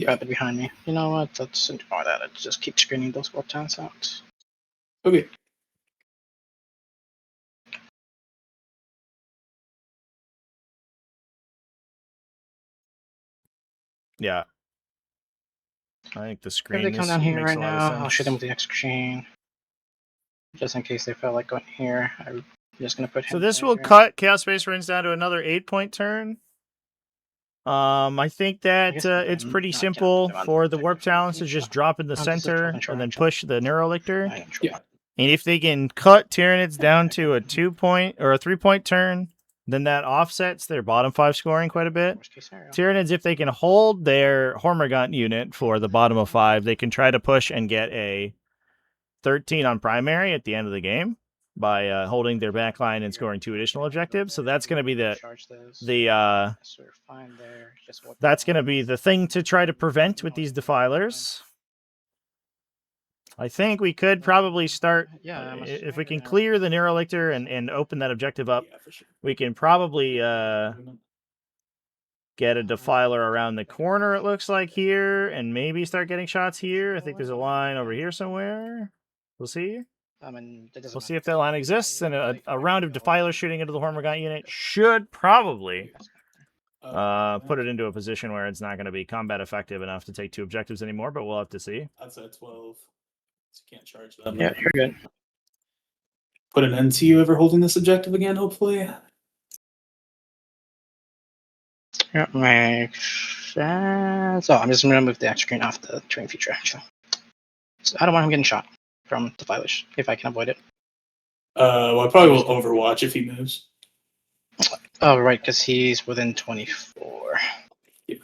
grab it behind me. You know what? Let's ignore that. Let's just keep screening those war talents out. Okay. Yeah. I think the If screen they come down here makes right a lot of now, sense. I'll shoot them with the extra chain. Just in case they felt like going here, I'm just gonna put him. So this there. will cut Chaos Space Marines down to another 8-point turn. I think that it's pretty simple for the warp talents to just drop in the center and then push the Neurolictor. Yeah. And if they can cut Tyranids down to a 2-point or a 3-point turn, then that offsets their bottom 5 scoring quite a bit. Tyranids, if they can hold their Hormigaunt unit for the bottom of 5, they can try to push and get a 13 on primary at the end of the game by holding their backline and scoring 2 additional objectives. So that's going to be that's going to be the thing to try to prevent with these defilers. I think we could probably start, if we can clear the Neurolictor and open that objective up, we can probably get a defiler around the corner, it looks like here, and maybe start getting shots here. I think there's a line over here somewhere. We'll see. We'll see if that line exists, and a round of defiler shooting into the Hormigaunt unit should probably put it into a position where it's not going to be combat effective enough to take 2 objectives anymore, but we'll have to see. Outside 12. So you can't charge them. Yeah, you're good. Put an end to you ever holding this objective again, hopefully. Yeah, makes sense. Oh, I'm just gonna move the extra screen off the terrain feature, actually. So I don't want him getting shot from the defilers, if I can avoid it. Well, I probably will Overwatch if he moves. Oh, right, because he's within 24. Yeah.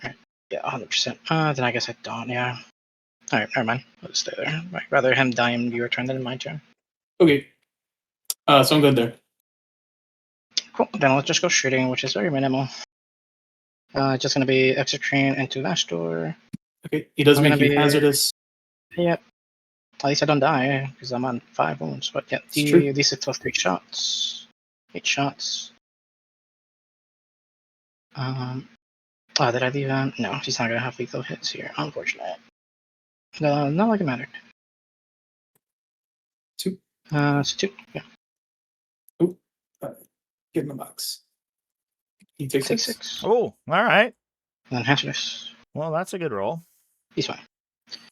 Right. Yeah, 100%. Then I guess I don't, yeah. Alright, never mind. I'll just stay there. I'd rather him die in your turn than in my turn. Okay. So I'm good there. Cool, then let's just go shooting, which is very minimal. Just gonna be extra train into last door. Okay, he does I'm make gonna you be- hazardous. Yep. At least I don't die, because I'm on 5 wounds. But yeah, It's true. these are plus 3 shots. 8 shots. Oh, did I leave him? No, he's not gonna have lethal hits here. Unfortunate. No, not like it mattered. 2. It's 2. Yeah. Get in the box. He takes Take 6. 6. Oh, all right. And then hazardous. Well, that's a good roll. He's fine.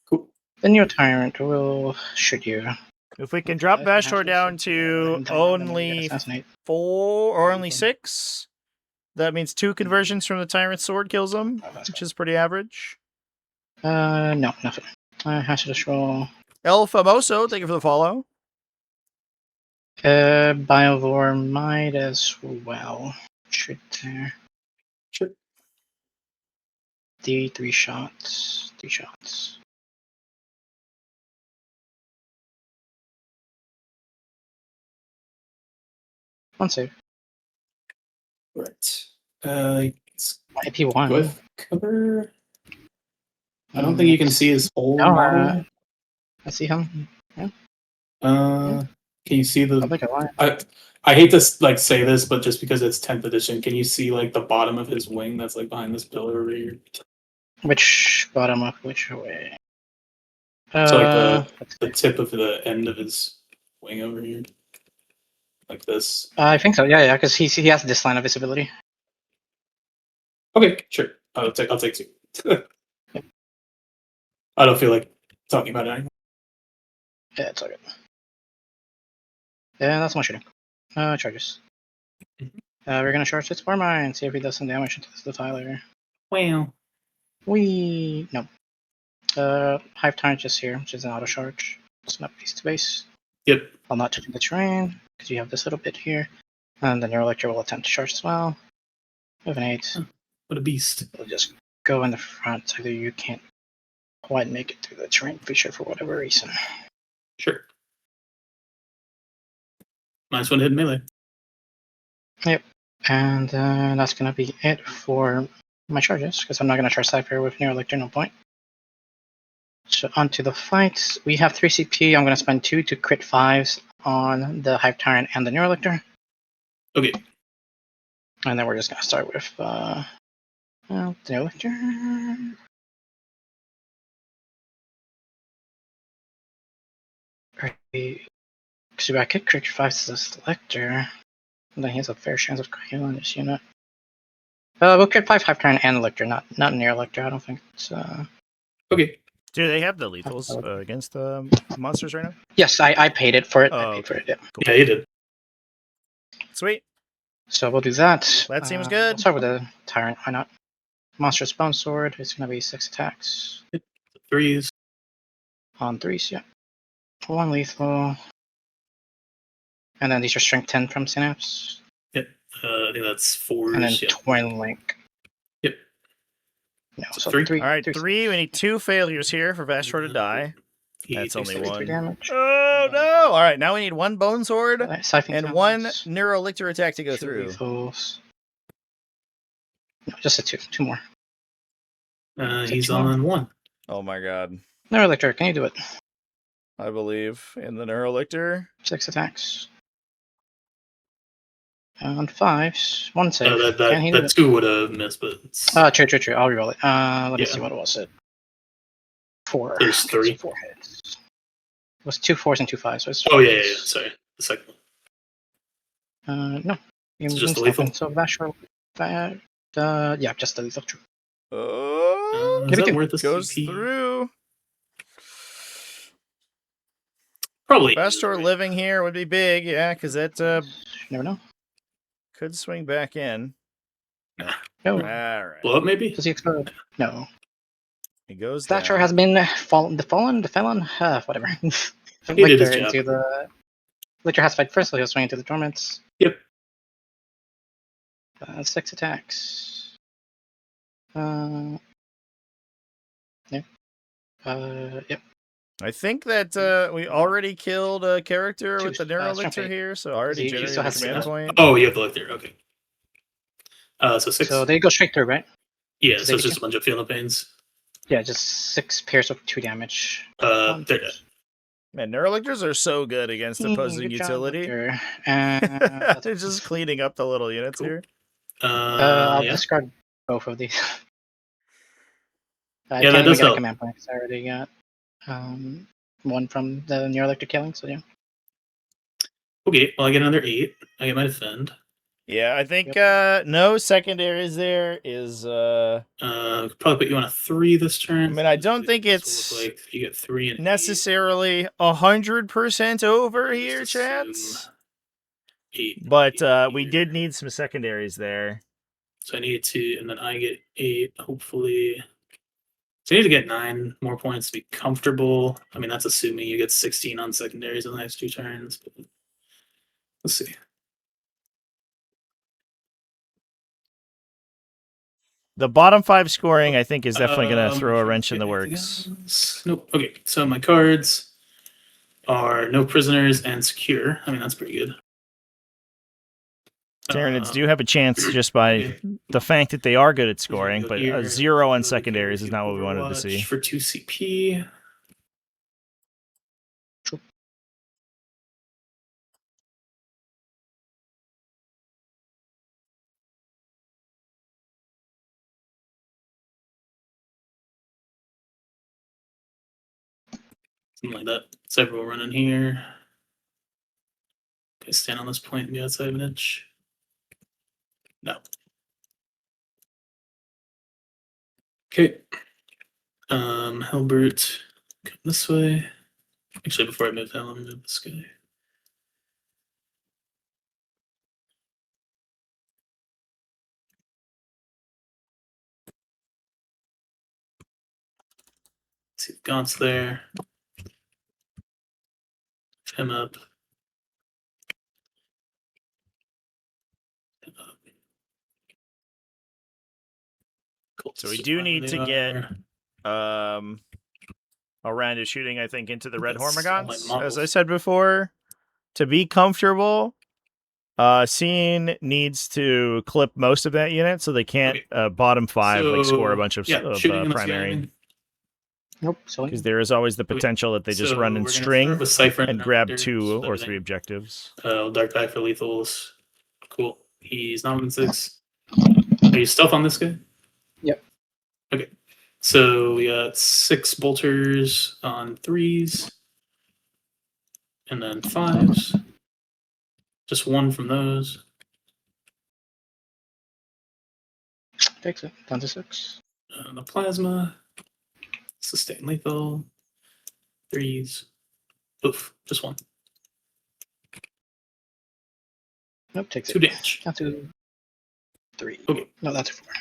Cool. Then your tyrant will shoot you. If we can drop Vashtor down to only 4 or only 6, that means 2 conversions from the Tyrant Sword kills him, which is pretty average. No, nothing. Hazardous roll. El Famoso, thank you for the follow. Biovore might as well. Shoot there. Sure. D3 shots. 3 shots. One save. Right. IP1. Go with cover. I don't think you can see his whole No, model. I see him. Yeah. Can you see I the? think I lied. I hate to like say this, but just because it's 10th edition, can you see like the bottom of his wing that's like behind this pillar over here? Which bottom up? Which way? So like Let's the see. tip of the end of his wing over here, like this. I think so. Yeah, because he has this line of visibility. Okay, sure. I'll take two. I don't feel like talking about it anymore. Yeah, it's all good. Yeah, that's my shooting. Charges. We're gonna charge this for mine and see if he does some damage into the Tyler. Wow. No. Hive Tyrant just here, which is an auto charge. It's not base to base. Yep. I'll not touch the terrain because you have this little bit here, and then your Electro will attempt to charge as well. We have an 8. What a beast. It'll just go in the front. Either you can't quite make it through the terrain feature for whatever reason. Sure. Nice one hit melee. Yep. And that's gonna be it for my charges, because I'm not gonna charge Cypher with Near Electro, no point. So onto the fights. We have 3 CP. I'm gonna spend 2 to crit 5s on the Hive Tyrant and the Near Elector. Okay. And then we're just gonna start with the Near Elector. Because if I could crit 5s to the Selector, then he has a fair chance of killing this unit. We'll crit 5 Hive Tyrant and Elector, not Near Elector. I don't think it's Okay. Do they have the lethals against the monsters right now? Yes, I paid it for it. Oh, I paid for it, yeah. Cool. Yeah, you did. Sweet. So we'll do that. That seems good. We'll start with the Tyrant, why not? Monstrous Bone Sword, it's going to be 6 attacks. 3s. On 3s, yeah. 1 lethal. And then these are Strength 10 from Synapse. Yep. I think that's 4s. And then Yeah. Twin Link. Yep. No, so 3. 3. All right, 3. We need 2 failures here for Vashtor to die. That's only 33 1. damage. Oh, no. All right, now we need 1 Bone Sword Siphon and 1 Talons, Neurolictor attack to go 2 through. lethals. No, just a 2. 2 more. He's 2 more. on 1. Oh, my God. Neurolictor, can you do it? I believe in the Neurolictor. 6 attacks. On 5s. 1 save. Can he do That it? 2 would have missed, but it's, True. I'll reroll it. Let me Yeah. see, what was it? 4. There's 3. So 4 hits. It was 2 4s and 2 5s. So it's Oh yeah. Sorry, the second one. No. It's just the lethal? So Vashtor. Yeah, just the lethal. True. Oh, Is Maybe that 2. worth the goes CP? through. Probably. Vashtor living here would be big, yeah, because that Never know. could swing back in. Nah. No. All right. Blow up maybe. Does he explode? No. He goes Thatcher down. has been the felon, whatever. He did his Lictor job. into the. Lictor has to fight first, so he'll swing into the torments. Yep. 6 attacks. Yep. Yep. I think that we already killed a character with the Strength Neurolictor 8. here, so already He generated still a has command to- point. Oh, you have the look there. Okay. So 6. So they go straight through, right? Yeah, so so they it's just get a bunch of field pains. Yeah, just 6 pairs of 2 damage. They're dead. Man, Neurolictors are so good against opposing Good job, utility. Lictor. They're just cleaning up the little units Cool. here. I'll Yeah. discard both of these. I Yeah, that can't even does get a help. command point because I already got one from the Near Electric killing, so yeah. Okay, well I get another 8. I get my defend. Yeah, I think no secondaries there is Could probably put you on a 3 this turn. I mean, I don't think This it's will look like you get 3 and 8. necessarily 100% over Just here, assume chats. 8. But 8 we here. did need some secondaries there. So I need 2, and then I get 8, hopefully. So I need to get 9 more points to be comfortable. I mean, that's assuming you get 16 on secondaries in the next 2 turns. But let's see. The bottom 5 scoring, I think, is definitely going to throw a trying to wrench in get the anything works. else. Nope. Okay, so my cards are no prisoners and secure. I mean, that's pretty good. Tyranids do have a chance just by the fact that they are good at scoring, but a 0 on secondaries is not what we wanted to see. For 2 CP. Something like that. Several running here. Okay, stand on this point and be outside of an inch. No. Okay. Hellbrute, come this way. Actually, before I move down, let me move this guy. See if Gaunt's there. Lift him up. Cool. So we do need to get a round of shooting, I think, into the red Hormigons. As I said before, to be comfortable, Scene needs to clip most of that unit so they can't bottom 5 like score a bunch of, primary. Nope. So Because there is always the potential that they just run in string and grab 2 or 3 objectives. Dark back for lethals. Cool. He's not within 6. Are you stealth on this guy? Yep. Okay. So we got 6 bolters on 3s. And then 5s. Just 1 from those. Takes it. Down to 6. The plasma. Sustain lethal. 3s. Oof. Just 1. Nope. Takes 2 it. damage. Down to 3. Okay. No, that's 4.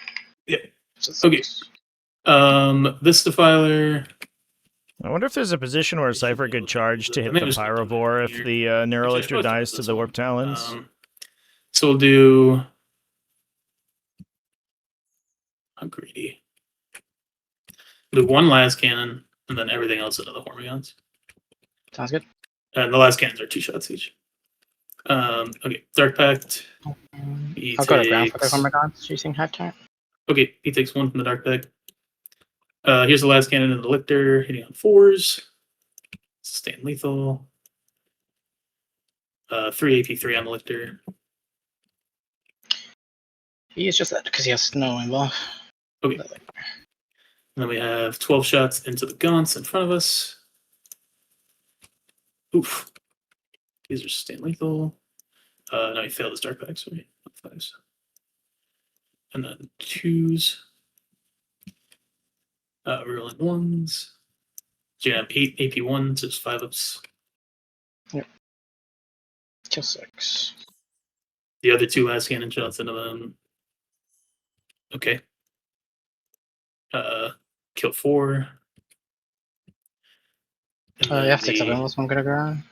Yeah. So Okay. This defiler. I wonder if there's a position where a Cypher could charge to hit the Pyrovore if the Neurolictor dies to the Warp Talons. So we'll do... I'm greedy. We'll do 1 las cannon, and then everything else into the Hormigons. Sounds good. And the las cannons are 2 shots each. Okay, Dark Pact. I'll go to ground for the Hormigons chasing half turn. Okay, he takes 1 from the Dark Pact. Here's the last cannon in the Lictor, hitting on 4s. Sustain lethal. 3 AP3 on the Lictor. He is just that because he has no involved. Okay. And then we have 12 shots into the Gaunts in front of us. Oof. These are sustain lethal. No, he failed his Dark Pact, sorry. 5s. And then 2s. Rolling 1s. So you have 8 AP1s, there's 5 ups. Yep. Kill 6. The other 2 last cannon shots into them. Okay. Kill 4. You have 6 of them. This one gonna go on.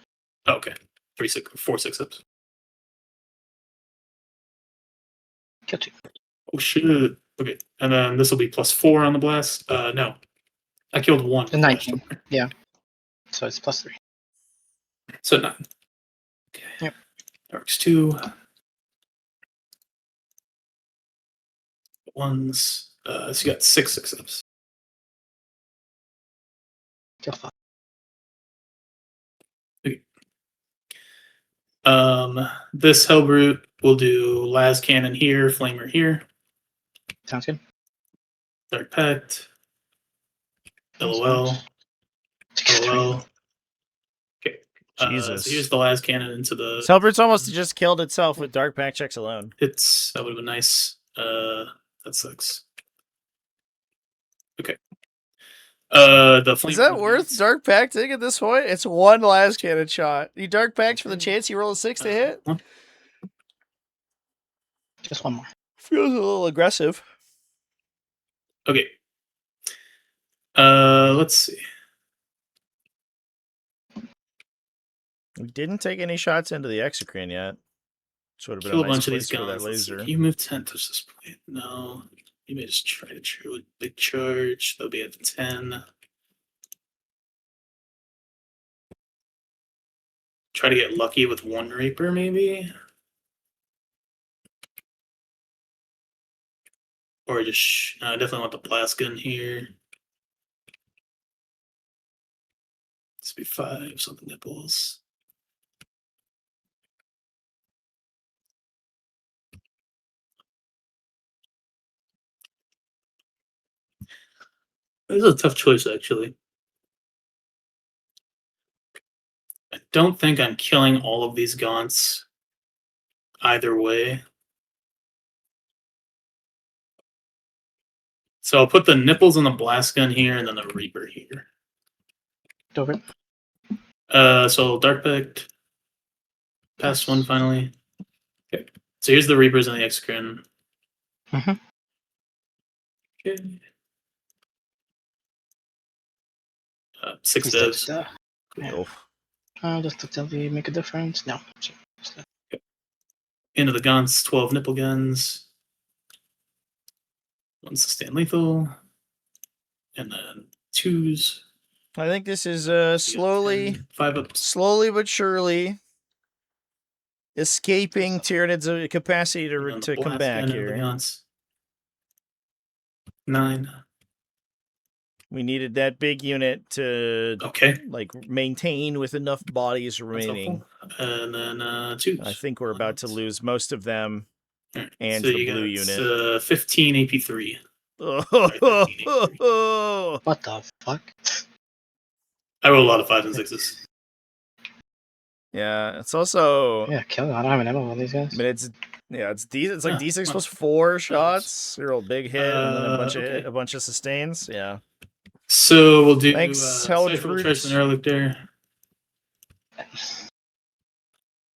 Oh, okay. 4 6 ups. Kill 2. Oh shit. Okay. And then this will be +4 on the blast. No. I killed 1. 19. Yeah. So it's +3. So 9. Okay. Yep. Darks 2. 1s. So you got 6 6 ups. Kill 5. Okay. This Hellbrute will do las cannon here, flamer here. Sounds good. Dark Pact. LOL. LOL. Okay. Jesus. So here's the last cannon into the. Hellbrute's almost just killed itself with Dark Pact checks alone. That would have been nice. That sucks. Okay. The Is that worth Dark Pacting at this point? It's 1 las cannon shot. You Dark Pact for the chance you roll a 6 to hit? Just 1 more. Feels a little aggressive. Okay. Let's see. We didn't take any shots into the Exocrine yet. Sort of been Kill a a nice bunch of place these for that guns. laser. Can you move 10 to this point? No. You may just try to big charge. They'll be at 10. Try to get lucky with 1 Raper, maybe. Or just I definitely want the Plaskin here. This be 5, so the nipples. This is a tough choice, actually. I don't think I'm killing all of these Gaunts either way. So I'll put the nipples on the blast gun here and then the Reaper here. Over. So Dark Pact. Past one finally. Okay. So here's the Reapers and the Exocrine. Mhm. Okay. 6 He's devs. Yeah. Does the Tilly make a difference? No. Okay. Into the Gaunts, 12 nipple guns. 1 sustain lethal. And then 2s. I think this is So slowly, 5 ups. slowly but surely escaping Tyranids' capacity to come back here. 9. We needed that big unit to like maintain with enough bodies remaining. And then 2s. I think we're about to lose most of them. Right. And so the you blue got, unit. 15 AP3. What the fuck? I roll a lot of 5s and 6s. Yeah, it's also kill them. I don't have an ammo on these guys. But it's decent. It's like D6 well, plus 4 shots. You roll a big hit and then a okay. bunch of sustains. Yeah. So we'll do Thanks, Howard Cypher Fruits. Trace and Erlich there.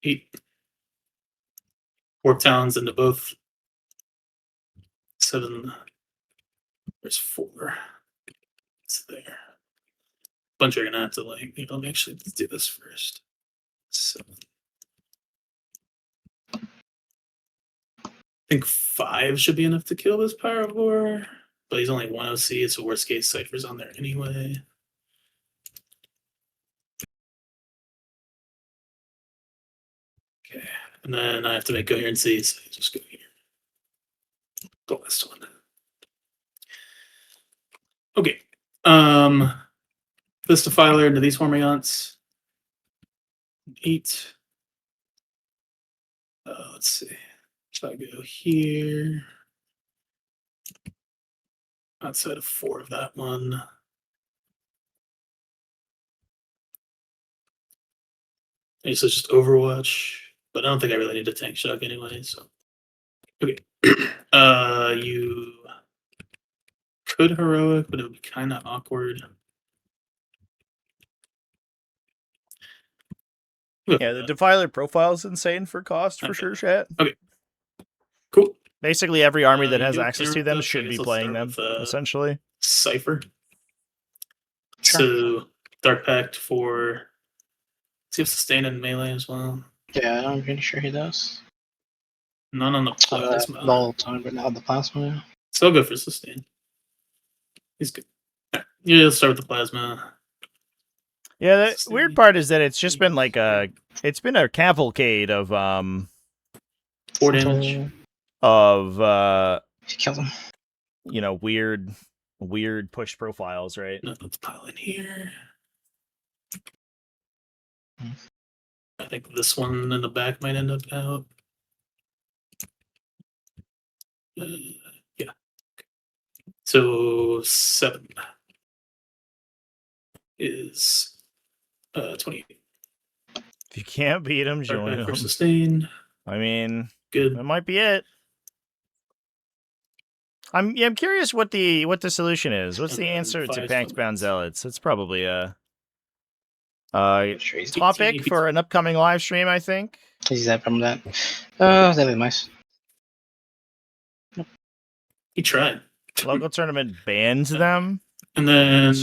8. Warp Talons into both. 7. There's 4. It's there. Bunch are gonna have to actually let's do this first. 7. I think 5 should be enough to kill this Pyrovore, but he's only 1 OC. It's a worst case. Cypher's on there anyway. Okay, and then I have to make coherency, so I just go here. The last one. Okay. This Defiler into these Hormeonts. 8. Let's see. So I go here. Outside of 4 of that one. So it's just Overwatch, but I don't think I really need a tank shock anyway. So okay. You could heroic, but it would be kind of awkward. Yeah, the Defiler profile is insane for cost for sure, chat. Okay. Cool. Basically, every army that has access to them should be playing them, essentially. Cypher. Sure. So Dark Pact for. Does he have sustain in melee as well? Yeah, I'm pretty sure he does. None on the plasma. The whole time, but not the plasma. So I'll go for sustain. He's good. Right. Yeah, let's start with the plasma. Yeah, the weird part is that it's just been like a cavalcade of 4 damage. Of Kill them. weird push profiles, right? No, let's pile in here. I think this one in the back might end up out. Yeah. So 7 is 28. If you can't beat him, join him. Sustain. I mean, good. That might be it. I'm curious what the solution is. What's the answer to Pact Bound Zealots? It's probably a topic for an upcoming live stream, I think. Is that from that? That'd be nice. He tried. Local tournament bans them. And then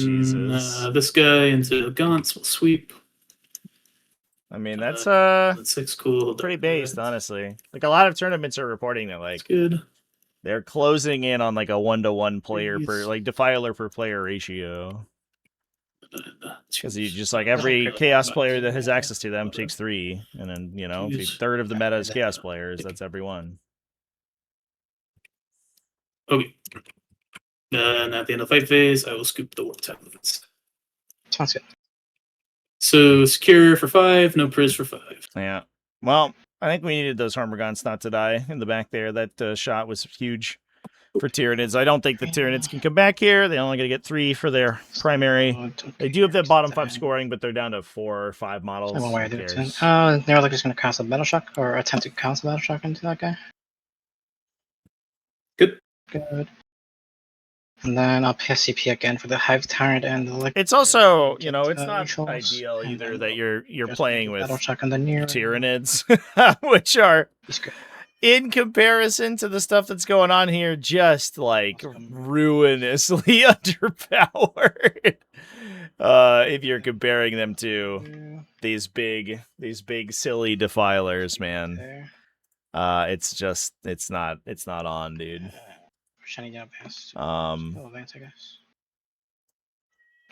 this guy into Gaunts will sweep. I mean, that's 6 cool. Pretty based, honestly. Like a lot of tournaments are reporting that like good. They're closing in on like a 1-to-1 player per like Defiler per player ratio. Because you just like every Chaos player that has access to them takes 3, and then if a third of the meta is Chaos players, that's every one. Okay. Then at the end of the fight phase, I will scoop the warp talents. Sounds good. So secure for 5, no priz for 5. Yeah. Well, I think we needed those Hormigons not to die in the back there. That shot was huge for Tyranids. I don't think the Tyranids can come back here. They only going to get 3 for their primary. They do have that bottom 5 scoring, but they're down to 4 or 5 models. I Who cares? Neuralink is going to cast a battle shock or attempt to cast a battle shock into that guy. Good. Good. And then I'll PSCP again for the Hive Tyrant and the Lictor. It's also, you know, it's Get, not neutrals, ideal and either then that you're just playing make a with battle shock on the near Tyranids, which are, He's good. in comparison to the stuff that's going on here, just like ruinously underpowered. If you're comparing them to these big silly defilers, man. There. It's not on, dude. Shiny down past. Advance, I guess.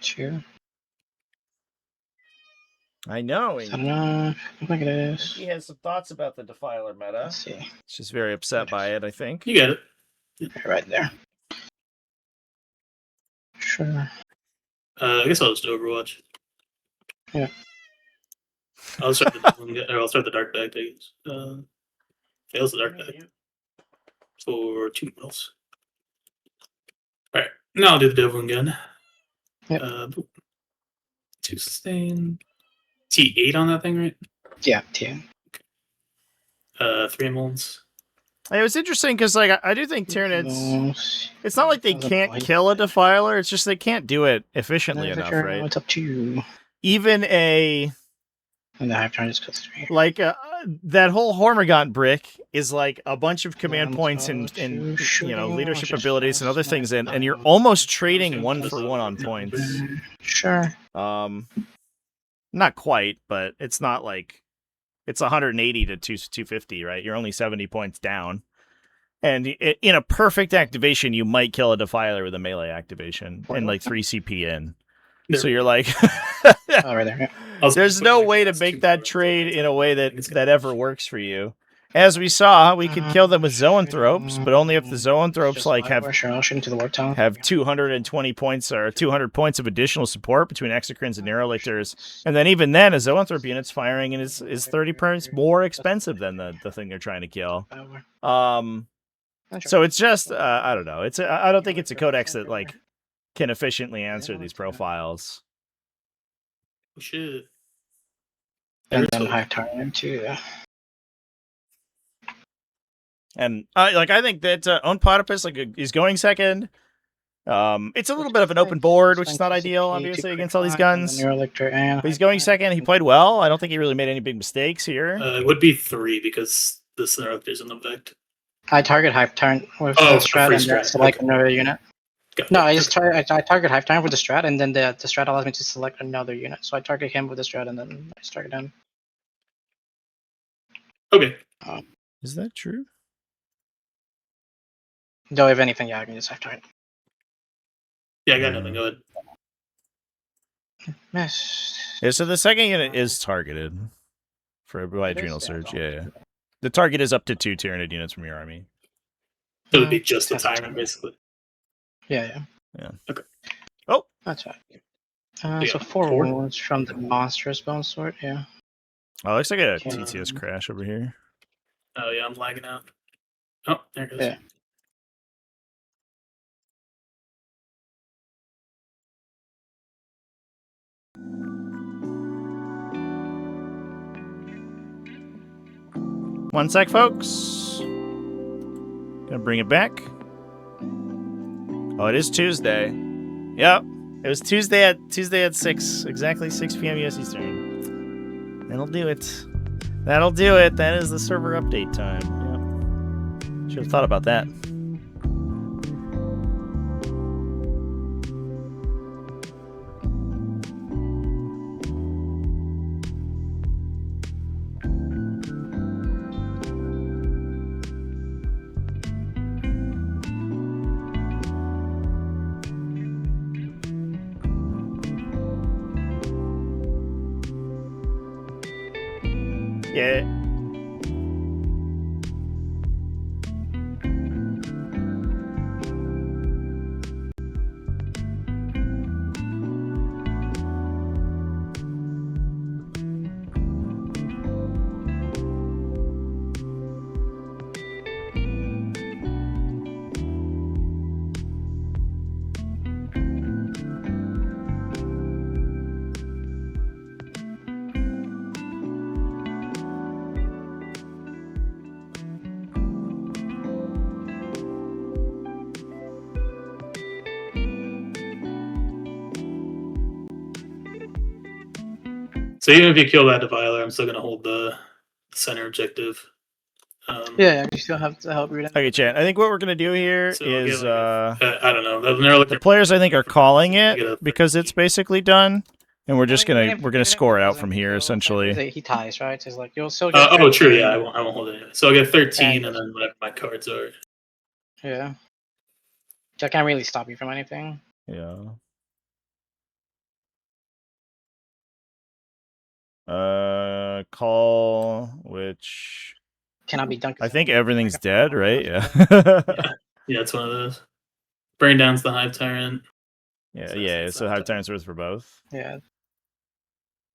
2. I know. Is that enough? I think it is. He has some thoughts about the defiler meta. Let's see. She's very upset by it, I think. You get it. Right there. Sure. I guess I'll just Overwatch. Yeah. I'll start the Dark Bag, I guess. Fails the Dark Bag. For 2 models. Alright, now I'll do the Devil again. Yep. 2 sustain. T8 on that thing, right? Yeah, T. 3 molds. It was interesting because, like, I do think Tyranids. It's not like they can't kill a defiler. It's just they can't do it efficiently enough, right? It's up to you. Even And the Hive Tyrant just goes 3. like that whole Hormigont brick is like a bunch of command points and you know, leadership abilities and other things, and you're almost trading 1-for-1 on points. Sure. Not quite, but it's not like it's 180 to 250, right? You're only 70 points down. And in a perfect activation, you might kill a defiler with a melee activation and like 3 CP in. So you're like, right there. Yeah. There's no way to make that trade in a way that ever works for you. As we saw, we could kill them with zoanthropes, but only if the zoanthropes like have 220 points or 200 points of additional support between exocrines and neurolictors. And then even then, a zoanthrope unit's firing and is 30 points more expensive than the thing they're trying to kill. So it's just I don't know. I don't think it's a codex that like can efficiently answer these profiles. We should. And then Hive Tyrant too. And I think that Own Potipus is going second. It's a little bit of an open board, which is not ideal, obviously, against all these guns. But he's going second. He played well. I don't think he really made any big mistakes here. It would be 3 because the Snark isn't effect. I target Hive Tyrant with the strat and then select another unit. No, I target Hive Tyrant with the strat, and then the strat allows me to select another unit. So I target him with the strat, and then I target him. Okay. Is that true? Though, if anything, yeah, I can just Hive Tyrant. Yeah, I got nothing. Go ahead. Miss. Yeah, so the second unit is targeted for Adrenal Surge. Yeah. The target is up to 2 Tyranid units from your army. It would be just a Tyrant, basically. Yeah. Okay. Oh, that's right. So 4 wounds from the monstrous bone sword. Yeah. Oh, looks like a TTS crash over here. Oh yeah, I'm lagging out. Oh, there it goes. Yeah. One sec, folks. Gonna bring it back. Oh, it is Tuesday. Yep. It was Tuesday at 6, exactly 6 p.m. US Eastern. That'll do it. That'll do it. That is the server update time. Yep. Should have thought about that. Yeah. So even if you kill that defiler, I'm still gonna hold the center objective. Yeah, you still have to help read it. Okay, chat. I think what we're gonna do here So I'll get, is I don't know. They're looking the players I think are calling Get it a because it's basically done, and we're just Even we're if gonna it score it out doesn't from here kill essentially. Cypher, he ties, right? So it's like you'll still get. oh, true. 13. Yeah, I won't hold it anyway. So I'll get 13, Yeah. and then whatever my cards are. Yeah. So I can't really stop you from anything. Yeah. Call which Cannot be done. I think everything's dead, right? Yeah. Yeah, it's one of those. Brain down's the Hive Tyrant. yeah. So Hive Tyrant's worth for both. Yeah.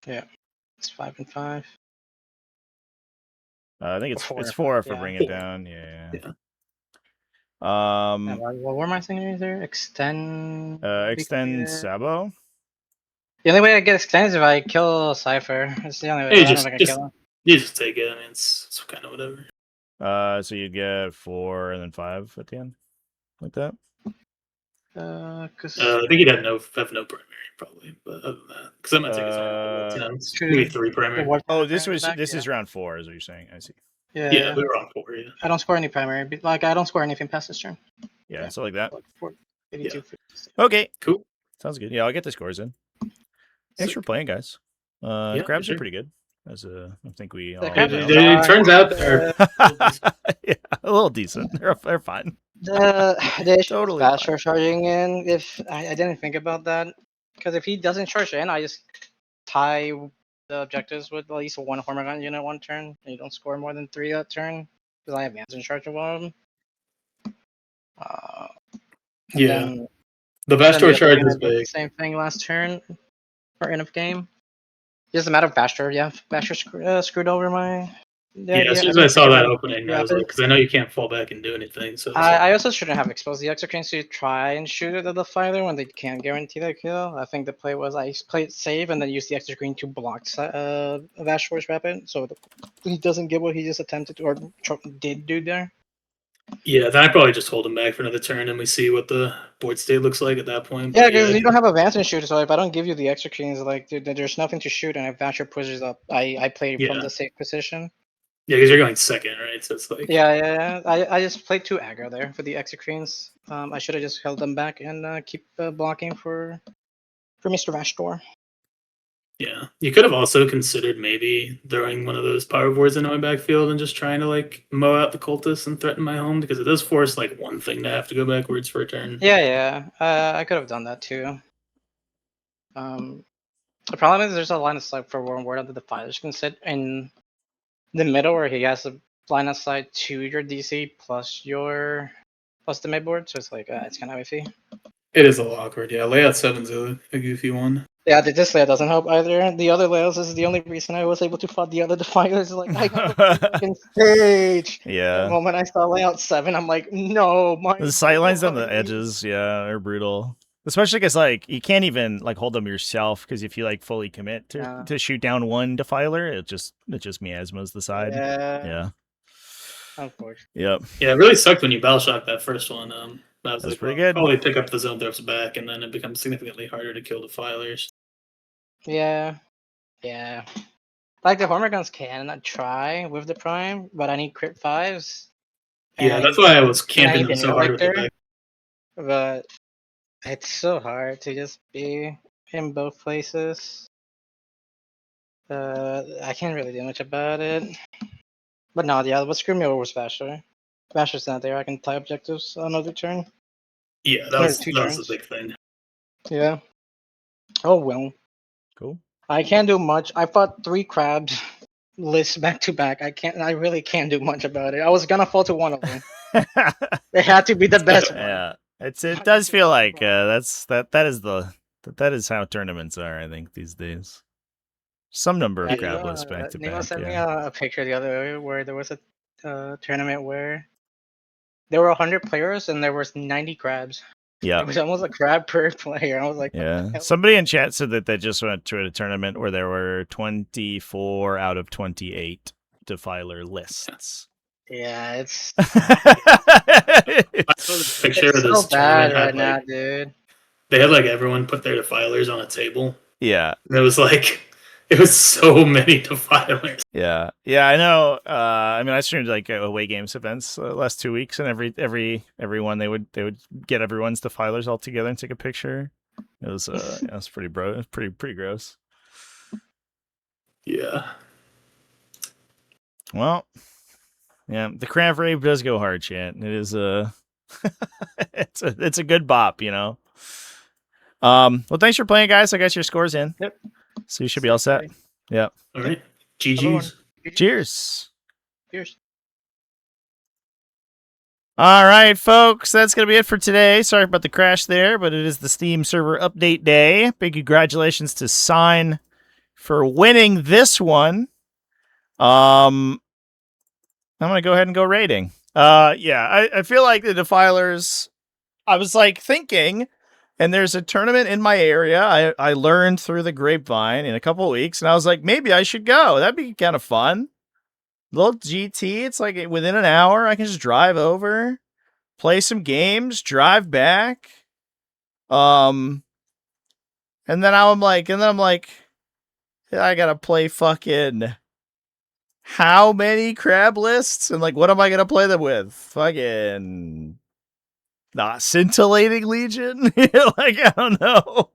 Yeah. It's 5 and 5. I think it's Four. four for Yeah. bring it down. Yeah. Yeah. What were my signatures there? Extend. Extend Sabo. The only way I get extended is if I kill Cypher. That's the only way. Hey, I don't know if I can kill him. You just take it. I mean, it's kind of whatever. So you get 4 and then 5 at the end, like that. Cause I think he'd have no primary probably, but other than that, because that might take us maybe 3 primary. Oh, this is round 4, is what you're saying. I see. Yeah, we were on 4. Yeah. I don't score any primary. Like I don't score anything past this turn. Yeah, so like that. Like 4, 82, 56. Okay, Cool. sounds good. Yeah, I'll get the scores in. Thanks for playing, guys. Crabs sure. are pretty good. I think we all. crabs are It turns out they're yeah, a little decent. They're fine. The issue Totally with Basher fine. charging in, if I didn't think about that, because if he doesn't charge in, I just tie the objectives with at least one Hormone unit one turn, and you don't score more than 3 that turn, because I have Vans in charge of one of them. Then, the Vastor charge is did the big. same thing last turn, or end of game. Just a matter of Basher, yeah. Basher screwed over my. As soon as I saw that opening, I was like, because I know you can't fall back and do anything. So I also shouldn't have exposed the exocrines to try and shoot it at the fighter when they can't guarantee that kill. I think the play was I played safe and then used the exocrine to block Vashtor's weapon, so he doesn't get what he just attempted to or did do there. Yeah, then I probably just hold him back for another turn and we see what the board state looks like at that point. Yeah, because you don't have a Vanson shooter, so if I don't give you the exocrines, like there's nothing to shoot, and if Vastor pushes up, I play from the safe position. Yeah, because you're going second, right? So it's like yeah. I just played too aggro there for the exocrines. I should have just held them back and keep blocking for Mr. Vastor. Yeah, you could have also considered maybe throwing one of those power boards into my backfield and just trying to like mow out the cultists and threaten my home, because it does force like one thing to have to go backwards for a turn. Yeah. I could have done that too. The problem is there's a line of sight for Warren Ward under the fighters. You can sit in the middle where he has a line of sight to your DC plus the midboard, so it's like it's kind of iffy. It is a little awkward. Yeah, layout 7's a goofy one. Yeah, this layout doesn't help either. The other layouts is the only reason I was able to fight the other defilers. Like I got the fucking stage. Yeah. The moment I saw layout 7, I'm like, no, my the sightlines on the edges, are brutal. Especially because like you can't even like hold them yourself, because if you like fully commit to shoot down one defiler, it just miasmas the side. Yeah. Unfortunately. Yep. Yeah, it really sucked when you battle shock that first one. I was like, pretty good. Probably pick up the zone threats back, and then it becomes significantly harder to kill defilers. Yeah. Like the Hormone guns can try with the prime, but I need crit 5s. Yeah, that's why I was camping them so hard with the back. But it's so hard to just be in both places. I can't really do much about it. But no, what screwed me over was Vasher. Vasher's not there. I can tie objectives another turn. Yeah, that was the big thing. Yeah. Oh well. Cool. I can't do much. I fought 3 crabs lists back to back. I really can't do much about it. I was gonna fall to one of them. It had to be the best one. Yeah. It does feel like that is how tournaments are, I think, these days. Some number of crab lists back to Nemo back. sent me a picture the other day where there was a tournament where there were 100 players and there was 90 crabs. Yeah. It was almost a crab per player. I was like, yeah. Somebody in chat said that they just went to a tournament where there were 24 out of 28 defiler lists. Yeah, it's. I saw this picture of this so bad right tournament now, dude. They had like everyone put their defilers on a table. Yeah. And it was like It was so many defilers. Yeah, I know. I mean, I streamed like away games events last 2 weeks, and everyone they would get everyone's defilers all together and take a picture. It was it was pretty it was pretty gross. Yeah. Well, yeah, the cramp rave does go hard, chat. It is it's a good bop, you know. Well, thanks for playing, guys. I got your scores in. Yep. So you should be all set. Yep. All right. GG's. Cheers. Cheers. All right, folks, that's going to be it for today. Sorry about the crash there, but it is the Steam server update day. Big congratulations to Sign for winning this one. I'm going to go ahead and go rating. Yeah, I feel like the Defilers, I was like thinking, and there's a tournament in my area. I learned through the grapevine in a couple of weeks, and I was like, maybe I should go. That'd be kind of fun. Little GT, it's like within an hour, I can just drive over, play some games, drive back. And then I'm like, I gotta play fucking how many crab lists? And like, what am I gonna play them with? Fucking not scintillating legion? Like, I don't know.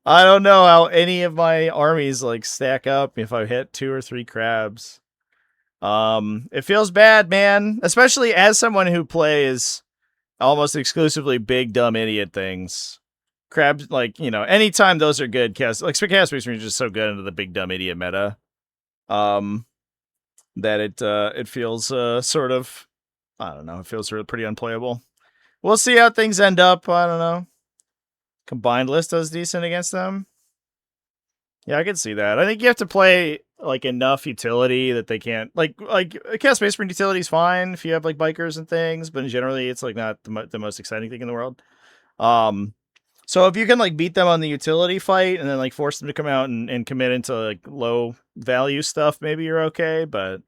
I don't know how any of my armies like stack up if I hit 2 or 3 crabs. It feels bad, man, especially as someone who plays almost exclusively big dumb idiot things. Crabs, like, you know, anytime those are good, like Chaos Space Marine is just so good into the big dumb idiot meta. That it feels sort of, I don't know, it feels really pretty unplayable. We'll see how things end up. I don't know. Combined list does decent against them. Yeah, I can see that. I think you have to play like enough utility that they can't like Chaos Space Marine utility is fine if you have like bikers and things, but generally it's like not the most exciting thing in the world. So if you can like beat them on the utility fight and then like force them to come out and commit into like low value stuff, maybe you're okay. But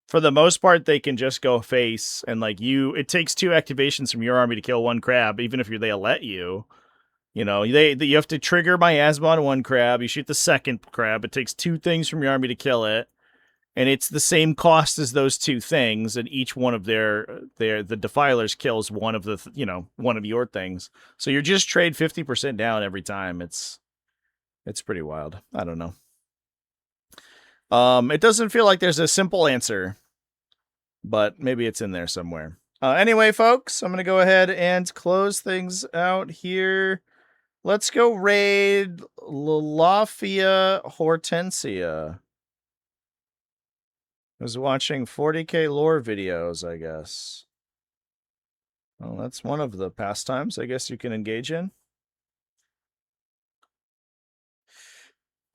for the most part, they can just go face and like it takes 2 activations from your army to kill 1 crab, even if they'll let you. You know, you have to trigger miasma on 1 crab. You shoot the 2nd crab. It takes 2 things from your army to kill it, and it's the same cost as those 2 things. And each one of the defilers kills one of one of your things. So you're just trade 50% down every time. It's pretty wild. I don't know. It doesn't feel like there's a simple answer, but maybe it's in there somewhere. Anyway, folks, I'm gonna go ahead and close things out here. Let's go raid Lalafia Hortensia. I was watching 40k lore videos, I guess. Well, that's one of the pastimes I guess you can engage in.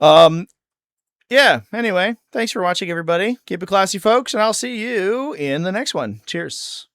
Yeah, anyway, thanks for watching, everybody. Keep it classy, folks, and I'll see you in the next one. Cheers.